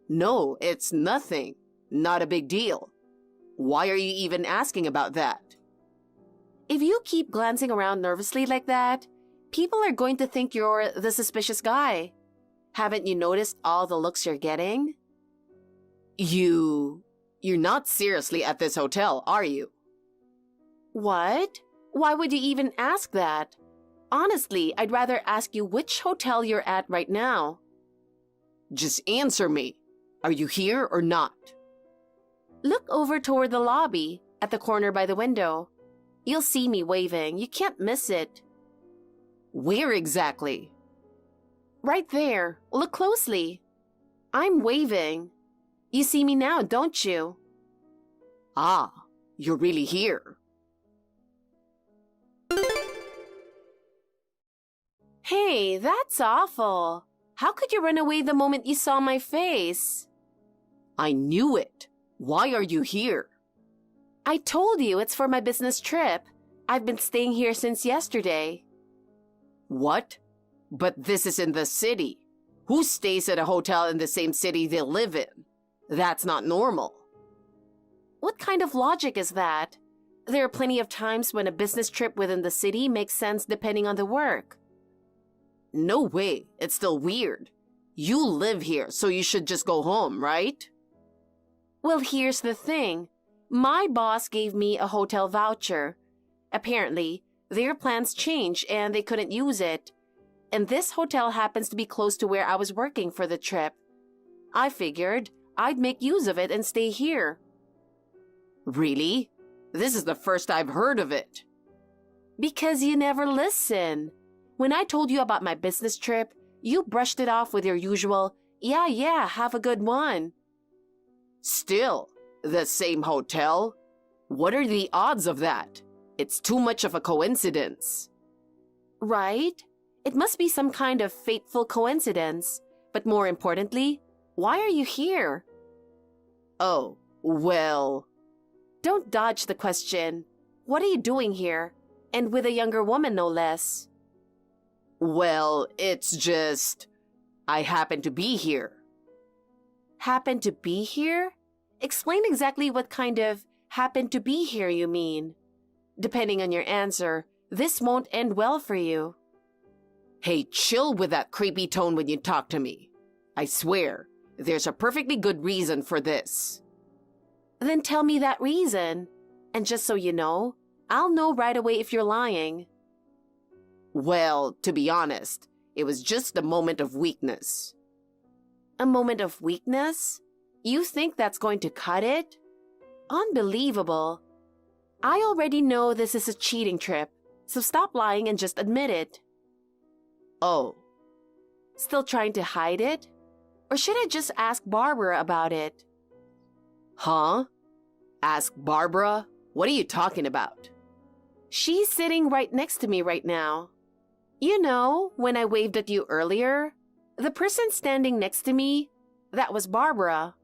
No, it's nothing. Not a big deal. Why are you even asking about that? If you keep glancing around nervously like that, people are going to think you're the suspicious guy. Haven't you noticed all the looks you're getting? You're not seriously at this hotel, are you? What? Why would you even ask that? Honestly, I'd rather ask you which hotel you're at right now. Just answer me. Are you here or not? Look over toward the lobby, at the corner by the window. You'll see me waving. You can't miss it. Where exactly? Right there. Look closely. I'm waving. You see me now, don't you? Ah, you're really here. Hey, that's awful. How could you run away the moment you saw my face? I knew it. Why are you here? I told you it's for my business trip. I've been staying here since yesterday. What? But this is in the city. Who stays at a hotel in the same city they live in? That's not normal. What kind of logic is that? There are plenty of times when a business trip within the city makes sense depending on the work. No way. It's still weird. You live here, so you should just go home, right? Well, here's the thing. My boss gave me a hotel voucher. Apparently, their plans changed and they couldn't use it. And this hotel happens to be close to where I was working for the trip. I figured I'd make use of it and stay here. Really? This is the first I've heard of it. Because you never listen. When I told you about my business trip, you brushed it off with your usual, yeah, have a good one. Still, the same hotel? What are the odds of that? It's too much of a coincidence. Right? It must be some kind of fateful coincidence. But more importantly, why are you here? Oh, well... Don't dodge the question. What are you doing here? And with a younger woman, no less. Well, it's just... I happen to be here. Happen to be here? Explain exactly what kind of happen to be here you mean. Depending on your answer, this won't end well for you. Hey, chill with that creepy tone when you talk to me. I swear, there's a perfectly good reason for this. Then tell me that reason. And just so you know, I'll know right away if you're lying. Well, to be honest, it was just a moment of weakness. A moment of weakness? You think that's going to cut it? Unbelievable. I already know this is a cheating trip, so stop lying and just admit it. Oh. Still trying to hide it? Or should I just ask Barbara about it? Huh? Ask Barbara? What are you talking about? She's sitting right next to me right now. You know, when I waved at you earlier, the person standing next to me, that was Barbara.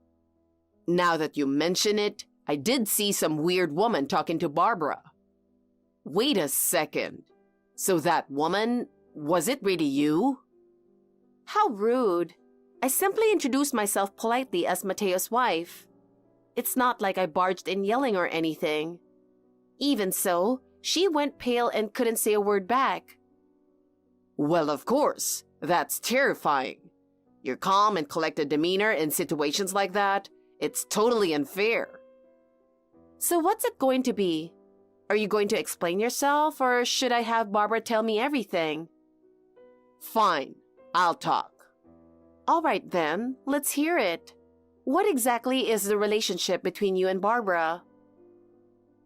Now that you mention it, I did see some weird woman talking to Barbara. Wait a second. So that woman, was it really you? How rude. I simply introduced myself politely as Mateo's wife. It's not like I barged in yelling or anything. Even so, she went pale and couldn't say a word back. Well, of course. That's terrifying. Your calm and collected demeanor in situations like that, it's totally unfair. So what's it going to be? Are you going to explain yourself, or should I have Barbara tell me everything? Fine, I'll talk. All right then, let's hear it. What exactly is the relationship between you and Barbara?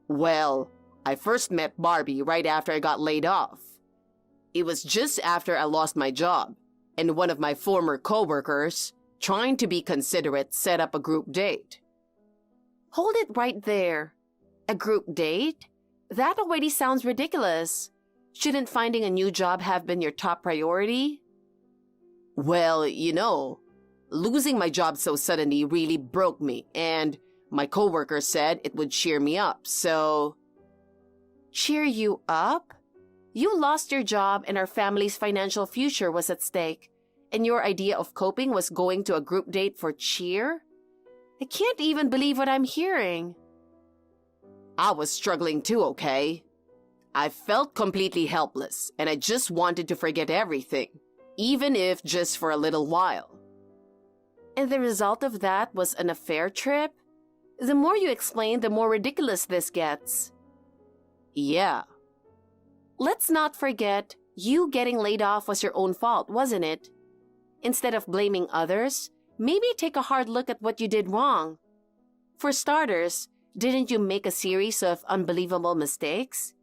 Well, I first met Barbie right after I got laid off. It was just after I lost my job, and one of my former coworkers, trying to be considerate, set up a group date. Hold it right there. A group date? That already sounds ridiculous. Shouldn't finding a new job have been your top priority? Well, losing my job so suddenly really broke me, and my coworker said it would cheer me up, so... Cheer you up? You lost your job and our family's financial future was at stake, and your idea of coping was going to a group date for cheer? I can't even believe what I'm hearing. I was struggling too, okay? I felt completely helpless, and I just wanted to forget everything, even if just for a little while. And the result of that was an affair trip? The more you explain, the more ridiculous this gets. Yeah. Let's not forget, you getting laid off was your own fault, wasn't it? Instead of blaming others, maybe take a hard look at what you did wrong. For starters, didn't you make a series of unbelievable mistakes?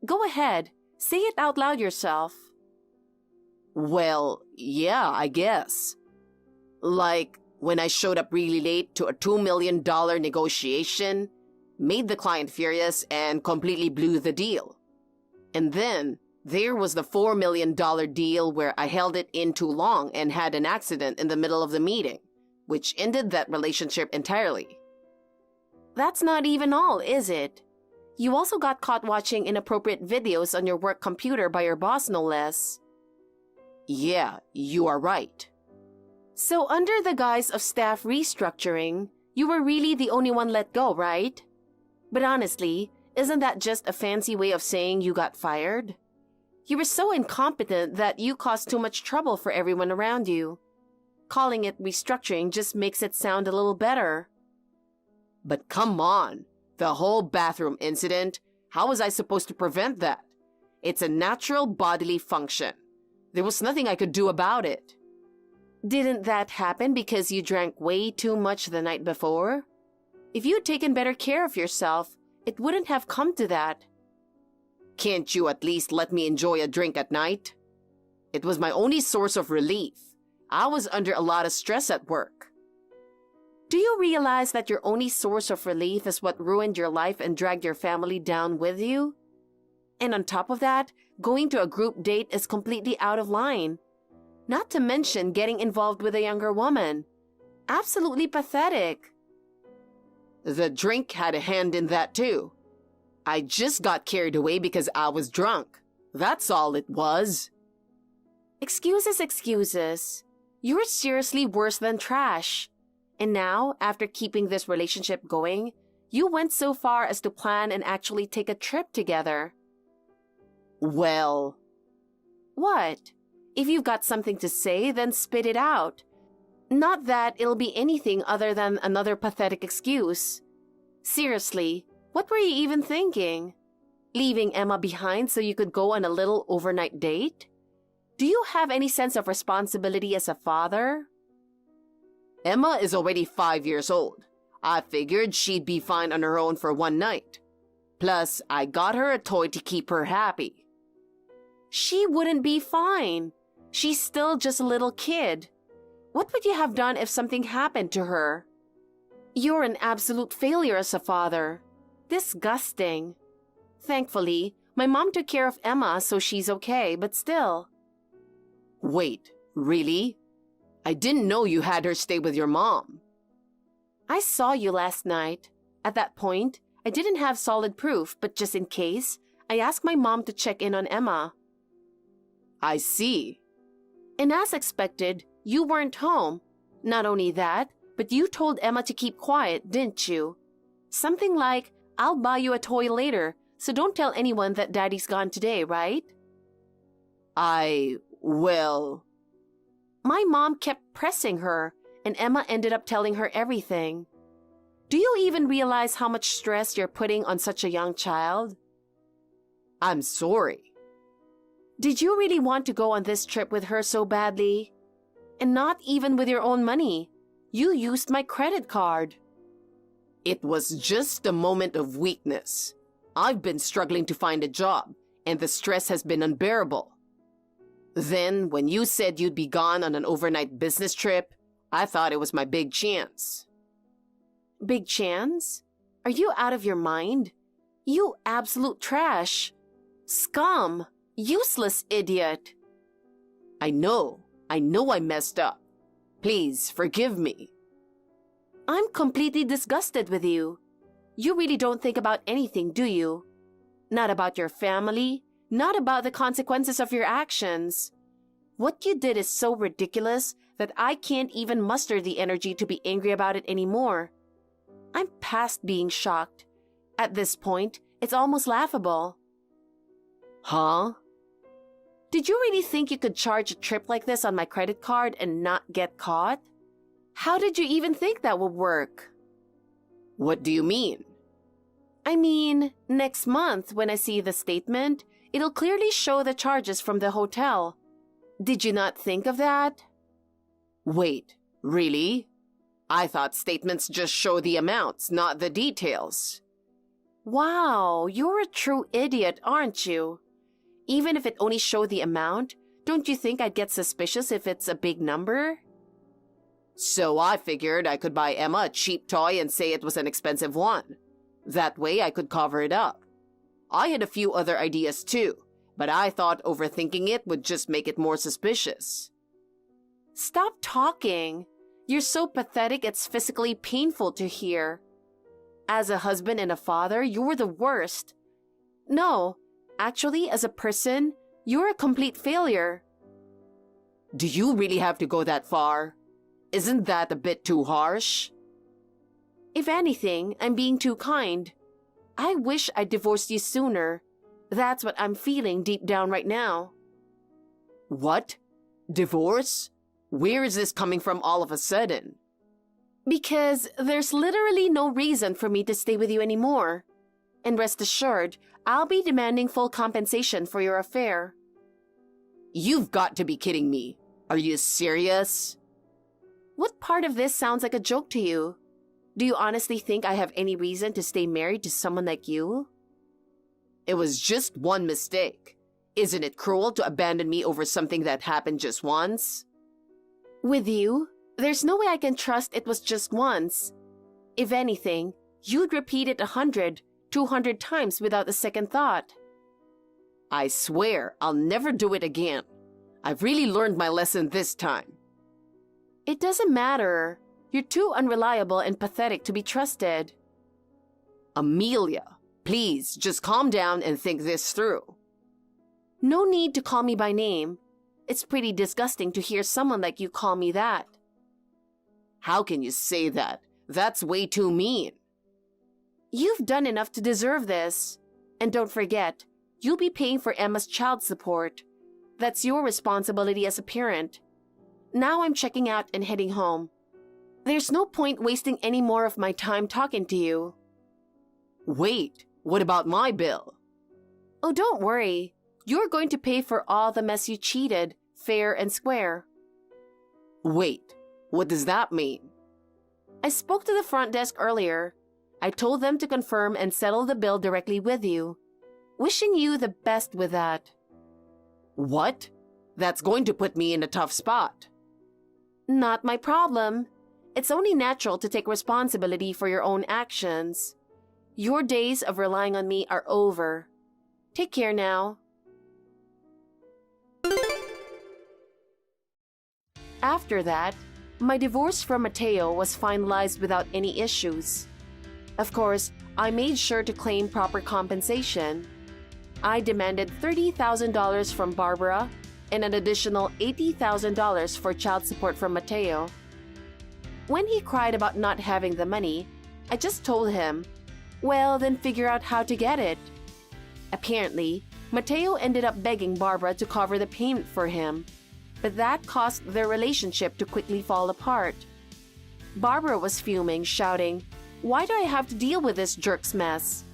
Go ahead, say it out loud yourself. Well, yeah, I guess. Like when I showed up really late to a $2 million negotiation, made the client furious, and completely blew the deal. And then there was the $4 million deal where I held it in too long and had an accident in the middle of the meeting, which ended that relationship entirely. That's not even all, is it? You also got caught watching inappropriate videos on your work computer by your boss, no less. Yeah, you are right. So under the guise of staff restructuring, you were really the only one let go, right? But honestly, isn't that just a fancy way of saying you got fired? You were so incompetent that you caused too much trouble for everyone around you. Calling it restructuring just makes it sound a little better. But come on, the whole bathroom incident, how was I supposed to prevent that? It's a natural bodily function. There was nothing I could do about it. Didn't that happen because you drank way too much the night before? If you'd taken better care of yourself, it wouldn't have come to that. Can't you at least let me enjoy a drink at night? It was my only source of relief. I was under a lot of stress at work. Do you realize that your only source of relief is what ruined your life and dragged your family down with you? And on top of that, going to a group date is completely out of line. Not to mention getting involved with a younger woman. Absolutely pathetic. The drink had a hand in that too. I just got carried away because I was drunk. That's all it was. Excuses, excuses. You're seriously worse than trash. And now, after keeping this relationship going, you went so far as to plan and actually take a trip together. Well... What? If you've got something to say, then spit it out. Not that it'll be anything other than another pathetic excuse. Seriously, what were you even thinking? Leaving Emma behind so you could go on a little overnight date? Do you have any sense of responsibility as a father? Emma is already 5 years old. I figured she'd be fine on her own for one night. Plus, I got her a toy to keep her happy. She wouldn't be fine. She's still just a little kid. What would you have done if something happened to her? You're an absolute failure as a father. Disgusting. Thankfully, my mom took care of Emma, so she's okay, but still. Wait, really? I didn't know you had her stay with your mom. I saw you last night. At that point, I didn't have solid proof, but just in case, I asked my mom to check in on Emma. I see. And as expected, you weren't home. Not only that, but you told Emma to keep quiet, didn't you? Something like, I'll buy you a toy later, so don't tell anyone that Daddy's gone today, right? Well... My mom kept pressing her, and Emma ended up telling her everything. Do you even realize how much stress you're putting on such a young child? I'm sorry. Did you really want to go on this trip with her so badly? And not even with your own money. You used my credit card. It was just a moment of weakness. I've been struggling to find a job, and the stress has been unbearable. Then, when you said you'd be gone on an overnight business trip, I thought it was my big chance. Big chance? Are you out of your mind? You absolute trash. Scum. Useless idiot. I know I messed up. Please, forgive me. I'm completely disgusted with you. You really don't think about anything, do you? Not about your family, not about the consequences of your actions. What you did is so ridiculous that I can't even muster the energy to be angry about it anymore. I'm past being shocked. At this point, it's almost laughable. Huh? Did you really think you could charge a trip like this on my credit card and not get caught? How did you even think that would work? What do you mean? I mean, next month when I see the statement, it'll clearly show the charges from the hotel. Did you not think of that? Wait, really? I thought statements just show the amounts, not the details. Wow, you're a true idiot, aren't you? Even if it only showed the amount, don't you think I'd get suspicious if it's a big number? So I figured I could buy Emma a cheap toy and say it was an expensive one. That way I could cover it up. I had a few other ideas too, but I thought overthinking it would just make it more suspicious. Stop talking. You're so pathetic it's physically painful to hear. As a husband and a father, you're the worst. No, actually, as a person, you're a complete failure. Do you really have to go that far? Isn't that a bit too harsh? If anything, I'm being too kind. I wish I divorced you sooner. That's what I'm feeling deep down right now. What? Divorce? Where is this coming from all of a sudden? Because there's literally no reason for me to stay with you anymore. And rest assured, I'll be demanding full compensation for your affair. You've got to be kidding me. Are you serious? What part of this sounds like a joke to you? Do you honestly think I have any reason to stay married to someone like you? It was just one mistake. Isn't it cruel to abandon me over something that happened just once? With you, there's no way I can trust it was just once. If anything, you'd repeat it 100, 200 times without a second thought. I swear I'll never do it again. I've really learned my lesson this time. It doesn't matter. You're too unreliable and pathetic to be trusted. Amelia, please just calm down and think this through. No need to call me by name. It's pretty disgusting to hear someone like you call me that. How can you say that? That's way too mean. You've done enough to deserve this. And don't forget, you'll be paying for Emma's child support. That's your responsibility as a parent. Now I'm checking out and heading home. There's no point wasting any more of my time talking to you. Wait, what about my bill? Oh, don't worry. You're going to pay for all the mess you cheated, fair and square. Wait, what does that mean? I spoke to the front desk earlier. I told them to confirm and settle the bill directly with you. Wishing you the best with that. What? That's going to put me in a tough spot. Not my problem. It's only natural to take responsibility for your own actions. Your days of relying on me are over. Take care now. After that, my divorce from Mateo was finalized without any issues. Of course, I made sure to claim proper compensation. I demanded $30,000 from Barbara and an additional $80,000 for child support from Mateo. When he cried about not having the money, I just told him, well, then figure out how to get it. Apparently, Mateo ended up begging Barbara to cover the payment for him, but that caused their relationship to quickly fall apart. Barbara was fuming, shouting, Why do I have to deal with this jerk's mess?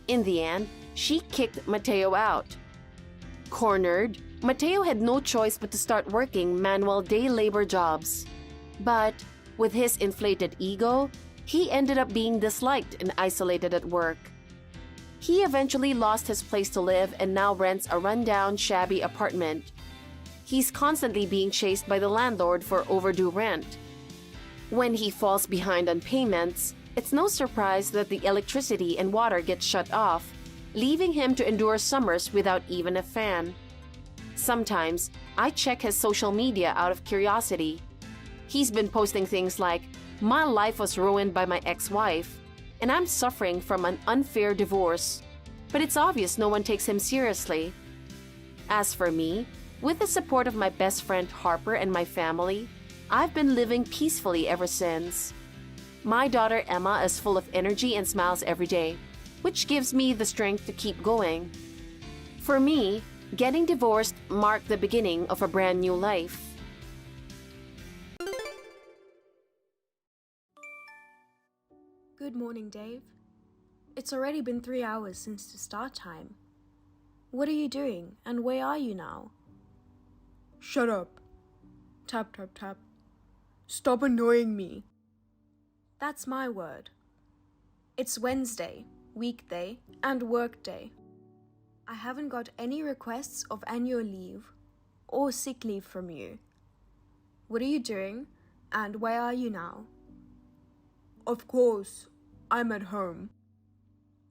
In the end, she kicked Mateo out. Cornered, Mateo had no choice but to start working manual day labor jobs. But with his inflated ego, he ended up being disliked and isolated at work. He eventually lost his place to live and now rents a rundown, shabby apartment. He's constantly being chased by the landlord for overdue rent. When he falls behind on payments, it's no surprise that the electricity and water get shut off, leaving him to endure summers without even a fan. Sometimes, I check his social media out of curiosity. He's been posting things like, "My life was ruined by my ex-wife, and I'm suffering from an unfair divorce." But it's obvious no one takes him seriously. As for me, with the support of my best friend Harper and my family, I've been living peacefully ever since. My daughter Emma is full of energy and smiles every day, which gives me the strength to keep going. For me, getting divorced marked the beginning of a brand new life. Good morning, Dave. It's already been 3 hours since the start time. What are you doing, and where are you now? Shut up. Tap, tap, tap. Stop annoying me. That's my word. It's Wednesday, weekday, and workday. I haven't got any requests of annual leave or sick leave from you. What are you doing, and where are you now? Of course, I'm at home.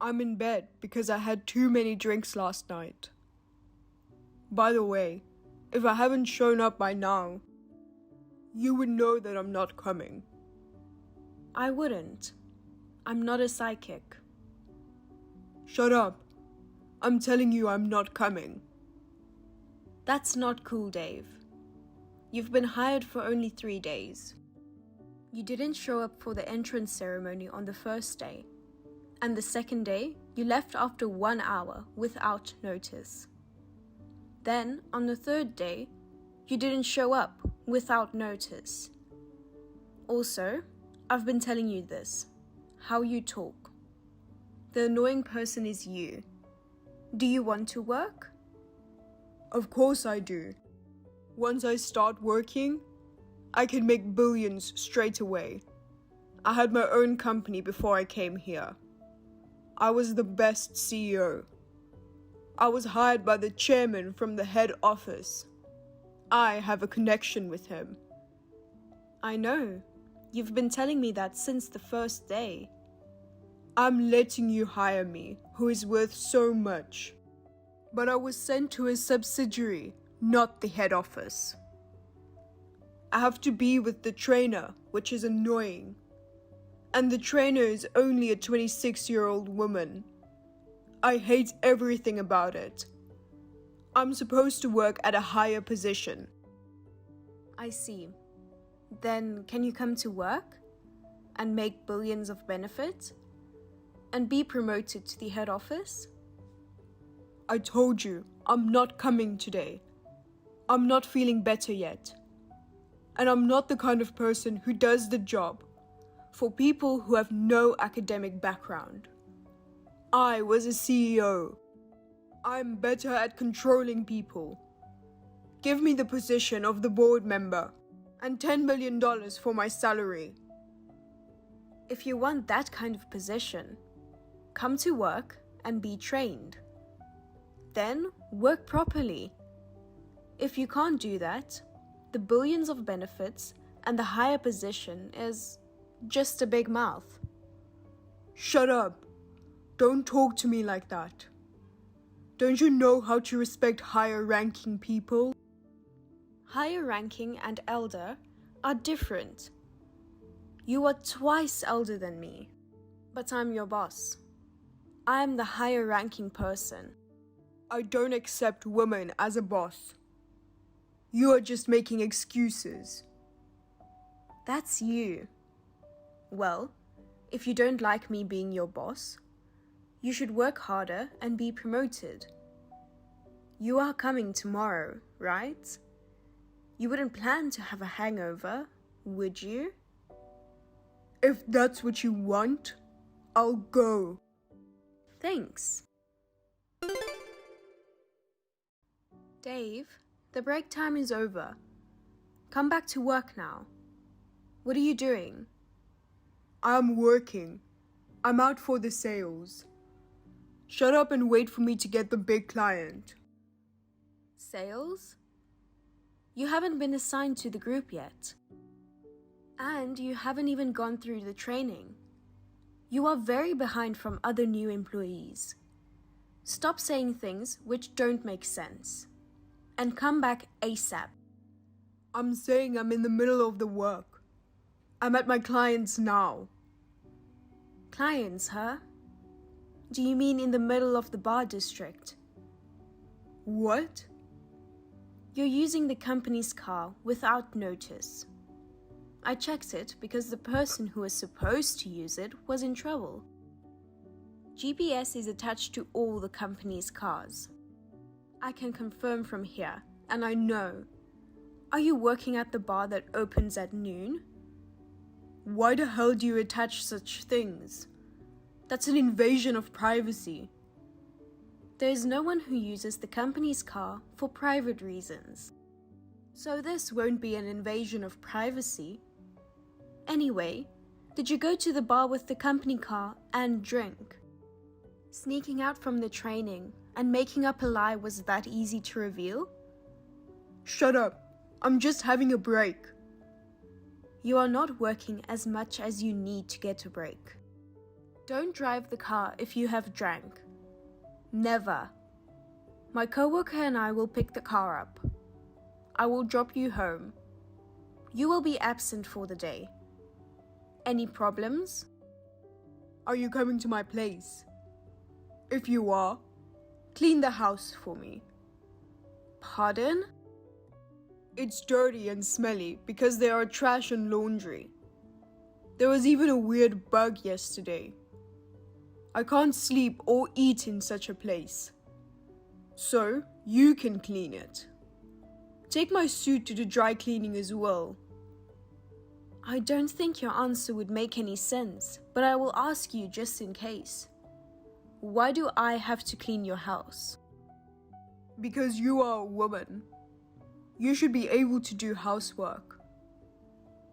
I'm in bed because I had too many drinks last night. By the way, if I haven't shown up by now, you would know that I'm not coming. I wouldn't. I'm not a psychic. Shut up. I'm telling you I'm not coming. That's not cool, Dave. You've been hired for only 3 days. You didn't show up for the entrance ceremony on the first day, and the second day, you left after 1 hour without notice. Then, on the third day, you didn't show up without notice. Also, I've been telling you this, how you talk. The annoying person is you. Do you want to work? Of course I do. Once I start working, I can make billions straight away. I had my own company before I came here. I was the best CEO. I was hired by the chairman from the head office. I have a connection with him. I know. You've been telling me that since the first day. I'm letting you hire me, who is worth so much. But I was sent to a subsidiary, not the head office. I have to be with the trainer, which is annoying. And the trainer is only a 26-year-old woman. I hate everything about it. I'm supposed to work at a higher position. I see. Then can you come to work and make billions of benefit and be promoted to the head office? I told you, I'm not coming today. I'm not feeling better yet. And I'm not the kind of person who does the job for people who have no academic background. I was a CEO. I'm better at controlling people. Give me the position of the board member and $10 million for my salary. If you want that kind of position, come to work and be trained. Then work properly. If you can't do that, the billions of benefits and the higher position is just a big mouth. Shut up. Don't talk to me like that. Don't you know how to respect higher ranking people? Higher ranking and elder are different. You are twice elder than me, but I'm your boss. I am the higher ranking person. I don't accept women as a boss. You are just making excuses. That's you. Well, if you don't like me being your boss, you should work harder and be promoted. You are coming tomorrow, right? You wouldn't plan to have a hangover, would you? If that's what you want, I'll go. Thanks. Dave, the break time is over. Come back to work now. What are you doing? I'm working. I'm out for the sales. Shut up and wait for me to get the big client. Sales? You haven't been assigned to the group yet. And you haven't even gone through the training. You are very behind from other new employees. Stop saying things which don't make sense. And come back ASAP. I'm saying I'm in the middle of the work. I'm at my clients now. Clients, huh? Do you mean in the middle of the bar district? What? You're using the company's car without notice. I checked it because the person who was supposed to use it was in trouble. GPS is attached to all the company's cars. I can confirm from here, and I know. Are you working at the bar that opens at noon? Why the hell do you attach such things? That's an invasion of privacy. There is no one who uses the company's car for private reasons. So this won't be an invasion of privacy. Anyway, did you go to the bar with the company car and drink? Sneaking out from the training and making up a lie was that easy to reveal? Shut up. I'm just having a break. You are not working as much as you need to get a break. Don't drive the car if you have drank. Never. My coworker and I will pick the car up. I will drop you home. You will be absent for the day. Any problems? Are you coming to my place? If you are, clean the house for me. Pardon? It's dirty and smelly because there are trash and laundry. There was even a weird bug yesterday. I can't sleep or eat in such a place. So, you can clean it. Take my suit to the dry cleaning as well. I don't think your answer would make any sense, but I will ask you just in case. Why do I have to clean your house? Because you are a woman. You should be able to do housework.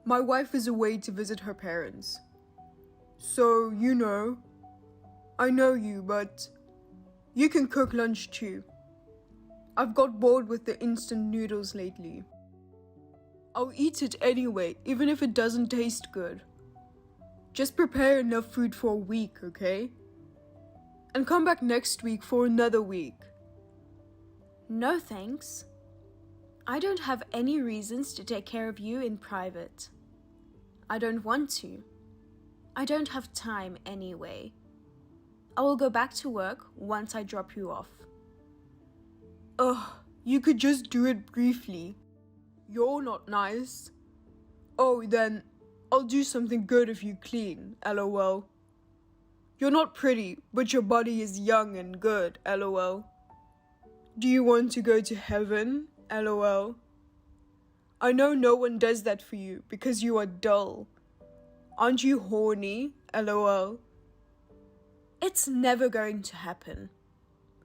My wife is away to visit her parents. So, I know you, but you can cook lunch too. I've got bored with the instant noodles lately. I'll eat it anyway, even if it doesn't taste good. Just prepare enough food for a week, okay? And come back next week for another week. No thanks. I don't have any reasons to take care of you in private. I don't want to. I don't have time anyway. I will go back to work once I drop you off. Ugh, you could just do it briefly. You're not nice. Oh, then I'll do something good if you clean, lol. You're not pretty, but your body is young and good, lol. Do you want to go to heaven, lol? I know no one does that for you because you are dull. Aren't you horny, lol? It's never going to happen.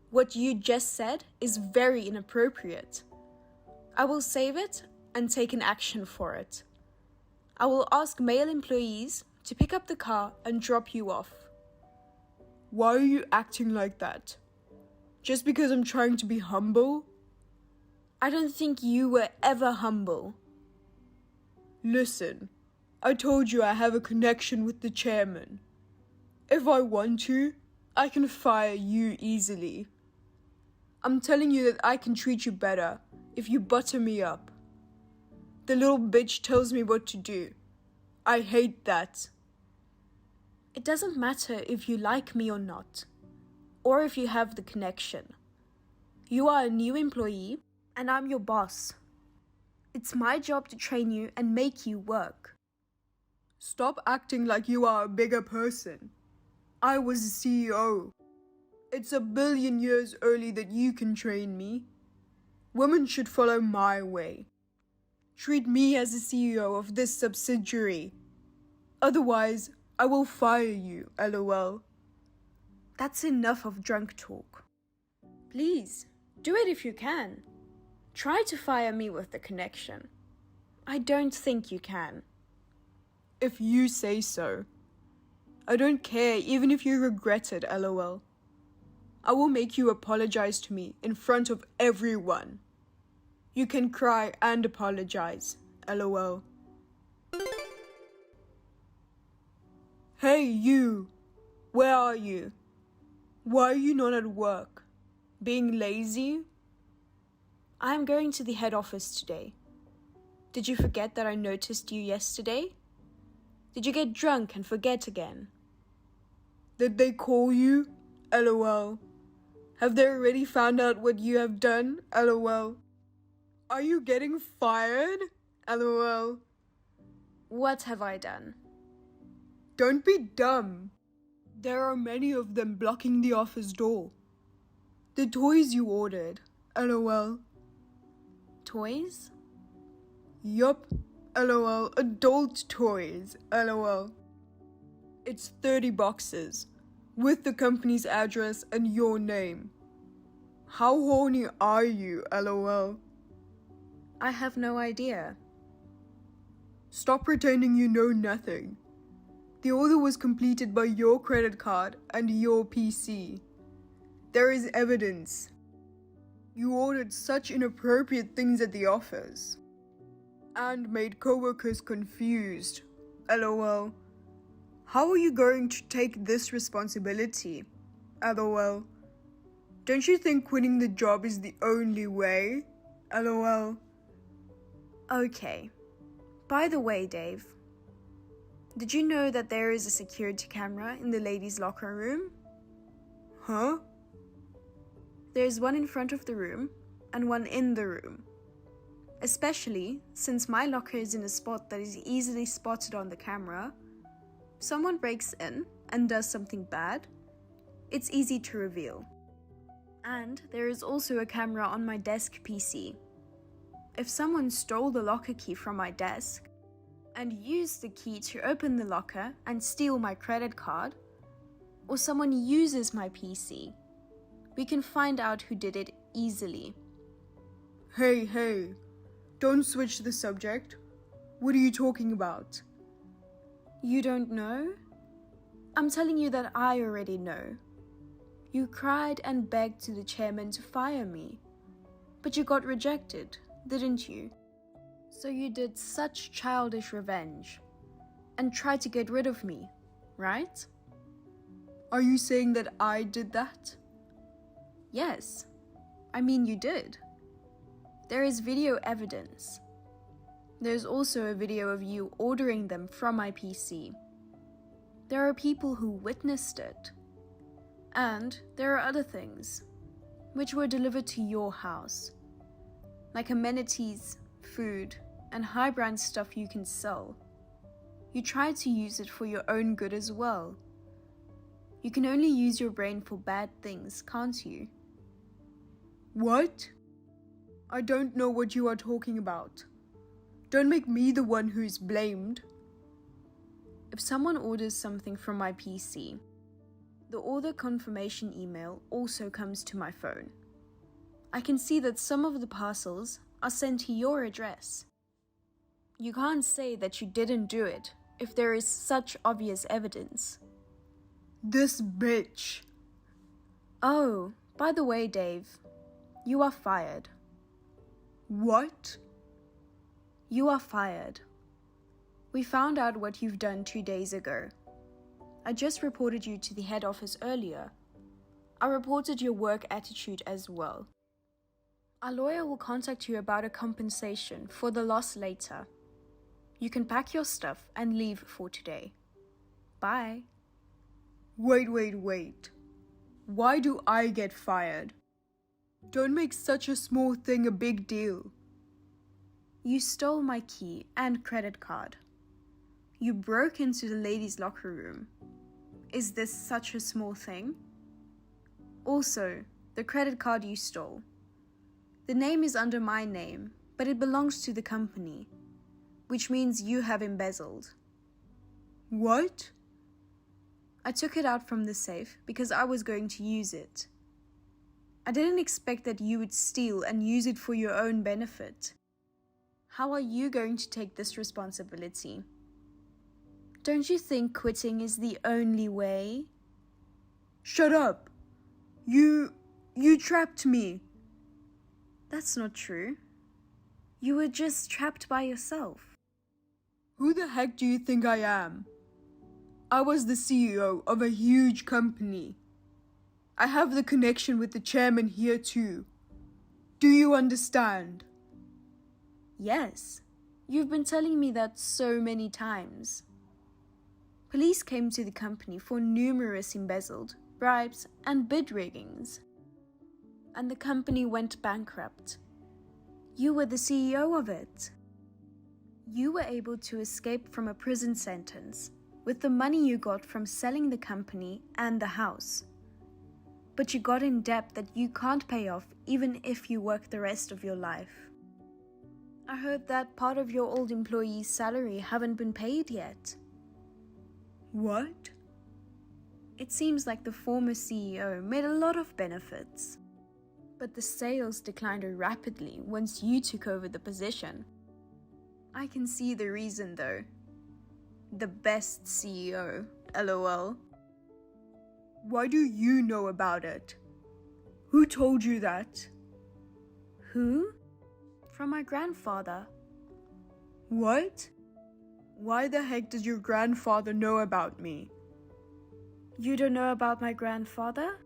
What you just said is very inappropriate. I will save it and take an action for it. I will ask male employees to pick up the car and drop you off. Why are you acting like that? Just because I'm trying to be humble? I don't think you were ever humble. Listen, I told you I have a connection with the chairman. If I want to, I can fire you easily. I'm telling you that I can treat you better if you butter me up. The little bitch tells me what to do. I hate that. It doesn't matter if you like me or not, or if you have the connection. You are a new employee, and I'm your boss. It's my job to train you and make you work. Stop acting like you are a bigger person. I was a CEO. It's a billion years early that you can train me. Women should follow my way. Treat me as the CEO of this subsidiary. Otherwise, I will fire you, lol. That's enough of drunk talk. Please, do it if you can. Try to fire me with the connection. I don't think you can. If you say so. I don't care even if you regret it, lol. I will make you apologize to me in front of everyone. You can cry and apologize, lol. Hey, you! Where are you? Why are you not at work? Being lazy? I'm going to the head office today. Did you forget that I noticed you yesterday? Did you get drunk and forget again? Did they call you? LOL. Have they already found out what you have done? LOL. Are you getting fired? LOL. What have I done? Don't be dumb. There are many of them blocking the office door. The toys you ordered. LOL. Toys? Yup. LOL. Adult toys. LOL. It's 30 boxes with the company's address and your name. How horny are you? LOL. I have no idea. Stop pretending you know nothing. The order was completed by your credit card and your PC. There is evidence. You ordered such inappropriate things at the office and made coworkers confused. LOL. How are you going to take this responsibility? LOL. Don't you think quitting the job is the only way? LOL. Okay. By the way, Dave, did you know that there is a security camera in the ladies' locker room? Huh? There's one in front of the room and one in the room. Especially since my locker is in a spot that is easily spotted on the camera. If someone breaks in and does something bad, it's easy to reveal. And there is also a camera on my desk PC. If someone stole the locker key from my desk and used the key to open the locker and steal my credit card, or someone uses my PC, we can find out who did it easily. Hey, don't switch the subject. What are you talking about? You don't know? I'm telling you that I already know. You cried and begged to the chairman to fire me, but you got rejected, didn't you? So you did such childish revenge and tried to get rid of me, right? Are you saying that I did that? Yes, I mean you did. There is video evidence. There's also a video of you ordering them from my PC. There are people who witnessed it. And there are other things, which were delivered to your house, like amenities, food, and high-brand stuff you can sell. You tried to use it for your own good as well. You can only use your brain for bad things, can't you? What? I don't know what you are talking about. Don't make me the one who is blamed. If someone orders something from my PC, the order confirmation email also comes to my phone. I can see that some of the parcels are sent to your address. You can't say that you didn't do it if there is such obvious evidence. This bitch. Oh, by the way, Dave, you are fired. What? You are fired. We found out what you've done 2 days ago. I just reported you to the head office earlier. I reported your work attitude as well. Our lawyer will contact you about a compensation for the loss later. You can pack your stuff and leave for today. Bye. Wait. Why do I get fired? Don't make such a small thing a big deal. You stole my key and credit card. You broke into the ladies' locker room. Is this such a small thing? Also, the credit card you stole. The name is under my name, but it belongs to the company, which means you have embezzled. What? I took it out from the safe because I was going to use it. I didn't expect that you would steal and use it for your own benefit. How are you going to take this responsibility? Don't you think quitting is the only way? Shut up! You trapped me. That's not true. You were just trapped by yourself. Who the heck do you think I am? I was the CEO of a huge company. I have the connection with the chairman here too. Do you understand? Yes, you've been telling me that so many times. Police came to the company for numerous embezzled, bribes, and bid riggings. And the company went bankrupt. You were the CEO of it. You were able to escape from a prison sentence with the money you got from selling the company and the house. But you got in debt that you can't pay off even if you work the rest of your life. I heard that part of your old employee's salary haven't been paid yet. What? It seems like the former CEO made a lot of benefits. But the sales declined rapidly once you took over the position. I can see the reason though. The best CEO, LOL. Why do you know about it? Who told you that? Who? From my grandfather. What? Why the heck does your grandfather know about me? You don't know about my grandfather?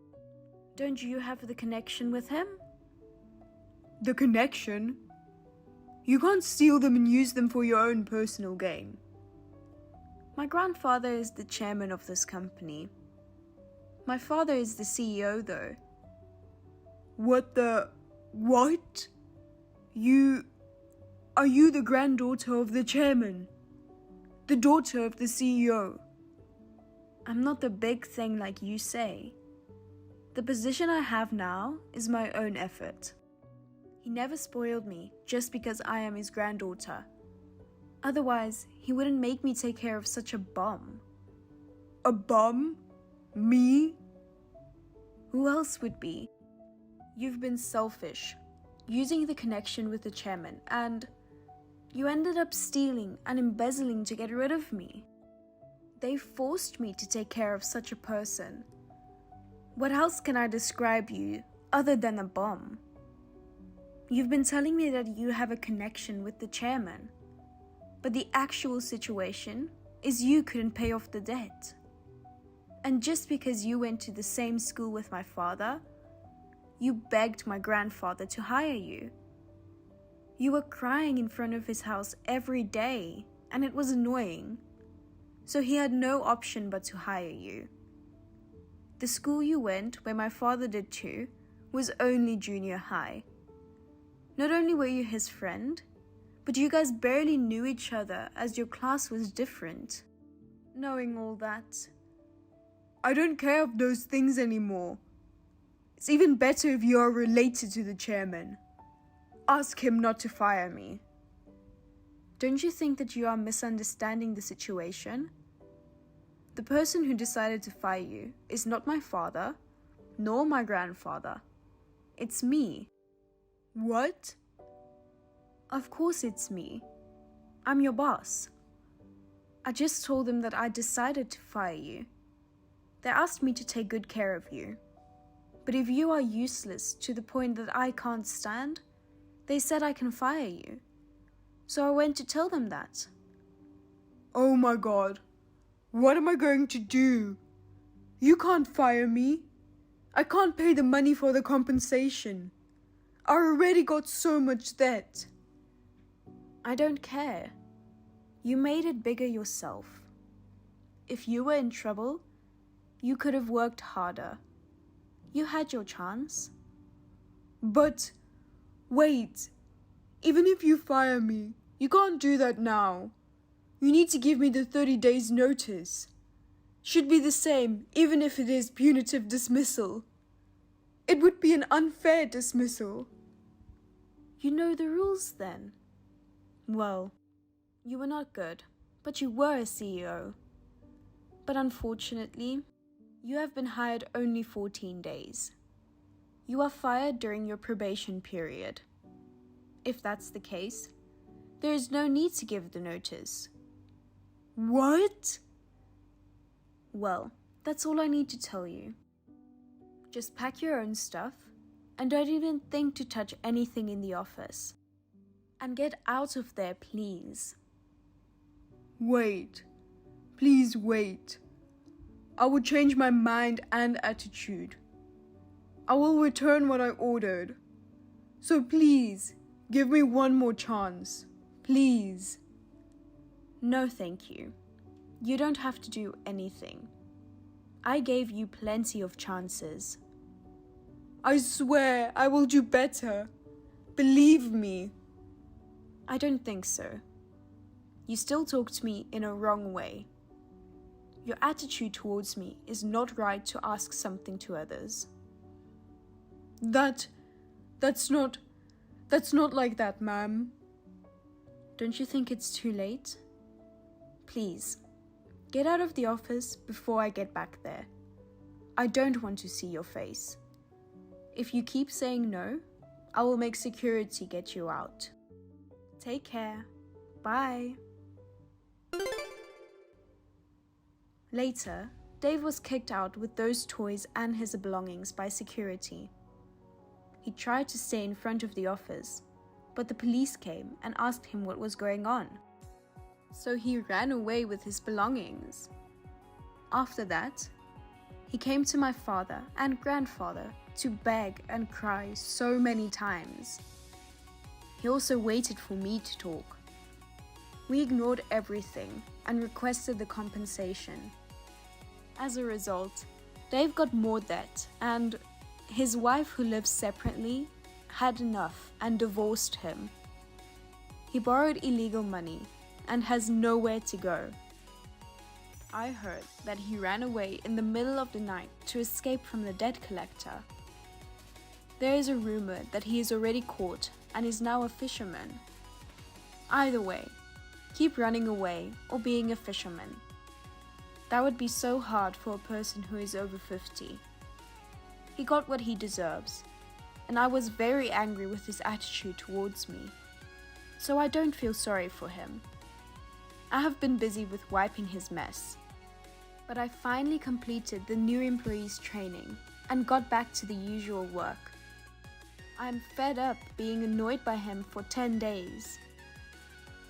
Don't you have the connection with him? The connection? You can't steal them and use them for your own personal gain. My grandfather is the chairman of this company. My father is the CEO though. What? Are you the granddaughter of the chairman? The daughter of the CEO? I'm not the big thing like you say. The position I have now is my own effort. He never spoiled me just because I am his granddaughter. Otherwise, he wouldn't make me take care of such a bum. A bum? Me? Who else would be? You've been selfish, using the connection with the chairman, and you ended up stealing and embezzling to get rid of me. They forced me to take care of such a person. What else can I describe you other than a bum? You've been telling me that you have a connection with the chairman, but the actual situation is you couldn't pay off the debt. And just because you went to the same school with my father, you begged my grandfather to hire you. You were crying in front of his house every day, and it was annoying. So he had no option but to hire you. The school you went, where my father did too, was only junior high. Not only were you his friend, but you guys barely knew each other as your class was different. Knowing all that, I don't care of those things anymore. It's even better if you are related to the chairman. Ask him not to fire me. Don't you think that you are misunderstanding the situation? The person who decided to fire you is not my father, nor my grandfather. It's me. What? Of course it's me. I'm your boss. I just told them that I decided to fire you. They asked me to take good care of you. But if you are useless to the point that I can't stand, they said I can fire you. So I went to tell them that. Oh my god. What am I going to do? You can't fire me. I can't pay the money for the compensation. I already got so much debt. I don't care. You made it bigger yourself. If you were in trouble, you could have worked harder. You had your chance. But, wait. Even if you fire me, you can't do that now. You need to give me the 30 days notice. Should be the same, even if it is punitive dismissal. It would be an unfair dismissal. You know the rules then? Well, you were not good, but you were a CEO. But unfortunately, you have been hired only 14 days. You are fired during your probation period. If that's the case, there is no need to give the notice. What? Well, that's all I need to tell you. Just pack your own stuff and don't even think to touch anything in the office. And get out of there, please. Wait. Please wait. I will change my mind and attitude. I will return what I ordered. So please, give me one more chance. Please. No, thank you. You don't have to do anything. I gave you plenty of chances. I swear I will do better. Believe me. I don't think so. You still talk to me in a wrong way. Your attitude towards me is not right to ask something to others. That's not like that, ma'am. Don't you think it's too late? Please, get out of the office before I get back there. I don't want to see your face. If you keep saying no, I will make security get you out. Take care. Bye. Later, Dave was kicked out with those toys and his belongings by security. He tried to stay in front of the office, but the police came and asked him what was going on. So he ran away with his belongings. After that, he came to my father and grandfather to beg and cry so many times. He also waited for me to talk. We ignored everything and requested the compensation. As a result, Dave got more debt, and his wife, who lives separately, had enough and divorced him. He borrowed illegal money and has nowhere to go. I heard that he ran away in the middle of the night to escape from the debt collector. There is a rumor that he is already caught and is now a fisherman. Either way, keep running away or being a fisherman. That would be so hard for a person who is over 50. He got what he deserves, and I was very angry with his attitude towards me. So I don't feel sorry for him. I have been busy with wiping his mess. But I finally completed the new employees training and got back to the usual work. I am fed up being annoyed by him for 10 days.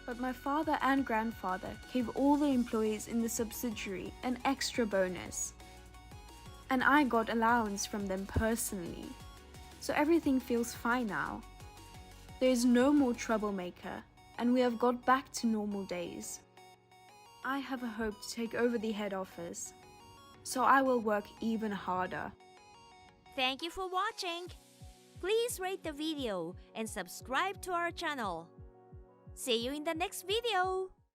But my father and grandfather gave all the employees in the subsidiary an extra bonus. And I got allowance from them personally. So everything feels fine now. There is no more troublemaker, and we have got back to normal days. I have a hope to take over the head office, so I will work even harder. Thank you for watching. Please rate the video and subscribe to our channel. See you in the next video.